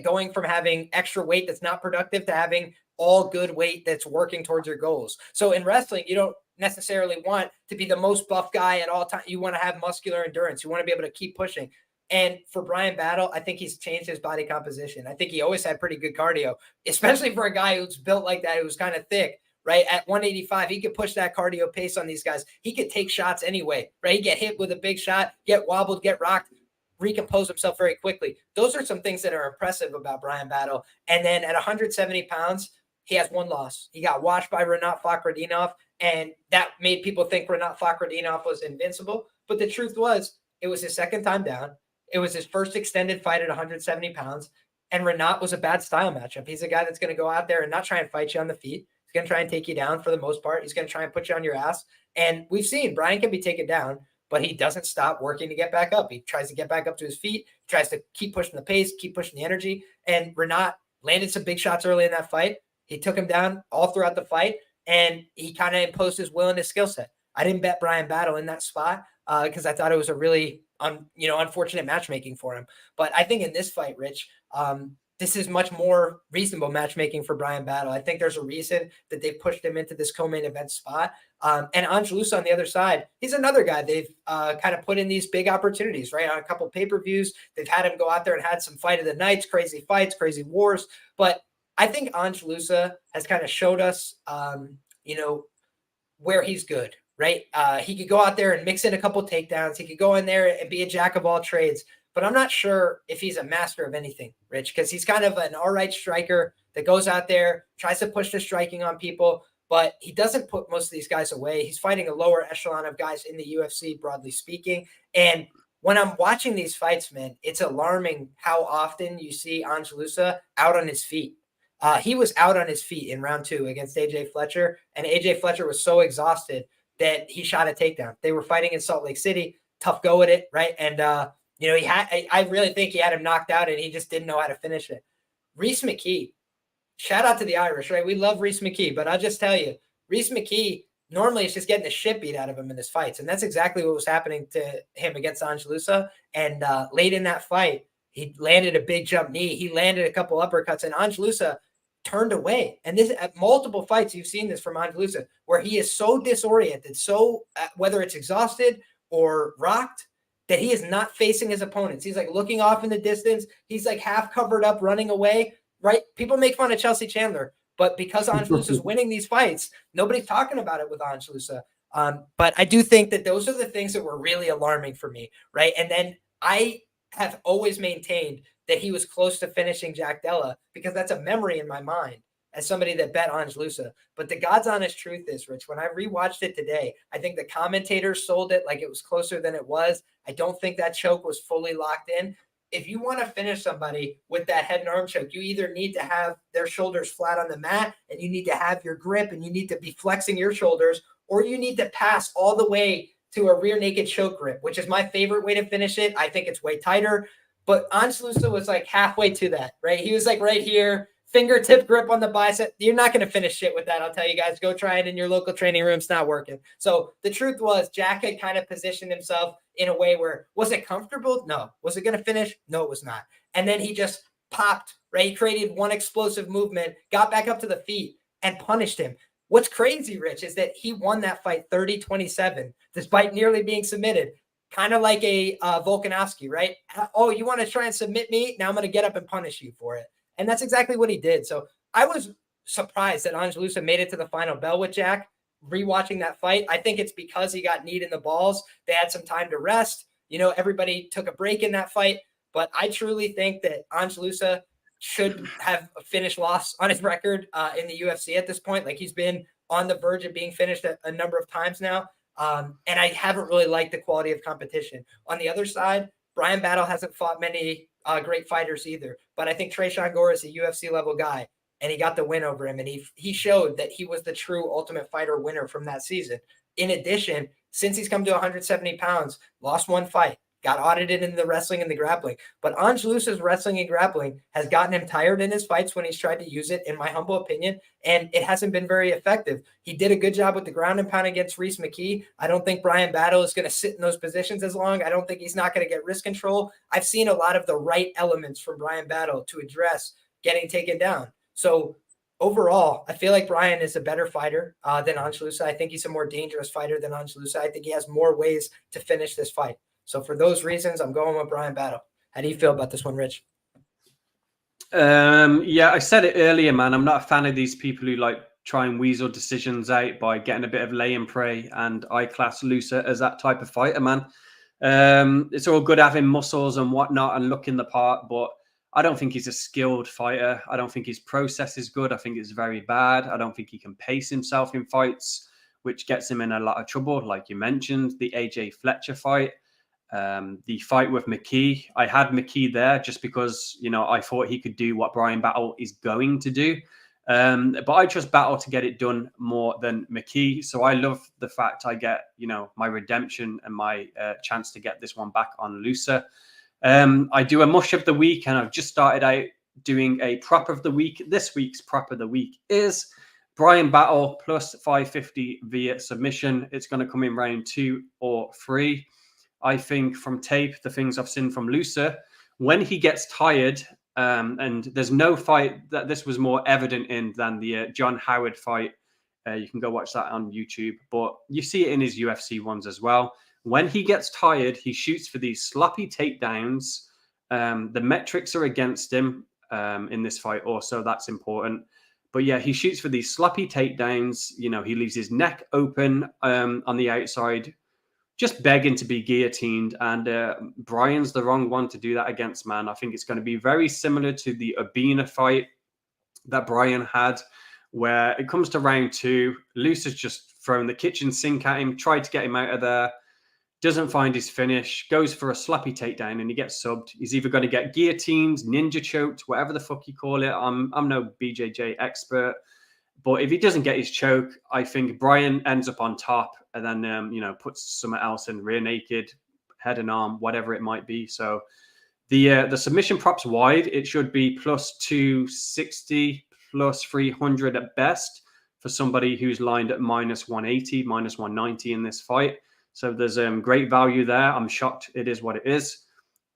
[SPEAKER 1] going from having extra weight that's not productive to having all good weight that's working towards your goals. So in wrestling, you don't necessarily want to be the most buff guy at all time. You want to have muscular endurance. You want to be able to keep pushing. And for Bryan Battle, I think he's changed his body composition. I think he always had pretty good cardio, especially for a guy who's built like that, who's kind of thick, right? At 185, he could push that cardio pace on these guys. He could take shots anyway, right? He get hit with a big shot, get wobbled, get rocked, recompose himself very quickly. Those are some things that are impressive about Bryan Battle. And then at 170 pounds, he has 1 loss. He got washed by Rinat Fakhretdinov, and that made people think Rinat Fakhretdinov was invincible. But the truth was, it was his second time down. It was his first extended fight at 170 pounds, and Rinat was a bad style matchup. He's a guy that's going to go out there and not try and fight you on the feet. He's going to try and take you down for the most part. He's going to try and put you on your ass. And we've seen Bryan can be taken down, but he doesn't stop working to get back up. He tries to get back up to his feet, tries to keep pushing the pace, keep pushing the energy. And Rinat landed some big shots early in that fight. He took him down all throughout the fight, and he kind of imposed his will and his skill set. I didn't bet Bryan Battle in that spot because I thought it was a really unfortunate matchmaking for him. But I think in this fight, Rich, this is much more reasonable matchmaking for Bryan Battle. I think there's a reason that they pushed him into this co-main event spot. And Angelusa on the other side, he's another guy they've kind of put in these big opportunities, right? On a couple pay-per-views, they've had him go out there and had some fight of the nights, crazy fights, crazy wars. But I think Angelusa has kind of showed us, where he's good, right? He could go out there and mix in a couple takedowns. He could go in there and be a jack of all trades. But I'm not sure if he's a master of anything, Rich, because he's kind of an all right striker that goes out there, tries to push the striking on people, but he doesn't put most of these guys away. He's fighting a lower echelon of guys in the UFC, broadly speaking. And when I'm watching these fights, man, it's alarming how often you see Angelusa out on his feet. He was out on his feet in round 2 against AJ Fletcher, and AJ Fletcher was so exhausted that he shot a takedown. They were fighting in Salt Lake City, tough go at it, right? And, I really think he had him knocked out, and he just didn't know how to finish it. Rhys McKee, shout out to the Irish, right? We love Rhys McKee, but I'll just tell you, Rhys McKee normally it's just getting the shit beat out of him in his fights. And that's exactly what was happening to him against Angelusa. And late in that fight, he landed a big jump knee. He landed a couple uppercuts, and Angelusa turned away. And this at multiple fights, you've seen this from Angelusa, where he is so disoriented, so whether it's exhausted or rocked, that he is not facing his opponents. He's like looking off in the distance. He's like half covered up, running away, right? People make fun of Chelsea Chandler, but because Angelusa is winning these fights, nobody's talking about it with Angelusa. But I do think that those are the things that were really alarming for me, right? And then I have always maintained that he was close to finishing Jack Della, because that's a memory in my mind as somebody that bet Angelusa. But the God's honest truth is, Rich, when I rewatched it today, I think the commentators sold it like it was closer than it was. I don't think that choke was fully locked in. If you want to finish somebody with that head and arm choke, you either need to have their shoulders flat on the mat, and you need to have your grip, and you need to be flexing your shoulders, or you need to pass all the way to a rear naked choke grip, which is my favorite way to finish it. I think it's way tighter. But Angelusa was like halfway to that, right? He was like right here, fingertip grip on the bicep. You're not going to finish shit with that. I'll tell you guys, go try it in your local training room. It's not working. So the truth was, Jack had kind of positioned himself in a way where, was it comfortable? No. Was it going to finish? No, it was not. And then he just popped, right? He created one explosive movement, got back up to the feet, and punished him. What's crazy, Rich, is that he won that fight 30-27, despite nearly being submitted. Kind of like a Volkanovski, right? Oh, you want to try and submit me? Now I'm going to get up and punish you for it. And that's exactly what he did. So I was surprised that Angelusa made it to the final bell with Jack. Rewatching that fight, I think it's because he got kneed in the balls. They had some time to rest. You know, everybody took a break in that fight. But I truly think that Angelusa should have a finish loss on his record in the UFC at this point. Like, he's been on the verge of being finished a number of times now. And I haven't really liked the quality of competition. On the other side, Bryan Battle hasn't fought many great fighters either. But I think Tresean Gore is a UFC level guy, and he got the win over him. And he showed that he was the true Ultimate Fighter winner from that season. In addition, since he's come to 170 pounds, lost one fight, got audited in the wrestling and the grappling. But Angelusa's wrestling and grappling has gotten him tired in his fights when he's tried to use it, in my humble opinion, and it hasn't been very effective. He did a good job with the ground and pound against Rhys McKee. I don't think Bryan Battle is going to sit in those positions as long. I don't think he's not going to get wrist control. I've seen a lot of the right elements from Bryan Battle to address getting taken down. So overall, I feel like Bryan is a better fighter than Angelusa. I think he's a more dangerous fighter than Angelusa. I think he has more ways to finish this fight. So for those reasons, I'm going with Bryan Battle. How do you feel about this one, Rich?
[SPEAKER 2] Yeah, I said it earlier, man. I'm not a fan of these people who like try and weasel decisions out by getting a bit of lay and pray. And I class Lusa as that type of fighter, man. It's all good having muscles and whatnot and looking the part, but I don't think he's a skilled fighter. I don't think his process is good. I think it's very bad. I don't think he can pace himself in fights, which gets him in a lot of trouble. Like you mentioned, the AJ Fletcher fight. The fight with McKee, I had McKee there just because, you know, I thought he could do what Bryan Battle is going to do. But I trust Battle to get it done more than McKee. So I love the fact I get, you know, my redemption and my chance to get this one back on Lusa. I do a mush of the week, and I've just started out doing a prop of the week. This week's prop of the week is Bryan Battle plus 550 via submission. It's going to come in round 2 or 3. I think from tape, the things I've seen from Lusa, when he gets tired, and there's no fight that this was more evident in than the John Howard fight. You can go watch that on YouTube, but you see it in his UFC ones as well. When he gets tired, he shoots for these sloppy takedowns. The metrics are against him in this fight also. That's important. But yeah, he shoots for these sloppy takedowns. You know, he leaves his neck open on the outside, just begging to be guillotined. And Bryan's the wrong one to do that against, man. I think it's going to be very similar to the Urbina fight that Bryan had, where it comes to round 2, Lusa's just thrown the kitchen sink at him, tried to get him out of there, doesn't find his finish, goes for a sloppy takedown, and he gets subbed. He's either going to get guillotined, ninja choked, whatever the fuck you call it. I'm no BJJ expert, but if he doesn't get his choke, I think Bryan ends up on top and then, you know, puts something else in, rear naked, head and arm, whatever it might be. So the submission props wide, it should be plus 260, plus 300 at best for somebody who's lined at minus 180, minus 190 in this fight. So there's great value there. I'm shocked it is what it is.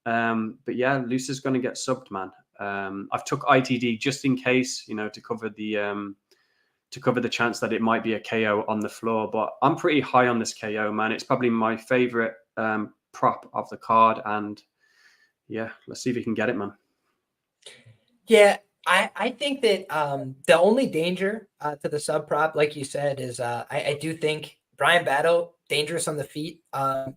[SPEAKER 2] But yeah, Luce is going to get subbed, man. I've took ITD just in case, to cover the chance that it might be a KO on the floor. But I'm pretty high on this KO, man. It's probably my favorite prop of the card. And yeah, let's see if we can get it, man.
[SPEAKER 1] Yeah, I think that the only danger to the sub prop, like you said, is I do think Bryan Battle dangerous on the feet.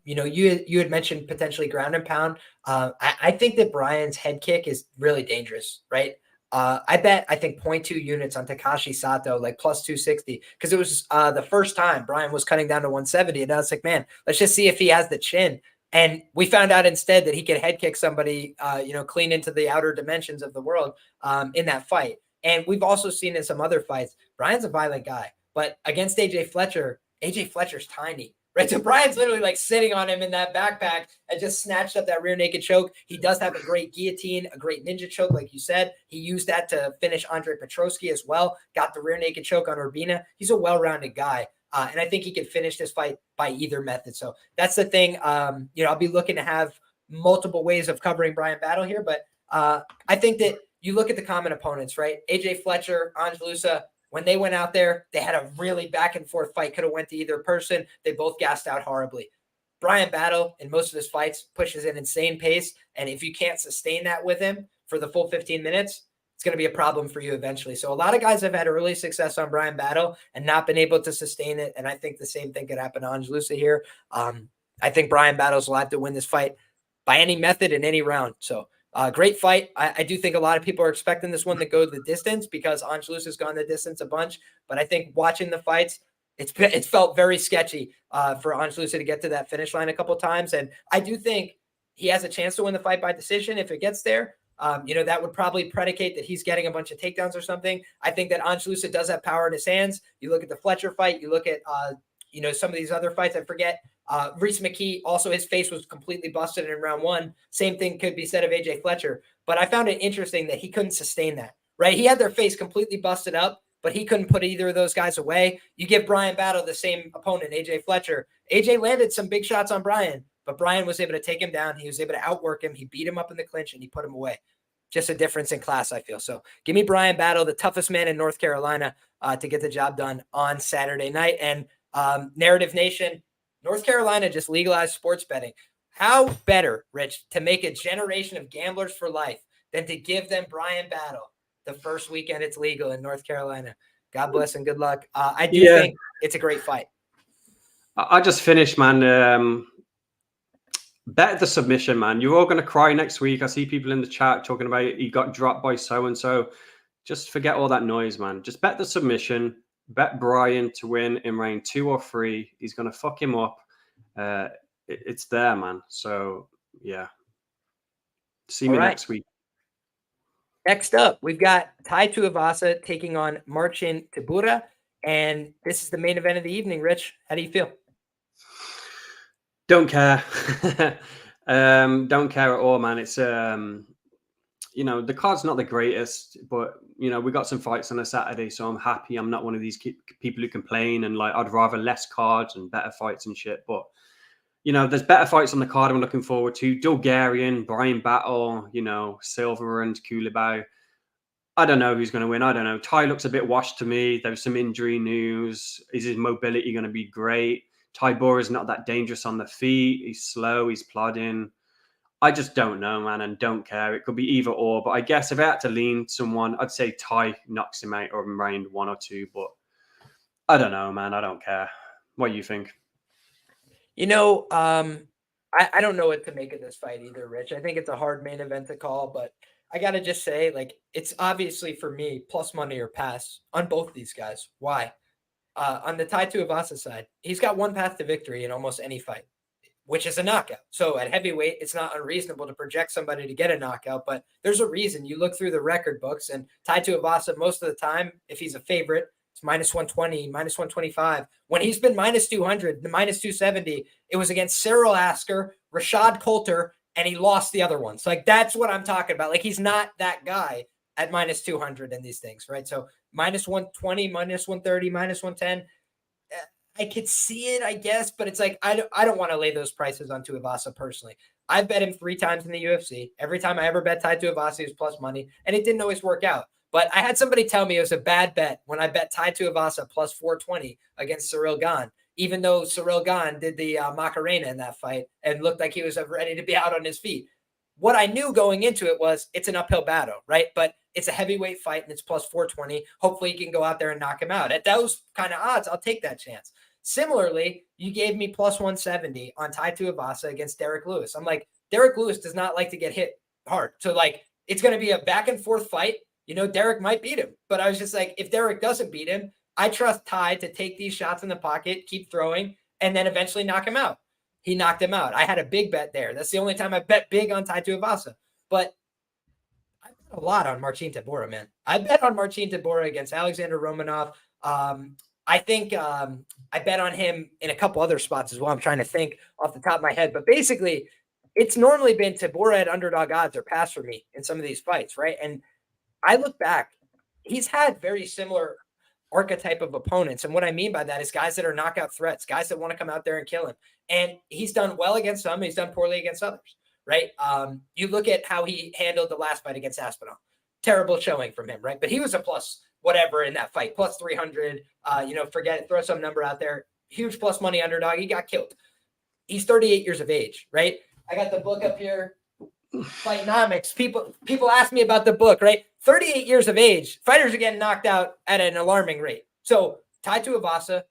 [SPEAKER 1] You had mentioned potentially ground and pound. I think that Bryan's head kick is really dangerous, right? I think 0.2 units on Takashi Sato, like plus 260, because it was the first time Bryan was cutting down to 170. And I was like, man, let's just see if he has the chin. And we found out instead that he could head kick somebody, clean into the outer dimensions of the world in that fight. And we've also seen in some other fights, Bryan's a violent guy, but against AJ Fletcher's tiny, right? So Bryan's literally like sitting on him in that backpack and just snatched up that rear naked choke. He does have a great guillotine, a great ninja choke, like you said. He used that to finish Andre Petroski as well. Got the rear naked choke on Urbina. He's a well-rounded guy. And I think he can finish this fight by either method. So that's the thing. I'll be looking to have multiple ways of covering Bryan Battle here. But I think that you look at the common opponents, right? AJ Fletcher, Angelusa, when they went out there, they had a really back and forth fight. Could have went to either person. They both gassed out horribly. Bryan Battle, in most of his fights, pushes an insane pace. And if you can't sustain that with him for the full 15 minutes, it's going to be a problem for you eventually. So a lot of guys have had early success on Bryan Battle and not been able to sustain it. And I think the same thing could happen to Angelusa here. I think Bryan Battle's will have to win this fight by any method in any round. So great fight. I do think a lot of people are expecting this one to go the distance because Angelusa's gone the distance a bunch. But I think watching the fights, it's felt very sketchy for Angelusa to get to that finish line a couple of times. And I do think he has a chance to win the fight by decision if it gets there. That would probably predicate that he's getting a bunch of takedowns or something. I think that Angelusa does have power in his hands. You look at the Fletcher fight, you look at, some of these other fights, I forget. Reese McKee, also his face was completely busted in round one. Same thing could be said of AJ Fletcher. But I found it interesting that he couldn't sustain that, right? He had their face completely busted up, but he couldn't put either of those guys away. You give Bryan Battle the same opponent, AJ Fletcher. AJ landed some big shots on Bryan, but Bryan was able to take him down. He was able to outwork him. He beat him up in the clinch, and he put him away. Just a difference in class, I feel. So give me Bryan Battle, the toughest man in North Carolina, to get the job done on Saturday night. And Narrative Nation, North Carolina just legalized sports betting. How better, Rich, to make a generation of gamblers for life than to give them Bryan Battle the first weekend it's legal in North Carolina? God bless and good luck. I do think it's a great fight.
[SPEAKER 2] I just finished, man. Bet the submission, man. You're all going to cry next week. I see people in the chat talking about he got dropped by so-and-so. Just forget all that noise, man. Just bet the submission. Bet Bryan to win in round 2 or 3. He's going to fuck him up. It's there, man. So, yeah. See me next week.
[SPEAKER 1] Next up, we've got Tai Tuivasa taking on Marcin Tybura. And this is the main event of the evening, Rich. How do you feel?
[SPEAKER 2] Don't care. Don't care at all, man. It's the card's not the greatest, but we got some fights on a Saturday, so I'm happy. I'm not one of these people who complain and like I'd rather less cards and better fights and shit. But there's better fights on the card I'm looking forward to. Bulgarian, Bryan Battle, Silva and Culibao. I don't know who's going to win. I don't know. Tai looks a bit washed to me. There's some injury news. Is his mobility going to be great? Tybura is not that dangerous on the feet. He's slow. He's plodding. I just don't know, man, and don't care. It could be either or. But I guess if I had to lean someone, I'd say Tai knocks him out or in round 1 or 2. But I don't know, man. I don't care. What do you think?
[SPEAKER 1] I don't know what to make of this fight either, Rich. I think it's a hard main event to call, but I got to just say, like, it's obviously for me, plus money or pass on both these guys. Why? On the Tai Tuivasa side, he's got one path to victory in almost any fight, which is a knockout. So at heavyweight, it's not unreasonable to project somebody to get a knockout, but there's a reason. You look through the record books, and Tai Tuivasa, most of the time, if he's a favorite, it's minus 120, minus 125. When he's been minus 200, the minus 270, it was against Cyril Asker, Rashad Coulter, and he lost the other ones. Like, that's what I'm talking about. Like, he's not that guy at minus 200 in these things, right? So minus 120, minus 130, minus 110. I could see it, I guess, but it's like I don't want to lay those prices on Tuivasa personally. I've bet him 3 times in the UFC. Every time I ever bet Tai Tuivasa, he was plus money, and it didn't always work out. But I had somebody tell me it was a bad bet when I bet Tai Tuivasa plus 420 against Ciryl Gane, even though Ciryl Gane did the Macarena in that fight and looked like he was ready to be out on his feet. What I knew going into it was it's an uphill battle, right? But it's a heavyweight fight and it's plus 420. Hopefully he can go out there and knock him out. At those kind of odds, I'll take that chance. Similarly, you gave me plus 170 on Tai Tuivasa against Derek Lewis. I'm like, Derek Lewis does not like to get hit hard. So like, it's going to be a back and forth fight. You know, Derek might beat him, but I was just like, if Derek doesn't beat him, I trust Tai to take these shots in the pocket, keep throwing, and then eventually knock him out. He knocked him out. I had a big bet there. That's the only time I bet big on Tai Tuivasa. But I bet a lot on Marcin Tybura, man. I bet on Marcin Tybura against Alexander Romanov. I think I bet on him in a couple other spots as well. I'm trying to think off the top of my head. But basically, it's normally been Tybura at underdog odds or pass for me in some of these fights, right? And I look back, he's had very similar archetype of opponents. And what I mean by that is guys that are knockout threats, guys that want to come out there and kill him. And he's done well against some, he's done poorly against others, right? You look at how he handled the last fight against Aspinall. Terrible showing from him, right? But he was a plus whatever in that fight, plus 300, forget it, throw some number out there. Huge plus money underdog. He got killed. He's 38 years of age, right? I got the book up here. Fightnomics. People ask me about the book, right? 38 years of age. Fighters are getting knocked out at an alarming rate. So Tai Tuivasa,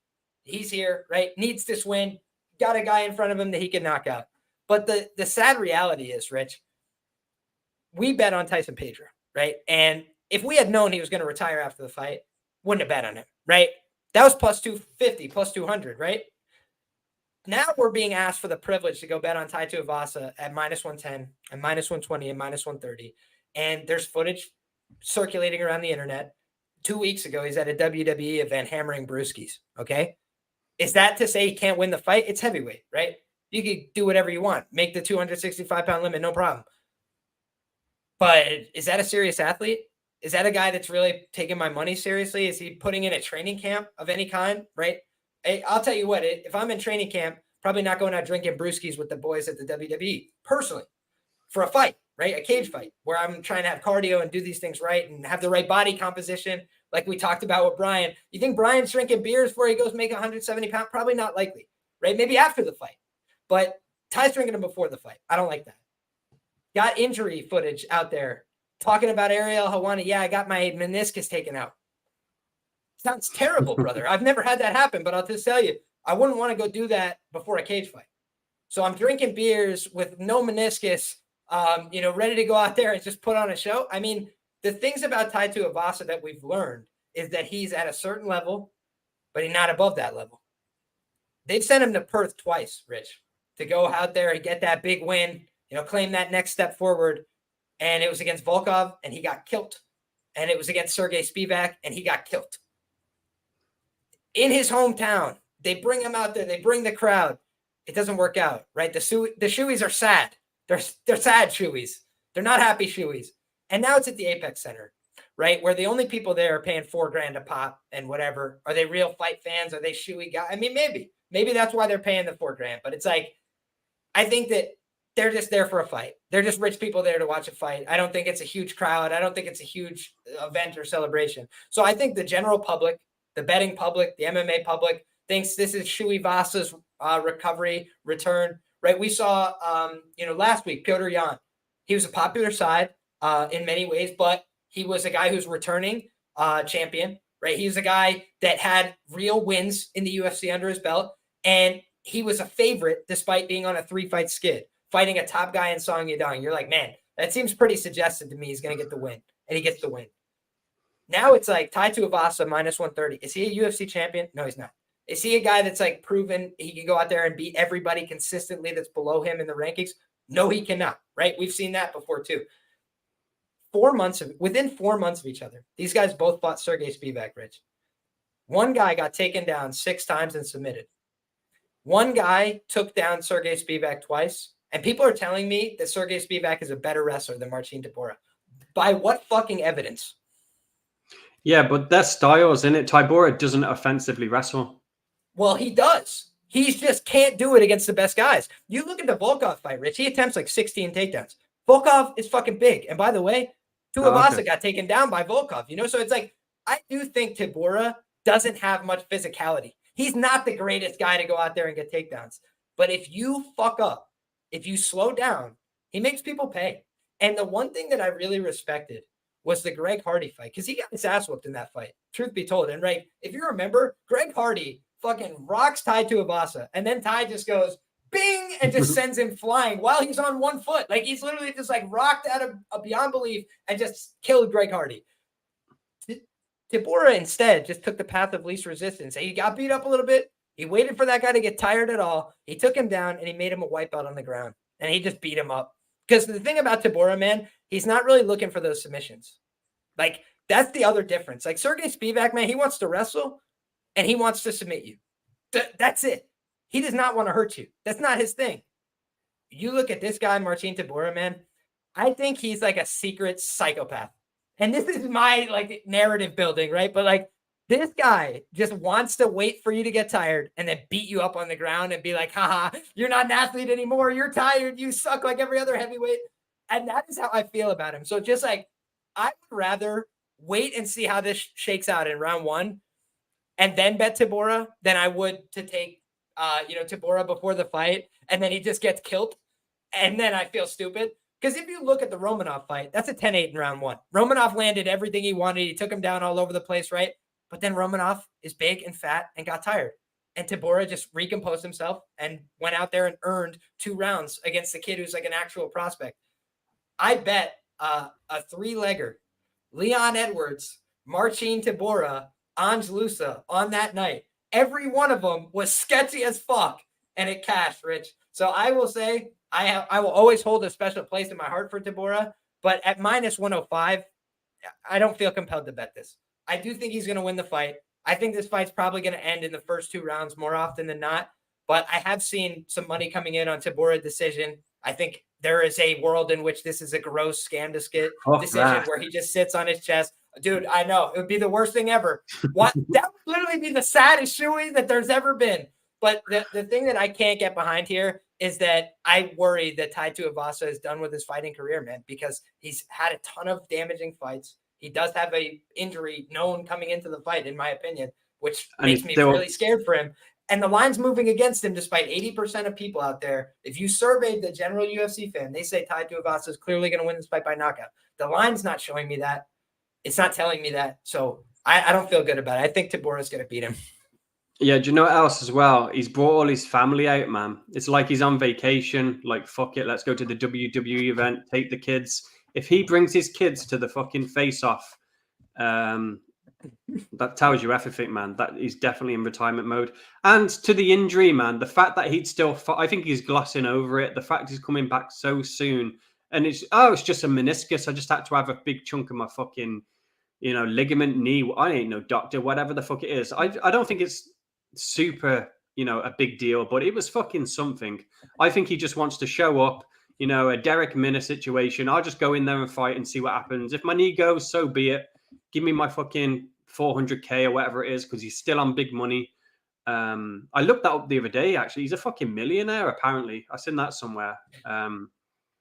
[SPEAKER 1] he's here, right? Needs this win. Got a guy in front of him that he can knock out. But the sad reality is, Rich, we bet on Tyson Pedro, right? And if we had known he was going to retire after the fight, wouldn't have bet on him, right? That was plus 250, plus 200, right? Now we're being asked for the privilege to go bet on Tai Tuivasa at minus 110 and minus 120 and minus 130. And there's footage circulating around the internet. 2 weeks ago, he's at a WWE event hammering brewskis, okay? Is that to say he can't win the fight? It's heavyweight, right? You can do whatever you want. Make the 265-pound limit, no problem. But is that a serious athlete? Is that a guy that's really taking my money seriously? Is he putting in a training camp of any kind, right? I'll tell you what, if I'm in training camp, probably not going out drinking brewskis with the boys at the WWE, personally, for a fight, right? A cage fight, where I'm trying to have cardio and do these things right and have the right body composition, like we talked about with Bryan. You think Bryan's drinking beers before he goes make 170 pounds? Probably not likely, right? Maybe after the fight. But Ty's drinking them before the fight. I don't like that. Got injury footage out there talking about Ariel Helwani. Yeah, I got my meniscus taken out. Sounds terrible, brother. I've never had that happen, but I'll just tell you, I wouldn't want to go do that before a cage fight. So I'm drinking beers with no meniscus, ready to go out there and just put on a show. I mean, the things about Tai Tuivasa that we've learned is that he's at a certain level, but he's not above that level. They've sent him to Perth twice, Rich, to go out there and get that big win, claim that next step forward. And it was against Volkov, and he got killed. And it was against Sergey Spivak, and he got killed. In his hometown, they bring him out there. They bring the crowd. It doesn't work out, right? The shoeys are sad. They're sad shoeys. They're not happy shoeys. And now it's at the Apex Center, right? Where the only people there are paying $4,000 a pop and whatever. Are they real fight fans? Are they shoey guys? I mean, maybe that's why they're paying the $4,000. But it's like, I think that they're just there for a fight. They're just rich people there to watch a fight. I don't think it's a huge crowd. I don't think it's a huge event or celebration. So I think the general public, the betting public, the MMA public thinks this is Tuivasa's recovery, return, right? We saw, last week, Piotr Jan. He was a popular side in many ways, but he was a guy who's returning champion, right? He's a guy that had real wins in the UFC under his belt, and he was a favorite despite being on a 3-fight skid, fighting a top guy in Song Yadong. You're like, man, that seems pretty suggestive to me. He's going to get the win, and he gets the win. Now it's like Tai Tuivasa minus 130. Is he a UFC champion? No, he's not. Is he a guy that's like proven he can go out there and beat everybody consistently that's below him in the rankings? No, he cannot, right? We've seen that before too. Within 4 months of each other, these guys both fought Sergey Spivak, Rich. One guy got taken down 6 times and submitted. One guy took down Sergey Spivak twice, and people are telling me that Sergey Spivak is a better wrestler than Marcin Tybura. By what fucking evidence?
[SPEAKER 2] Yeah, but their styles, in it. Tybura doesn't offensively wrestle.
[SPEAKER 1] Well, he does. He just can't do it against the best guys. You look at the Volkov fight, Rich. He attempts like 16 takedowns. Volkov is fucking big. And by the way, Tuivasa got taken down by Volkov, So it's like, I do think Tybura doesn't have much physicality. He's not the greatest guy to go out there and get takedowns. But if you fuck up, if you slow down, he makes people pay. And the one thing that I really respected was the Greg Hardy fight, because he got his ass whooped in that fight, truth be told. And right, if you remember, Greg Hardy fucking rocks Tai Tuivasa, and then Tai just goes bing and just sends him flying while he's on one foot. Like, he's literally just like rocked out of beyond belief and just killed Greg Hardy. Tybura instead just took the path of least resistance. He got beat up a little bit. He waited for that guy to get tired at all. He took him down and he made him a wipeout on the ground, and he just beat him up. Because the thing about Tybura, man, he's not really looking for those submissions. Like, that's the other difference. Like, Sergey Spivak, man, he wants to wrestle and he wants to submit you. That's it. He does not want to hurt you. That's not his thing. You look at this guy, Marcin Tybura, man, I think he's like a secret psychopath. And this is my like narrative building, right? But like, this guy just wants to wait for you to get tired and then beat you up on the ground and be like, haha, you're not an athlete anymore. You're tired. You suck like every other heavyweight. And that is how I feel about him. So just like, I would rather wait and see how this shakes out in round one and then bet Tybura than I would to take, Tybura before the fight. And then he just gets killed. And then I feel stupid. Because if you look at the Romanov fight, that's a 10-8 in round one. Romanov landed everything he wanted. He took him down all over the place, right? But then Romanov is big and fat and got tired. And Tybura just recomposed himself and went out there and earned 2 rounds against the kid who's like an actual prospect. I bet a 3-legger, Leon Edwards, Marcin Tybura, Ange Lusa on that night. Every one of them was sketchy as fuck, and it cashed, Rich. So I will say I will always hold a special place in my heart for Tybura, but at minus 105, I don't feel compelled to bet this. I do think he's going to win the fight. I think this fight's probably going to end in the first 2 rounds more often than not, but I have seen some money coming in on Tybura decision. I think there is a world in which this is a gross scam decision where he just sits on his chest. Dude, I know. It would be the worst thing ever. That would literally be the saddest shoey that there's ever been. But the thing that I can't get behind here is that I worry that Tai Tuivasa is done with his fighting career, man, because he's had a ton of damaging fights. He does have a injury known coming into the fight, in my opinion, which makes me really scared for him. And the line's moving against him despite 80% of people out there. If you surveyed the general UFC fan, they say Tai Tuivasa is clearly going to win this fight by knockout. The line's not showing me that. It's not telling me that. So I don't feel good about it. I think Tybura is going to beat him.
[SPEAKER 2] Yeah, do you know what else as well? He's brought all his family out, man. It's like he's on vacation. Like, fuck it, let's go to the WWE event, take the kids. If he brings his kids to the fucking face-off, that tells you everything, man. That he's definitely in retirement mode. And to the injury, man, the fact that he'd still I think he's glossing over it. The fact he's coming back so soon. And it's just a meniscus. I just had to have a big chunk of my fucking, ligament knee. I ain't no doctor, whatever the fuck it is. I don't think it's super, a big deal, but it was fucking something. I think he just wants to show up, a Derek Minner situation. I'll just go in there and fight and see what happens. If my knee goes, so be it. Give me my fucking 400K or whatever it is, because he's still on big money. I looked that up the other day, actually. He's a fucking millionaire, apparently. I've seen that somewhere.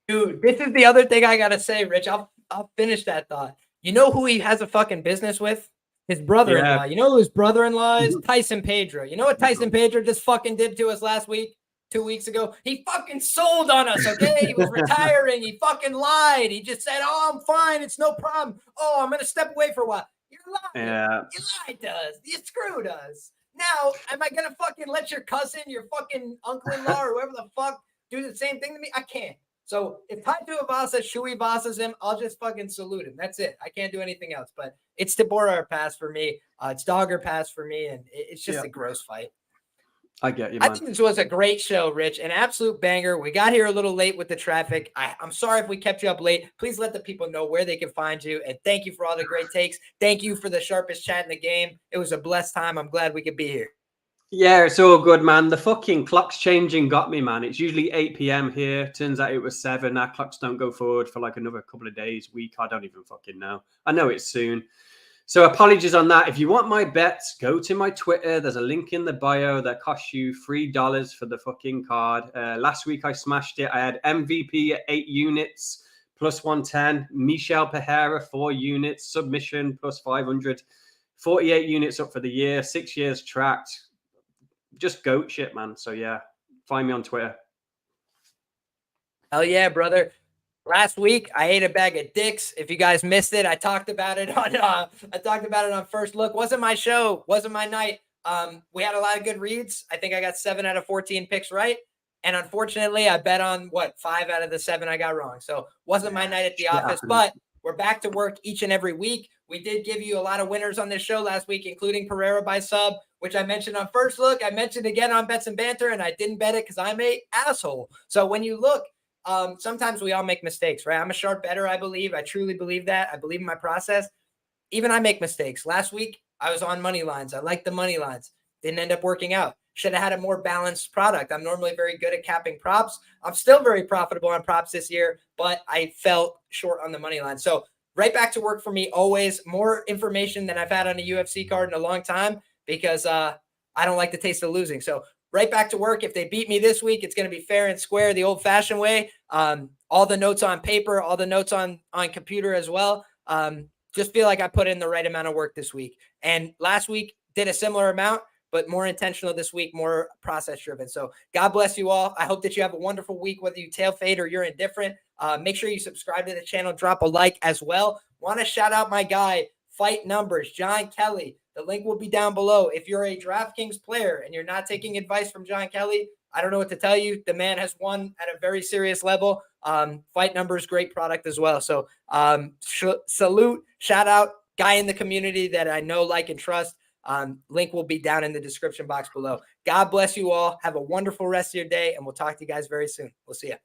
[SPEAKER 1] Dude, this is the other thing I got to say, Rich. I'll finish that thought. You know who he has a fucking business with? His brother-in-law. Yeah. You know who his brother-in-law is? Tyson Pedro. You know what Tyson Pedro just fucking did to us last week? 2 weeks ago? He fucking sold on us, okay? He was retiring. He fucking lied. He just said, oh, I'm fine. It's no problem. Oh, I'm going to step away for a while. You're lying. Yeah. You lied to us. You screwed us. Now, am I going to fucking let your cousin, your fucking uncle-in-law, or whoever the fuck do the same thing to me? I can't. So if Tai Tuivasa Shuivasas him, I'll just fucking salute him. That's it. I can't do anything else. But it's Tybura or pass for me. It's dog or pass for me. And it's just a gross fight.
[SPEAKER 2] I get you, man.
[SPEAKER 1] I think this was a great show, Rich. An absolute banger. We got here a little late with the traffic. I'm sorry if we kept you up late. Please let the people know where they can find you. And thank you for all the great takes. Thank you for the sharpest chat in the game. It was a blessed time. I'm glad we could be here.
[SPEAKER 2] Yeah, it's all good, man. The fucking clock's changing got me, man. It's usually 8 p.m. here. Turns out it was 7. Our clocks don't go forward for like another couple of days, week. I don't even fucking know. I know it's soon. So apologies on that. If you want my bets, go to my Twitter. There's a link in the bio that costs you $3 for the fucking card. Last week I smashed it. I had MVP at 8 units plus 110. Michel Pereira 4 units. Submission plus 500. 48 units up for the year. 6 years tracked. Just goat shit, man. So yeah, find me on Twitter.
[SPEAKER 1] Hell yeah, brother. Last week, I ate a bag of dicks. If you guys missed it, I talked about it on First Look. Wasn't my show, wasn't my night. We had a lot of good reads. I think I got 7 out of 14 picks right. And unfortunately, I bet on 5 out of the 7 I got wrong. So wasn't my night at the office, but we're back to work each and every week. We did give you a lot of winners on this show last week, including Pereira by sub, which I mentioned on First Look. I mentioned again on Bets and Banter, and I didn't bet it because I'm a asshole. So when you look, sometimes we all make mistakes, right? I'm a sharp bettor, I believe. I truly believe that. I believe in my process. Even I make mistakes. Last week, I was on money lines. I liked the money lines. Didn't end up working out. Should have had a more balanced product. I'm normally very good at capping props. I'm still very profitable on props this year, but I fell short on the money line. So right back to work for me always. More information than I've had on a UFC card in a long time because I don't like the taste of losing. So right back to work. If they beat me this week, it's going to be fair and square, the old-fashioned way. All the notes on paper, all the notes on computer as well. Just feel like I put in the right amount of work this week. And last week did a similar amount, but more intentional this week, more process-driven. So God bless you all. I hope that you have a wonderful week, whether you tail fade or you're indifferent. Make sure you subscribe to the channel, drop a like as well. Want to shout out my guy, Fight Numbers, John Kelly. The link will be down below. If you're a DraftKings player and you're not taking advice from John Kelly, I don't know what to tell you. The man has won at a very serious level. Fight Numbers, great product as well. So salute, shout out, guy in the community that I know, like, and trust. Link will be down in the description box below. God bless you all. Have a wonderful rest of your day, and we'll talk to you guys very soon. We'll see you.